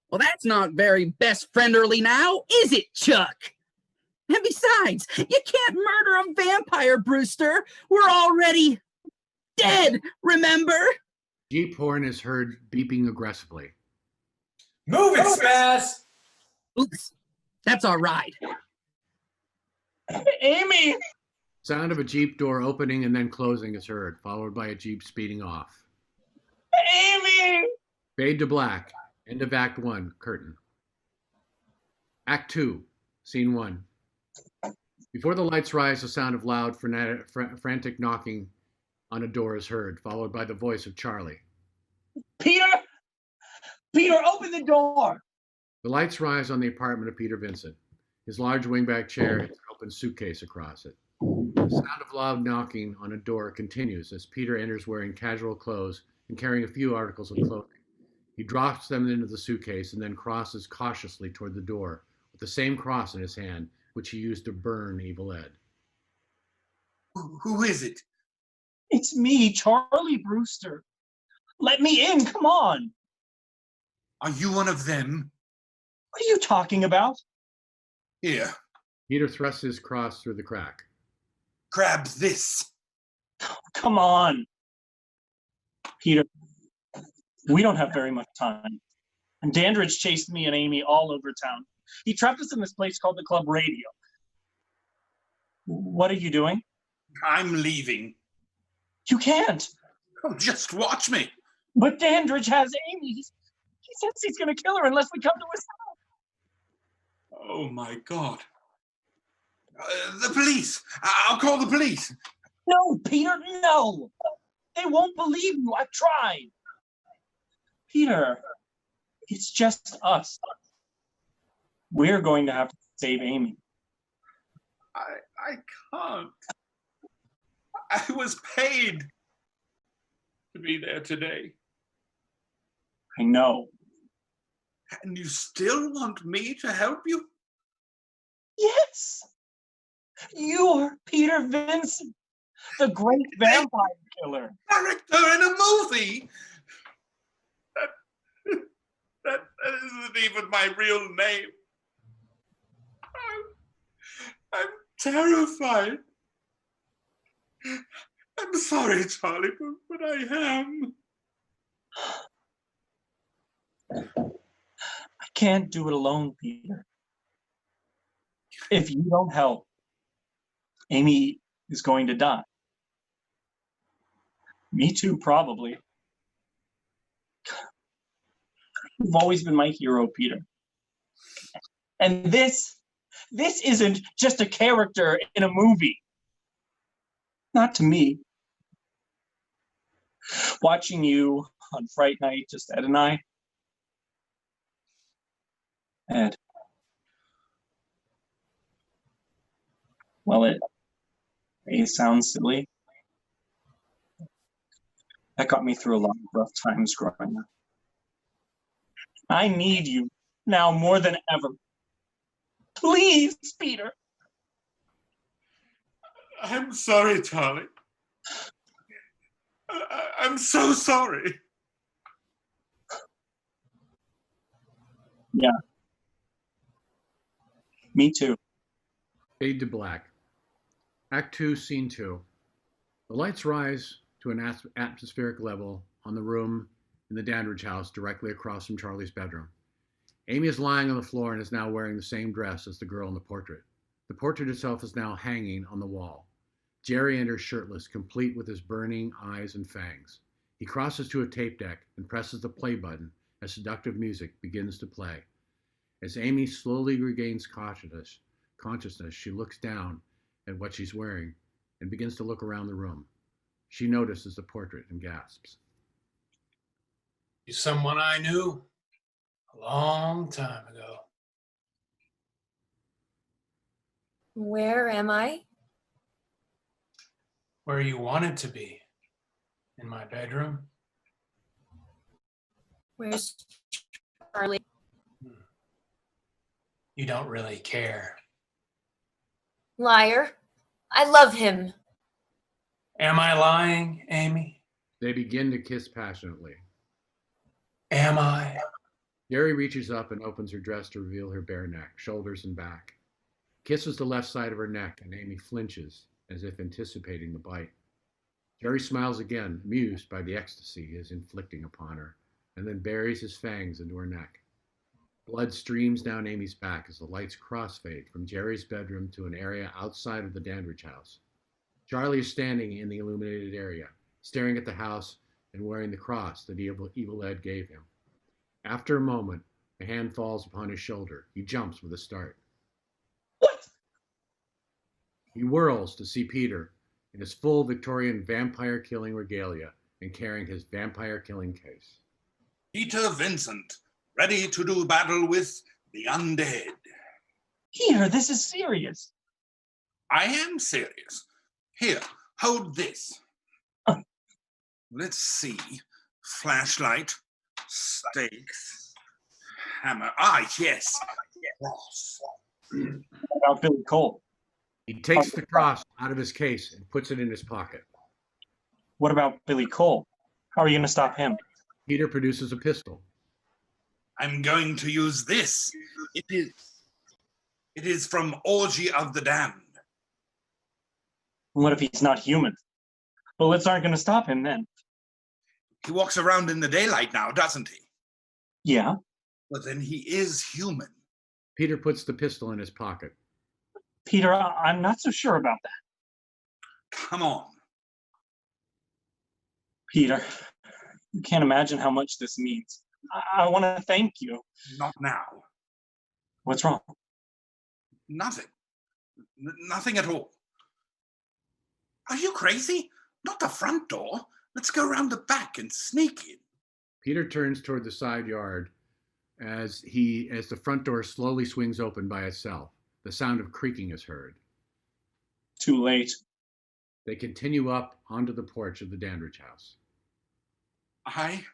Speaker 6: Well, that's not very best frienderly now, is it, Chuck? And besides, you can't murder a vampire, Brewster. We're already dead, remember?
Speaker 3: Jeep horn is heard beeping aggressively.
Speaker 16: Move it, Spaz!
Speaker 6: Oops, that's our ride.
Speaker 4: Amy!
Speaker 3: Sound of a Jeep door opening and then closing is heard, followed by a Jeep speeding off.
Speaker 4: Amy!
Speaker 3: Fade to black. End of Act 1, curtain. Act 2, Scene 1. Before the lights rise, the sound of loud, frantic knocking on a door is heard, followed by the voice of Charlie.
Speaker 4: Peter! Peter, open the door!
Speaker 3: The lights rise on the apartment of Peter Vincent. His large wingback chair has an open suitcase across it. The sound of loud knocking on a door continues as Peter enters wearing casual clothes and carrying a few articles of clothing. He drops them into the suitcase and then crosses cautiously toward the door with the same cross in his hand, which he used to burn Evil Ed.
Speaker 7: Who is it?
Speaker 4: It's me, Charley Brewster. Let me in, come on.
Speaker 7: Are you one of them?
Speaker 4: What are you talking about?
Speaker 7: Here.
Speaker 3: Peter thrusts his cross through the crack.
Speaker 7: Grab this.
Speaker 4: Come on. Peter, we don't have very much time. And Dandrige chased me and Amy all over town. He trapped us in this place called the Club Radio. What are you doing?
Speaker 7: I'm leaving.
Speaker 4: You can't.
Speaker 7: Oh, just watch me.
Speaker 4: But Dandrige has Amy. He says he's going to kill her unless we come to his house.
Speaker 7: Oh, my God. The police. I'll call the police.
Speaker 4: No, Peter, no. They won't believe you. I've tried. Peter, it's just us. We're going to have to save Amy.
Speaker 7: I can't. I was paid to be there today.
Speaker 4: I know.
Speaker 7: And you still want me to help you?
Speaker 4: Yes. You're Peter Vincent, the great vampire killer.
Speaker 7: Character in a movie. That isn't even my real name. I'm terrified. I'm sorry, Charlie, but I am.
Speaker 4: I can't do it alone, Peter. If you don't help, Amy is going to die. Me too, probably. You've always been my hero, Peter. And this isn't just a character in a movie. Not to me. Watching you on Fright Night, just Ed and I. Ed. Well, it may sound silly. That got me through a lot of rough times growing up. I need you now more than ever. Please, Peter.
Speaker 7: I'm sorry, Charley. I'm so sorry.
Speaker 4: Yeah. Me too.
Speaker 3: Fade to black. Act 2, Scene 2. The lights rise to an atmospheric level on the room in the Dandrige house directly across from Charley's bedroom. Amy is lying on the floor and is now wearing the same dress as the girl in the portrait. The portrait itself is now hanging on the wall. Jerry enters shirtless, complete with his burning eyes and fangs. He crosses to a tape deck and presses the play button as seductive music begins to play. As Amy slowly regains consciousness, she looks down at what she's wearing and begins to look around the room. She notices the portrait and gasps.
Speaker 8: You're someone I knew a long time ago.
Speaker 5: Where am I?
Speaker 8: Where you wanted to be. In my bedroom.
Speaker 5: Where's Charley?
Speaker 8: You don't really care.
Speaker 5: Liar. I love him.
Speaker 8: Am I lying, Amy?
Speaker 3: They begin to kiss passionately.
Speaker 8: Am I?
Speaker 3: Jerry reaches up and opens her dress to reveal her bare neck, shoulders, and back. Kisses the left side of her neck, and Amy flinches as if anticipating the bite. Jerry smiles again, amused by the ecstasy he is inflicting upon her, and then buries his fangs into her neck. Blood streams down Amy's back as the lights crossfade from Jerry's bedroom to an area outside of the Dandrige house. Charley is standing in the illuminated area, staring at the house and wearing the cross that Evil Ed gave him. After a moment, a hand falls upon his shoulder. He jumps with a start.
Speaker 4: What?
Speaker 3: He whirls to see Peter in his full Victorian vampire-killing regalia and carrying his vampire-killing case.
Speaker 7: Peter Vincent, ready to do battle with the undead.
Speaker 4: Peter, this is serious.
Speaker 7: I am serious. Here, hold this. Let's see. Flashlight, stakes, hammer. Ah, yes. Cross.
Speaker 4: What about Billy Cole?
Speaker 3: He takes the cross out of his case and puts it in his pocket.
Speaker 4: What about Billy Cole? How are you going to stop him?
Speaker 3: Peter produces a pistol.
Speaker 7: I'm going to use this. It is from Orgy of the Damned.
Speaker 4: What if he's not human? Bullets aren't going to stop him then.
Speaker 7: He walks around in the daylight now, doesn't he?
Speaker 4: Yeah.
Speaker 7: Well, then he is human.
Speaker 3: Peter puts the pistol in his pocket.
Speaker 4: Peter, I'm not so sure about that.
Speaker 7: Come on.
Speaker 4: Peter, you can't imagine how much this means. I want to thank you.
Speaker 7: Not now.
Speaker 4: What's wrong?
Speaker 7: Nothing. Nothing at all. Are you crazy? Not the front door. Let's go around the back and sneak in.
Speaker 3: Peter turns toward the side yard as the front door slowly swings open by itself. The sound of creaking is heard.
Speaker 4: Too late.
Speaker 3: They continue up onto the porch of the Dandrige house.
Speaker 7: I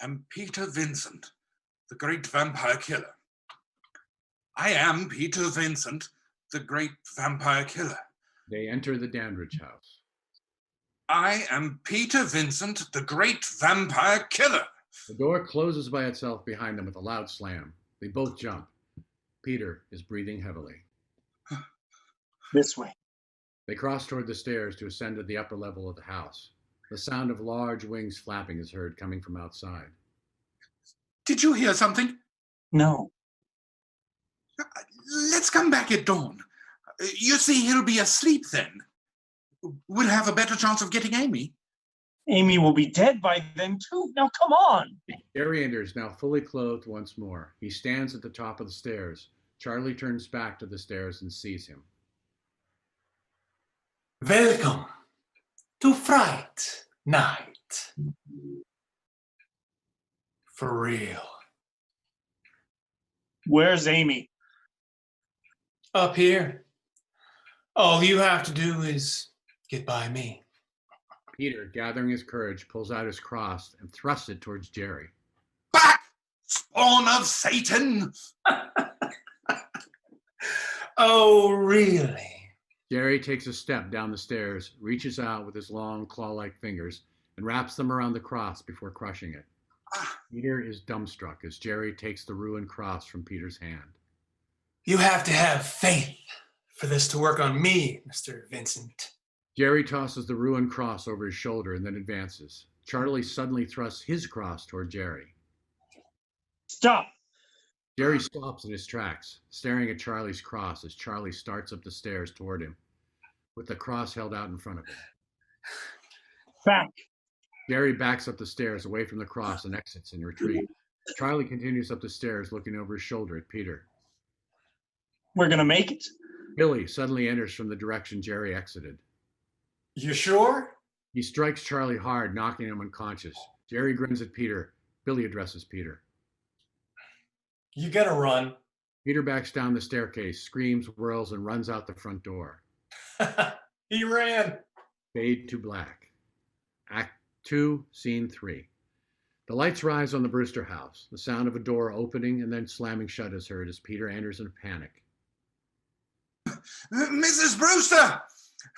Speaker 7: am Peter Vincent, the great vampire killer. I am Peter Vincent, the great vampire killer.
Speaker 3: They enter the Dandrige house.
Speaker 7: I am Peter Vincent, the great vampire killer.
Speaker 3: The door closes by itself behind them with a loud slam. They both jump. Peter is breathing heavily.
Speaker 4: This way.
Speaker 3: They cross toward the stairs to ascend to the upper level of the house. The sound of large wings flapping is heard coming from outside.
Speaker 7: Did you hear something?
Speaker 4: No.
Speaker 7: Let's come back at dawn. You see, he'll be asleep then. We'll have a better chance of getting Amy.
Speaker 4: Amy will be dead by then, too. Now, come on.
Speaker 3: Jerry enters, now fully clothed once more. He stands at the top of the stairs. Charley turns back to the stairs and sees him.
Speaker 8: Welcome to Fright Night. For real.
Speaker 4: Where's Amy?
Speaker 8: Up here. All you have to do is get by me.
Speaker 3: Peter, gathering his courage, pulls out his cross and thrusts it towards Jerry.
Speaker 7: Spawn of Satan!
Speaker 8: Oh, really?
Speaker 3: Jerry takes a step down the stairs, reaches out with his long claw-like fingers, and wraps them around the cross before crushing it. Peter is dumbstruck as Jerry takes the ruined cross from Peter's hand.
Speaker 8: You have to have faith for this to work on me, Mr. Vincent.
Speaker 3: Jerry tosses the ruined cross over his shoulder and then advances. Charley suddenly thrusts his cross toward Jerry.
Speaker 4: Stop!
Speaker 3: Jerry stops in his tracks, staring at Charley's cross as Charley starts up the stairs toward him, with the cross held out in front of him.
Speaker 4: Back!
Speaker 3: Jerry backs up the stairs away from the cross and exits in retreat. Charley continues up the stairs, looking over his shoulder at Peter.
Speaker 4: We're gonna make it?
Speaker 3: Billy suddenly enters from the direction Jerry exited.
Speaker 8: You sure?
Speaker 3: He strikes Charley hard, knocking him unconscious. Jerry grins at Peter. Billy addresses Peter.
Speaker 8: You gotta run.
Speaker 3: Peter backs down the staircase, screams, whirls, and runs out the front door.
Speaker 8: He ran.
Speaker 3: Fade to black. Act 2, Scene 3. The lights rise on the Brewster house. The sound of a door opening and then slamming shut is heard as Peter enters in a panic.
Speaker 7: Mrs. Brewster!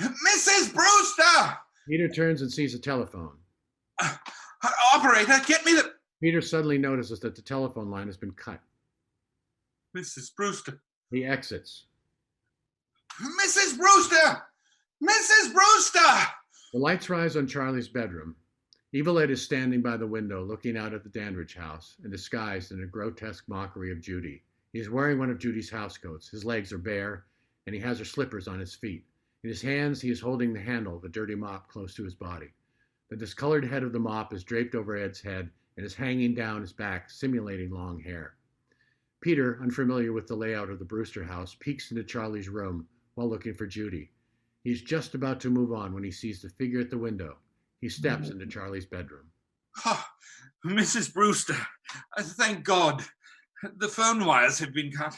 Speaker 7: Mrs. Brewster!
Speaker 3: Peter turns and sees a telephone.
Speaker 7: Operator, get me the...
Speaker 3: Peter suddenly notices that the telephone line has been cut.
Speaker 7: Mrs. Brewster.
Speaker 3: He exits.
Speaker 7: Mrs. Brewster! Mrs. Brewster!
Speaker 3: The lights rise on Charley's bedroom. Evil Ed is standing by the window looking out at the Dandrige house and disguised in a grotesque mockery of Judy. He is wearing one of Judy's housecoats. His legs are bare, and he has her slippers on his feet. In his hands, he is holding the handle of a dirty mop close to his body. The discolored head of the mop is draped over Ed's head and is hanging down his back, simulating long hair. Peter, unfamiliar with the layout of the Brewster house, peeks into Charley's room while looking for Judy. He is just about to move on when he sees the figure at the window. He steps into Charley's bedroom.
Speaker 7: Oh, Mrs. Brewster, thank God. The phone wires have been cut.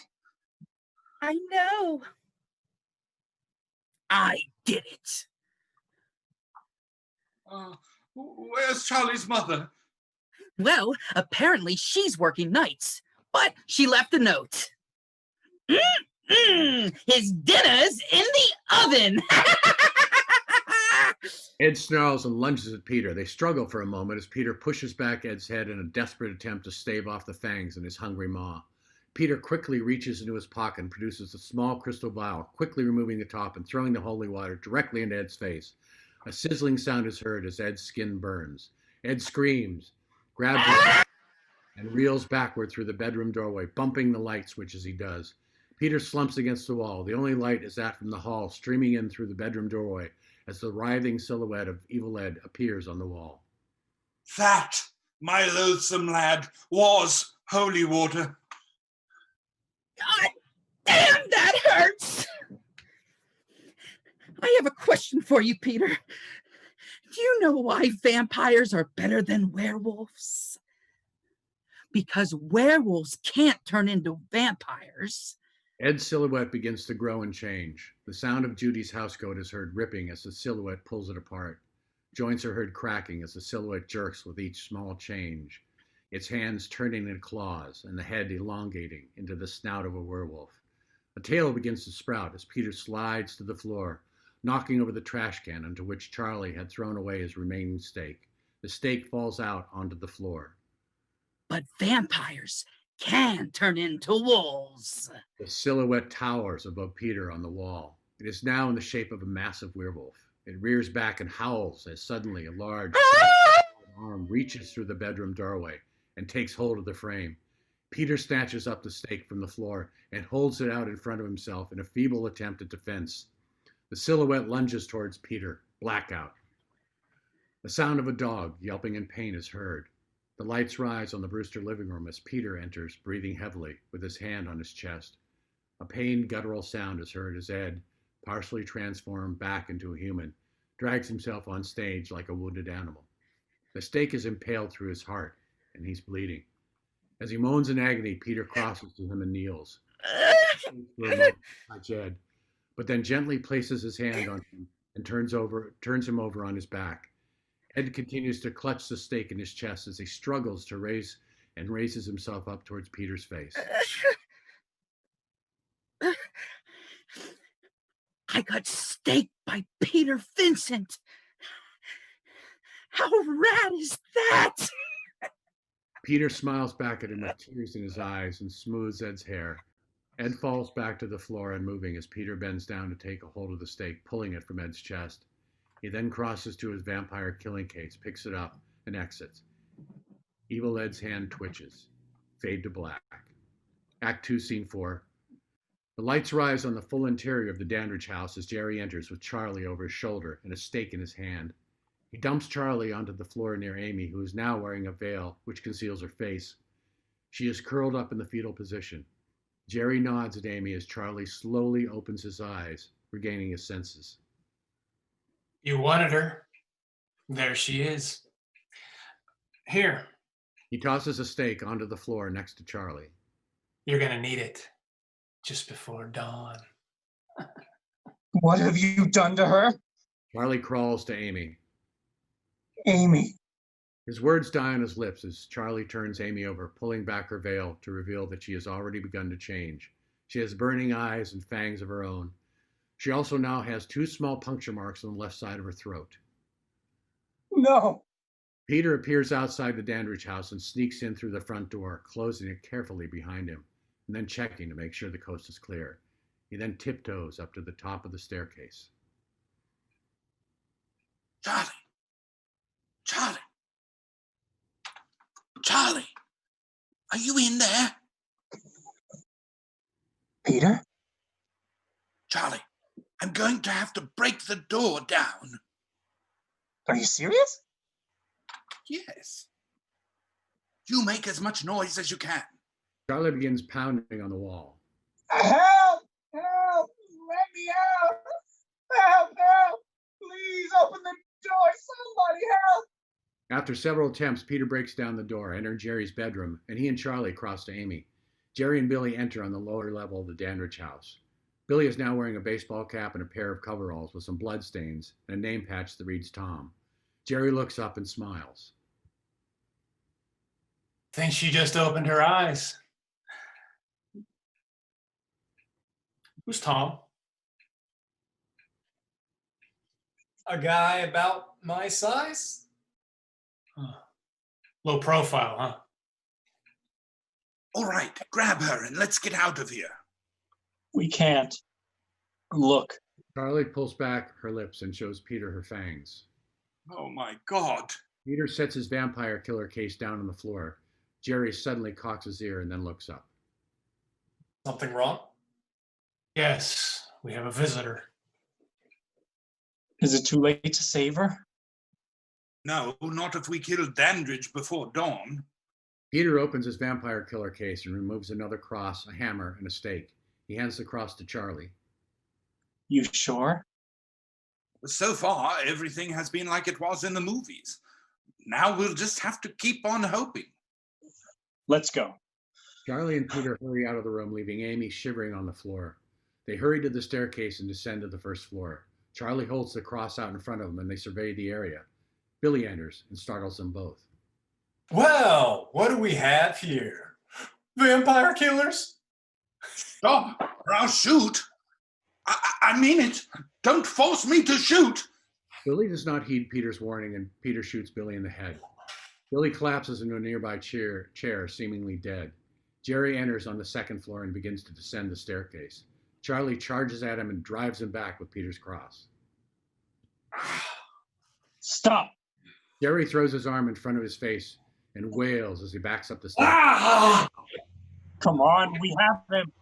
Speaker 6: I know. I did it.
Speaker 7: Where's Charley's mother?
Speaker 6: Well, apparently she's working nights, but she left a note. His dinner's in the oven.
Speaker 3: Ed snarls and lunges at Peter. They struggle for a moment as Peter pushes back Ed's head in a desperate attempt to stave off the fangs in his hungry maw. Peter quickly reaches into his pocket and produces a small crystal vial, quickly removing the top and throwing the holy water directly into Ed's face. A sizzling sound is heard as Ed's skin burns. Ed screams, grabs it, and reels backward through the bedroom doorway, bumping the light switch as he does. Peter slumps against the wall. The only light is that from the hall, streaming in through the bedroom doorway as the writhing silhouette of Evil Ed appears on the wall.
Speaker 7: That, my loathsome lad, was holy water.
Speaker 6: God damn, that hurts! I have a question for you, Peter. Do you know why vampires are better than werewolves? Because werewolves can't turn into vampires.
Speaker 3: Ed's silhouette begins to grow and change. The sound of Judy's housecoat is heard ripping as the silhouette pulls it apart. Joints are heard cracking as the silhouette jerks with each small change, its hands turning into claws and the head elongating into the snout of a werewolf. A tail begins to sprout as Peter slides to the floor, knocking over the trash can into which Charley had thrown away his remaining steak. The steak falls out onto the floor.
Speaker 6: But vampires can turn into wolves.
Speaker 3: The silhouette towers above Peter on the wall. It is now in the shape of a massive werewolf. It rears back and howls as suddenly a large arm reaches through the bedroom doorway and takes hold of the frame. Peter snatches up the steak from the floor and holds it out in front of himself in a feeble attempt at defense. The silhouette lunges towards Peter. Blackout. The sound of a dog yelping in pain is heard. The lights rise on the Brewster living room as Peter enters, breathing heavily, with his hand on his chest. A pained, guttural sound is heard as Ed, partially transformed back into a human, drags himself on stage like a wounded animal. The stake is impaled through his heart, and he's bleeding. As he moans in agony, Peter crosses to him and kneels. For a moment, like Ed, but then gently places his hand on him and turns him over on his back. Ed continues to clutch the stake in his chest as he struggles to raises himself up towards Peter's face.
Speaker 6: I got staked by Peter Vincent. How rad is that?
Speaker 3: Peter smiles back at him with tears in his eyes and smooths Ed's hair. Ed falls back to the floor unmoving as Peter bends down to take a hold of the stake, pulling it from Ed's chest. He then crosses to his vampire killing case, picks it up, and exits. Evil Ed's hand twitches. Fade to black. Act 2, Scene 4. The lights rise on the full interior of the Dandrige house as Jerry enters with Charley over his shoulder and a stake in his hand. He dumps Charley onto the floor near Amy, who is now wearing a veil which conceals her face. She is curled up in the fetal position. Jerry nods at Amy as Charley slowly opens his eyes, regaining his senses.
Speaker 8: You wanted her. There she is. Here.
Speaker 3: He tosses a stake onto the floor next to Charley.
Speaker 8: You're gonna need it just before dawn.
Speaker 4: What have you done to her?
Speaker 3: Charley crawls to Amy.
Speaker 4: Amy.
Speaker 3: His words die on his lips as Charley turns Amy over, pulling back her veil to reveal that she has already begun to change. She has burning eyes and fangs of her own. She also now has 2 small puncture marks on the left side of her throat.
Speaker 4: No.
Speaker 3: Peter appears outside the Dandrige house and sneaks in through the front door, closing it carefully behind him, and then checking to make sure the coast is clear. He then tiptoes up to the top of the staircase.
Speaker 7: Charley! Charley! Charley! Are you in there?
Speaker 4: Peter?
Speaker 7: Charley, I'm going to have to break the door down.
Speaker 4: Are you serious?
Speaker 7: Yes. You make as much noise as you can.
Speaker 3: Charley begins pounding on the wall.
Speaker 4: Help! Help! Let me out! Help! Help! Please open the door! Somebody help!
Speaker 3: After several attempts, Peter breaks down the door, entering Jerry's bedroom, and he and Charley cross to Amy. Jerry and Billy enter on the lower level of the Dandrige house. Billy is now wearing a baseball cap and a pair of coveralls with some blood stains and a name patch that reads Tom. Jerry looks up and smiles.
Speaker 8: Think she just opened her eyes. Who's Tom? A guy about my size? Huh. Low profile, huh?
Speaker 7: All right, grab her and let's get out of here.
Speaker 4: We can't. Look.
Speaker 3: Charley pulls back her lips and shows Peter her fangs.
Speaker 7: Oh my God.
Speaker 3: Peter sets his vampire killer case down on the floor. Jerry suddenly cocks his ear and then looks up.
Speaker 8: Something wrong? Yes, we have a visitor.
Speaker 4: Is it too late to save her?
Speaker 7: No, not if we kill Dandrige before dawn.
Speaker 3: Peter opens his vampire killer case and removes another cross, a hammer, and a stake. He hands the cross to Charley.
Speaker 4: You sure?
Speaker 7: So far, everything has been like it was in the movies. Now we'll just have to keep on hoping.
Speaker 4: Let's go.
Speaker 3: Charley and Peter hurry out of the room, leaving Amy shivering on the floor. They hurry to the staircase and descend to the first floor. Charley holds the cross out in front of them and they survey the area. Billy enters and startles them both.
Speaker 16: Well, what do we have here? Vampire killers?
Speaker 7: Stop, or I'll shoot. I mean it. Don't force me to shoot.
Speaker 3: Billy does not heed Peter's warning, and Peter shoots Billy in the head. Billy collapses into a nearby chair, seemingly dead. Jerry enters on the second floor and begins to descend the staircase. Charley charges at him and drives him back with Peter's cross.
Speaker 4: Stop!
Speaker 3: Jerry throws his arm in front of his face and wails as he backs up the stairs.
Speaker 4: Ah! Come on, we have him.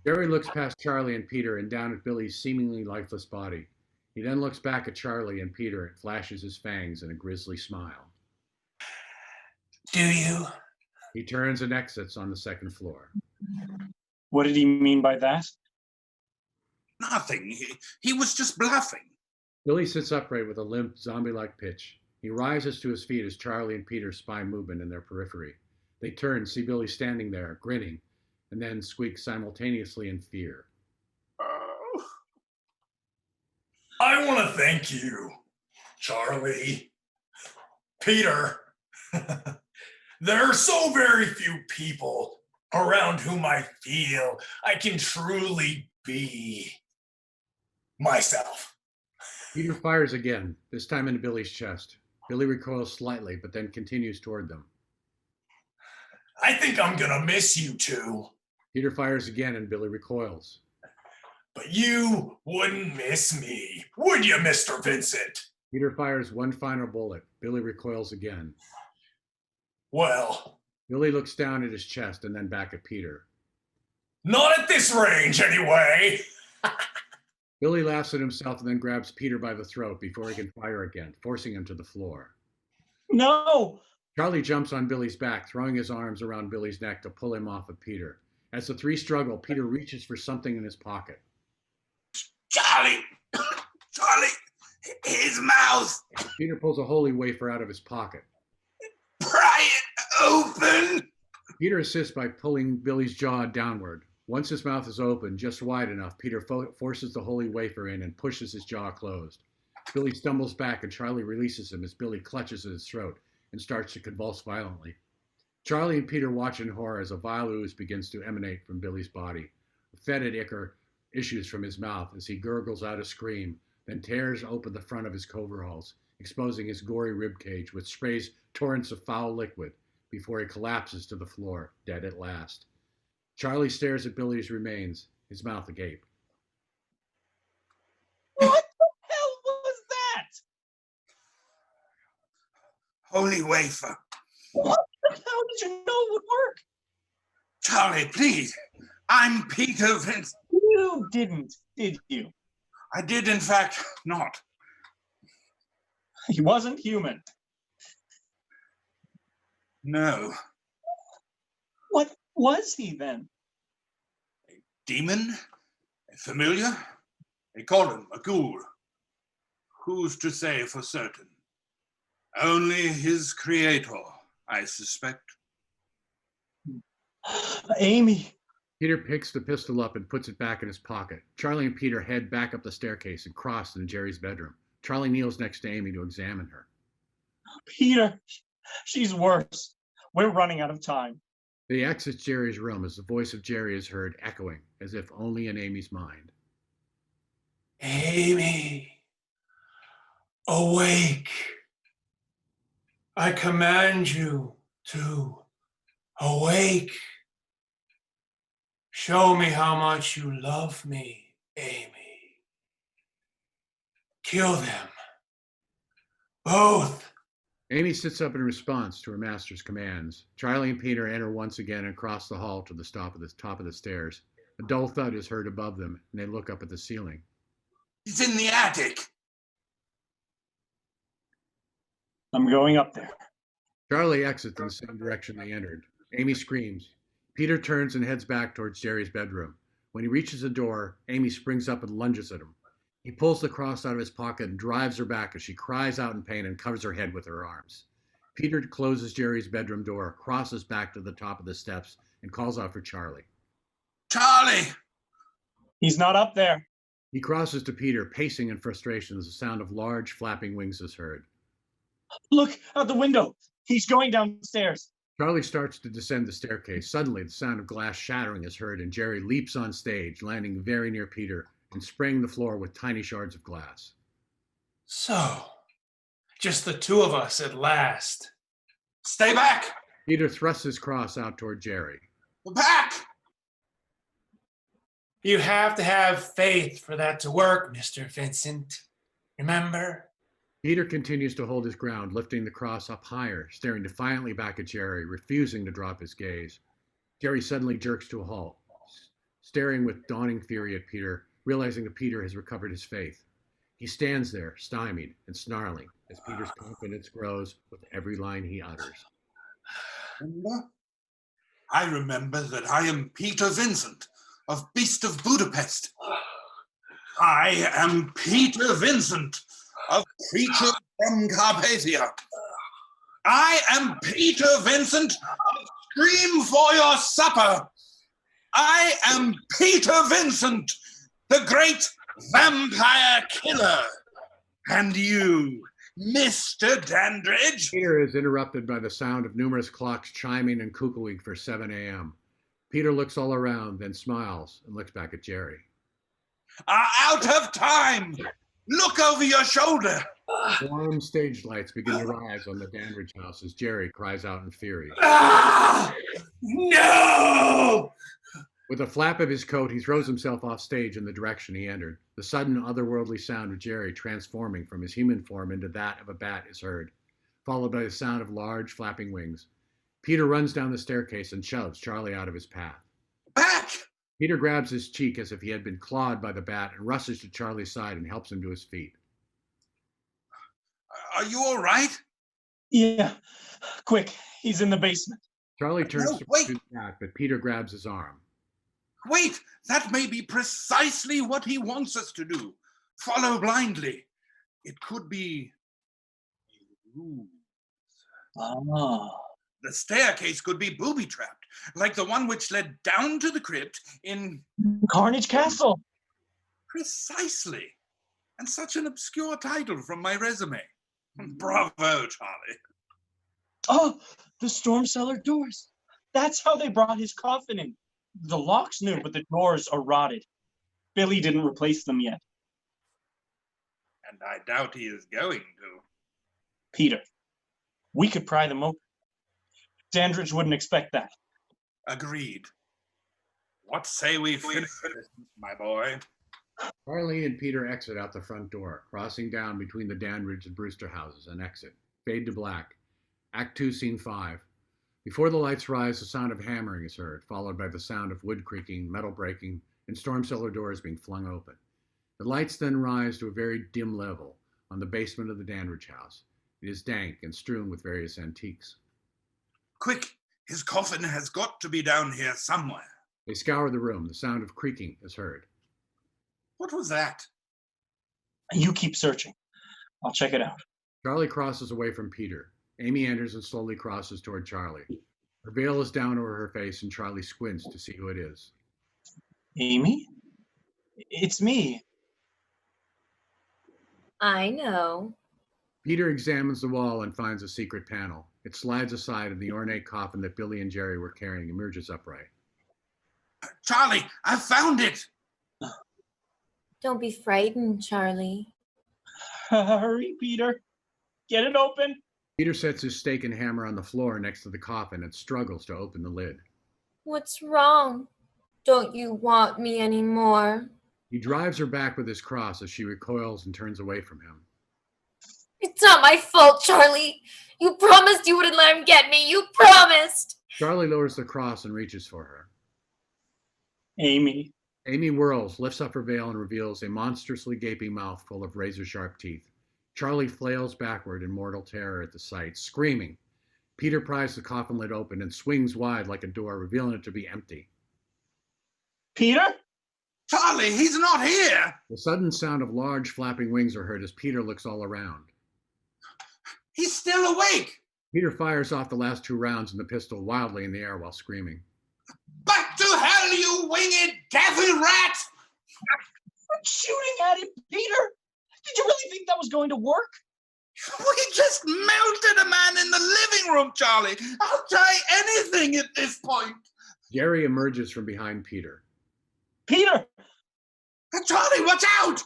Speaker 3: Jerry looks past Charley and Peter and down at Billy's seemingly lifeless body. He then looks back at Charley and Peter and flashes his fangs in a grisly smile.
Speaker 8: Do you?
Speaker 3: He turns and exits on the second floor.
Speaker 4: What did he mean by that?
Speaker 7: Nothing. He was just bluffing.
Speaker 3: Billy sits upright with a limp, zombie-like pitch. He rises to his feet as Charley and Peter spy movement in their periphery. They turn, see Billy standing there, grinning, and then squeak simultaneously in fear.
Speaker 16: I want to thank you, Charley, Peter. There are so very few people around whom I feel I can truly be myself.
Speaker 3: Peter fires again, this time into Billy's chest. Billy recoils slightly, but then continues toward them.
Speaker 16: I think I'm gonna miss you two.
Speaker 3: Peter fires again and Billy recoils.
Speaker 16: But you wouldn't miss me, would you, Mr. Vincent?
Speaker 3: Peter fires one final bullet. Billy recoils again.
Speaker 16: Well,
Speaker 3: Billy looks down at his chest and then back at Peter.
Speaker 16: Not at this range, anyway.
Speaker 3: Billy laughs at himself and then grabs Peter by the throat before he can fire again, forcing him to the floor.
Speaker 4: No!
Speaker 3: Charley jumps on Billy's back, throwing his arms around Billy's neck to pull him off of Peter. As the three struggle, Peter reaches for something in his pocket.
Speaker 7: Charley! Charley! His mouth!
Speaker 3: Peter pulls a holy wafer out of his pocket.
Speaker 7: Pry it open!
Speaker 3: Peter assists by pulling Billy's jaw downward. Once his mouth is open, just wide enough, Peter forces the holy wafer in and pushes his jaw closed. Billy stumbles back and Charley releases him as Billy clutches at his throat and starts to convulse violently. Charley and Peter watch in horror as a vile ooze begins to emanate from Billy's body. A fetid ichor issues from his mouth as he gurgles out a scream, then tears open the front of his coveralls, exposing his gory ribcage, which sprays torrents of foul liquid before he collapses to the floor, dead at last. Charley stares at Billy's remains, his mouth agape.
Speaker 4: What the hell was that?
Speaker 7: Holy wafer.
Speaker 4: What the hell did you know would work?
Speaker 7: Charley, please. I'm Peter Vincent.
Speaker 4: You didn't, did you?
Speaker 7: I did, in fact, not.
Speaker 4: He wasn't human.
Speaker 7: No.
Speaker 4: What was he then?
Speaker 7: Demon? A familiar? They call him a ghoul. Who's to say for certain? Only his creator, I suspect.
Speaker 4: Amy.
Speaker 3: Peter picks the pistol up and puts it back in his pocket. Charley and Peter head back up the staircase and cross into Jerry's bedroom. Charley kneels next to Amy to examine her.
Speaker 4: Peter, she's worse. We're running out of time.
Speaker 3: They exit Jerry's room as the voice of Jerry is heard echoing, as if only in Amy's mind.
Speaker 8: Amy, awake. I command you to awake. Show me how much you love me, Amy. Kill them. Both.
Speaker 3: Amy sits up in response to her master's commands. Charley and Peter enter once again and cross the hall to the top of the stairs. A dull thud is heard above them, and they look up at the ceiling.
Speaker 7: He's in the attic.
Speaker 4: I'm going up there.
Speaker 3: Charley exits in the same direction they entered. Amy screams. Peter turns and heads back towards Jerry's bedroom. When he reaches the door, Amy springs up and lunges at him. He pulls the cross out of his pocket and drives her back as she cries out in pain and covers her head with her arms. Peter closes Jerry's bedroom door, crosses back to the top of the steps, and calls out for Charley.
Speaker 7: Charley!
Speaker 4: He's not up there.
Speaker 3: He crosses to Peter, pacing in frustration as the sound of large flapping wings is heard.
Speaker 4: Look out the window. He's going downstairs.
Speaker 3: Charley starts to descend the staircase. Suddenly, the sound of glass shattering is heard, and Jerry leaps on stage, landing very near Peter and spraying the floor with tiny shards of glass.
Speaker 8: So, just the two of us at last.
Speaker 7: Stay back!
Speaker 3: Peter thrusts his cross out toward Jerry.
Speaker 7: Back!
Speaker 8: You have to have faith for that to work, Mr. Vincent. Remember?
Speaker 3: Peter continues to hold his ground, lifting the cross up higher, staring defiantly back at Jerry, refusing to drop his gaze. Jerry suddenly jerks to a halt, staring with dawning fury at Peter, realizing that Peter has recovered his faith. He stands there, stymied and snarling, as Peter's confidence grows with every line he utters.
Speaker 7: I remember that I am Peter Vincent, of Beast of Budapest. I am Peter Vincent, of Creature from Carpathia. I am Peter Vincent, of scream for your supper. I am Peter Vincent, the great vampire killer. And you, Mr. Dandrige.
Speaker 3: Peter is interrupted by the sound of numerous clocks chiming and cuckooing for 7 a.m. Peter looks all around, then smiles and looks back at Jerry.
Speaker 7: Are out of time. Look over your shoulder.
Speaker 3: Warm stage lights begin to rise on the Dandrige house as Jerry cries out in fury.
Speaker 7: No!
Speaker 3: With a flap of his coat, he throws himself off stage in the direction he entered. The sudden otherworldly sound of Jerry transforming from his human form into that of a bat is heard, followed by the sound of large flapping wings. Peter runs down the staircase and shoves Charley out of his path.
Speaker 7: Back!
Speaker 3: Peter grabs his cheek as if he had been clawed by the bat and rushes to Charley's side and helps him to his feet.
Speaker 7: Are you all right?
Speaker 4: Yeah. Quick, he's in the basement.
Speaker 3: Charley turns
Speaker 7: No,
Speaker 3: to
Speaker 7: wait.
Speaker 3: pursue the bat, but Peter grabs his arm.
Speaker 7: Wait, that may be precisely what he wants us to do. Follow blindly. It could be... The staircase could be booby-trapped, like the one which led down to the crypt in...
Speaker 4: Carnage Castle.
Speaker 7: Precisely. And such an obscure title from my resume. Bravo, Charley.
Speaker 4: Oh, the storm cellar doors. That's how they brought his coffin in. The locks new, but the doors are rotted. Billy didn't replace them yet.
Speaker 7: And I doubt he is going to.
Speaker 4: Peter, we could pry them open. Dandrige wouldn't expect that.
Speaker 7: Agreed. What say we finish this, my boy?
Speaker 3: Charley and Peter exit out the front door, crossing down between the Dandrige and Brewster houses and exit. Fade to black. Act 2, Scene 5. Before the lights rise, the sound of hammering is heard, followed by the sound of wood creaking, metal breaking, and storm cellar doors being flung open. The lights then rise to a very dim level on the basement of the Dandrige house. It is dank and strewn with various antiques.
Speaker 7: Quick, his coffin has got to be down here somewhere.
Speaker 3: They scour the room. The sound of creaking is heard.
Speaker 7: What was that?
Speaker 4: You keep searching. I'll check it out.
Speaker 3: Charley crosses away from Peter. Amy enters and slowly crosses toward Charley. Her veil is down over her face, and Charley squints to see who it is.
Speaker 4: Amy? It's me.
Speaker 5: I know.
Speaker 3: Peter examines the wall and finds a secret panel. It slides aside, and the ornate coffin that Billy and Jerry were carrying emerges upright.
Speaker 7: Charley, I found it!
Speaker 5: Don't be frightened, Charley.
Speaker 4: Hurry, Peter. Get it open.
Speaker 3: Peter sets his stake and hammer on the floor next to the coffin and struggles to open the lid.
Speaker 5: What's wrong? Don't you want me anymore?
Speaker 3: He drives her back with his cross as she recoils and turns away from him.
Speaker 5: It's not my fault, Charley. You promised you wouldn't let him get me. You promised.
Speaker 3: Charley lowers the cross and reaches for her.
Speaker 4: Amy.
Speaker 3: Amy whirls, lifts up her veil, and reveals a monstrously gaping mouth full of razor-sharp teeth. Charley flails backward in mortal terror at the sight, screaming. Peter pries the coffin lid open and swings wide like a door, revealing it to be empty.
Speaker 4: Peter?
Speaker 7: Charley, he's not here!
Speaker 3: The sudden sound of large flapping wings are heard as Peter looks all around.
Speaker 7: He's still awake!
Speaker 3: Peter fires off the last 2 rounds in the pistol wildly in the air while screaming.
Speaker 7: Back to hell, you winged devil rat!
Speaker 4: I'm shooting at him, Peter! Did you really think that was going to work?
Speaker 7: We just melted a man in the living room, Charley! I'll try anything at this point!
Speaker 3: Jerry emerges from behind Peter.
Speaker 4: Peter!
Speaker 7: Charley, watch out!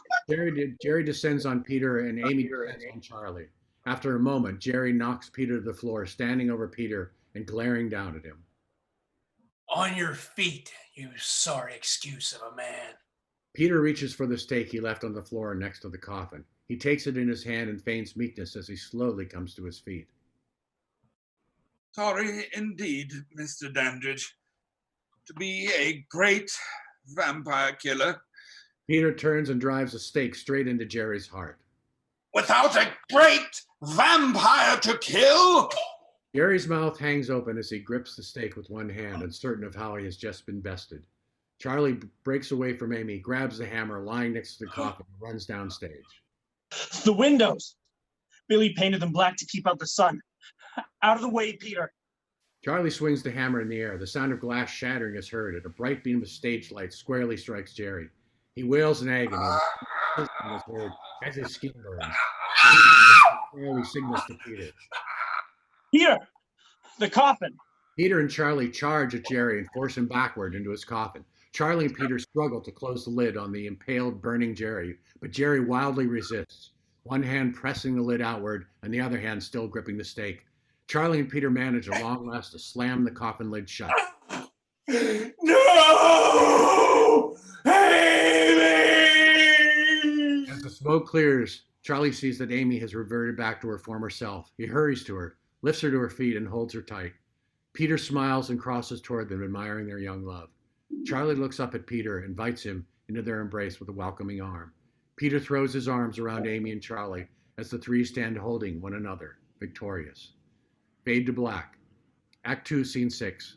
Speaker 3: Jerry descends on Peter and Amy descends on Charley. After a moment, Jerry knocks Peter to the floor, standing over Peter and glaring down at him.
Speaker 8: On your feet, you sorry excuse of a man.
Speaker 3: Peter reaches for the stake he left on the floor next to the coffin. He takes it in his hand and feigns meekness as he slowly comes to his feet.
Speaker 7: Sorry indeed, Mr. Dandrige. To be a great vampire killer.
Speaker 3: Peter turns and drives a stake straight into Jerry's heart.
Speaker 7: Without a great vampire to kill?
Speaker 3: Jerry's mouth hangs open as he grips the stake with one hand, uncertain of how he has just been bested. Charley breaks away from Amy, grabs the hammer lying next to the coffin, and runs downstage.
Speaker 4: The windows! Billy painted them black to keep out the sun. Out of the way, Peter.
Speaker 3: Charley swings the hammer in the air. The sound of glass shattering is heard, and a bright beam of stage light squarely strikes Jerry. He wails in agony. His is heard as his skin burns. Charley signals to Peter.
Speaker 4: Here, the coffin.
Speaker 3: Peter and Charley charge at Jerry and force him backward into his coffin. Charley and Peter struggle to close the lid on the impaled, burning Jerry, but Jerry wildly resists, one hand pressing the lid outward and the other hand still gripping the stake. Charley and Peter manage at long last to slam the coffin lid shut.
Speaker 7: No! Amy!
Speaker 3: As the smoke clears, Charley sees that Amy has reverted back to her former self. He hurries to her, lifts her to her feet, and holds her tight. Peter smiles and crosses toward them, admiring their young love. Charley looks up at Peter and invites him into their embrace with a welcoming arm. Peter throws his arms around Amy and Charley as the three stand holding one another, victorious. Fade to black. Act 2, Scene 6.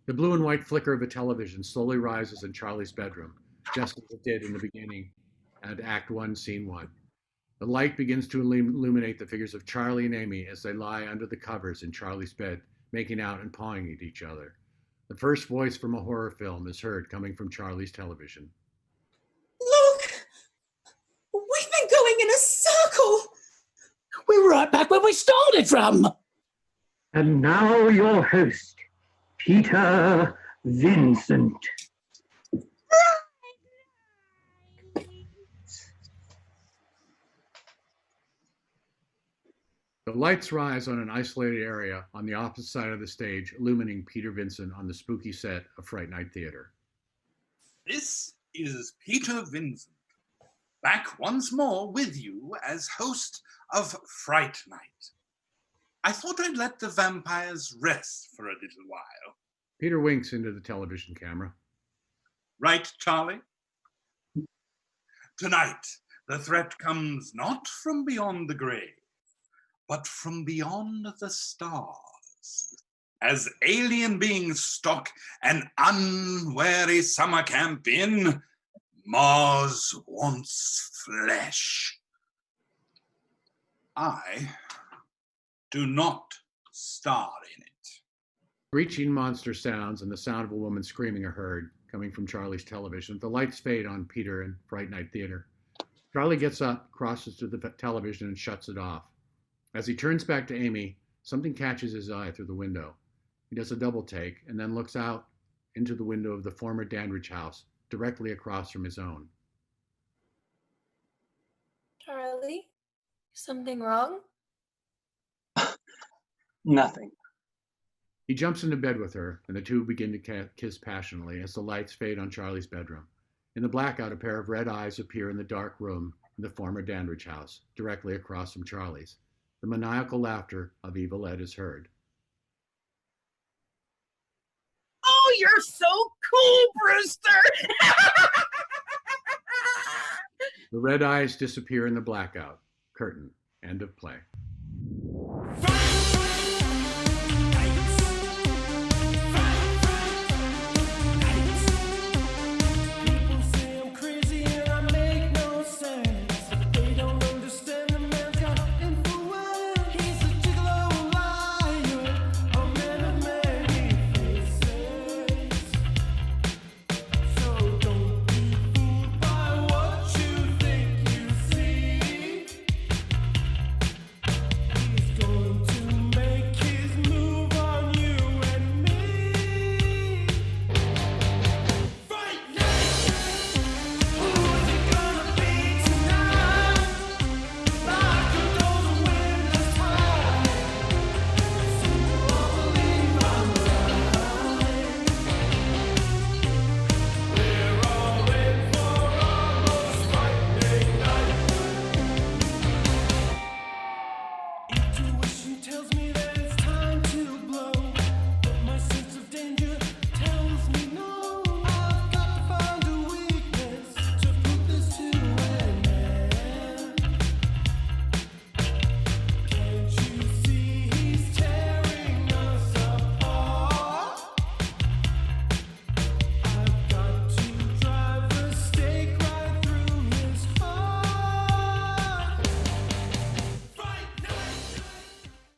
Speaker 3: The blue and white flicker of a television slowly rises in Charley's bedroom, just as it did in the beginning at Act 1, Scene 1. The light begins to illuminate the figures of Charley and Amy as they lie under the covers in Charley's bed, making out and pawing at each other. The first voice from a horror film is heard coming from Charley's television.
Speaker 19: Look! We've been going in a circle!
Speaker 10: We're right back where we started from!
Speaker 11: And now your host, Peter Vincent.
Speaker 3: The lights rise on an isolated area on the opposite side of the stage, illuminating Peter Vincent on the spooky set of Fright Night Theater.
Speaker 7: This is Peter Vincent, back once more with you as host of Fright Night. I thought I'd let the vampires rest for a little while.
Speaker 3: Peter winks into the television camera.
Speaker 7: Right, Charley? Tonight, the threat comes not from beyond the grave, but from beyond the stars. As alien beings stalk an unwary summer camp in Mars Wants Flesh. I do not star in it.
Speaker 3: Screeching monster sounds and the sound of a woman screaming are heard, coming from Charley's television. The lights fade on Peter and Fright Night Theater. Charley gets up, crosses to the television, and shuts it off. As he turns back to Amy, something catches his eye through the window. He does a double take and then looks out into the window of the former Dandrige house, directly across from his own.
Speaker 5: Charley, something wrong?
Speaker 4: Nothing.
Speaker 3: He jumps into bed with her, and the two begin to kiss passionately as the lights fade on Charley's bedroom. In the blackout, a pair of red eyes appear in the dark room in the former Dandrige house, directly across from Charley's. The maniacal laughter of Evil Ed is heard.
Speaker 6: Oh, you're so cool, Brewster!
Speaker 3: The red eyes disappear in the blackout. Curtain. End of play.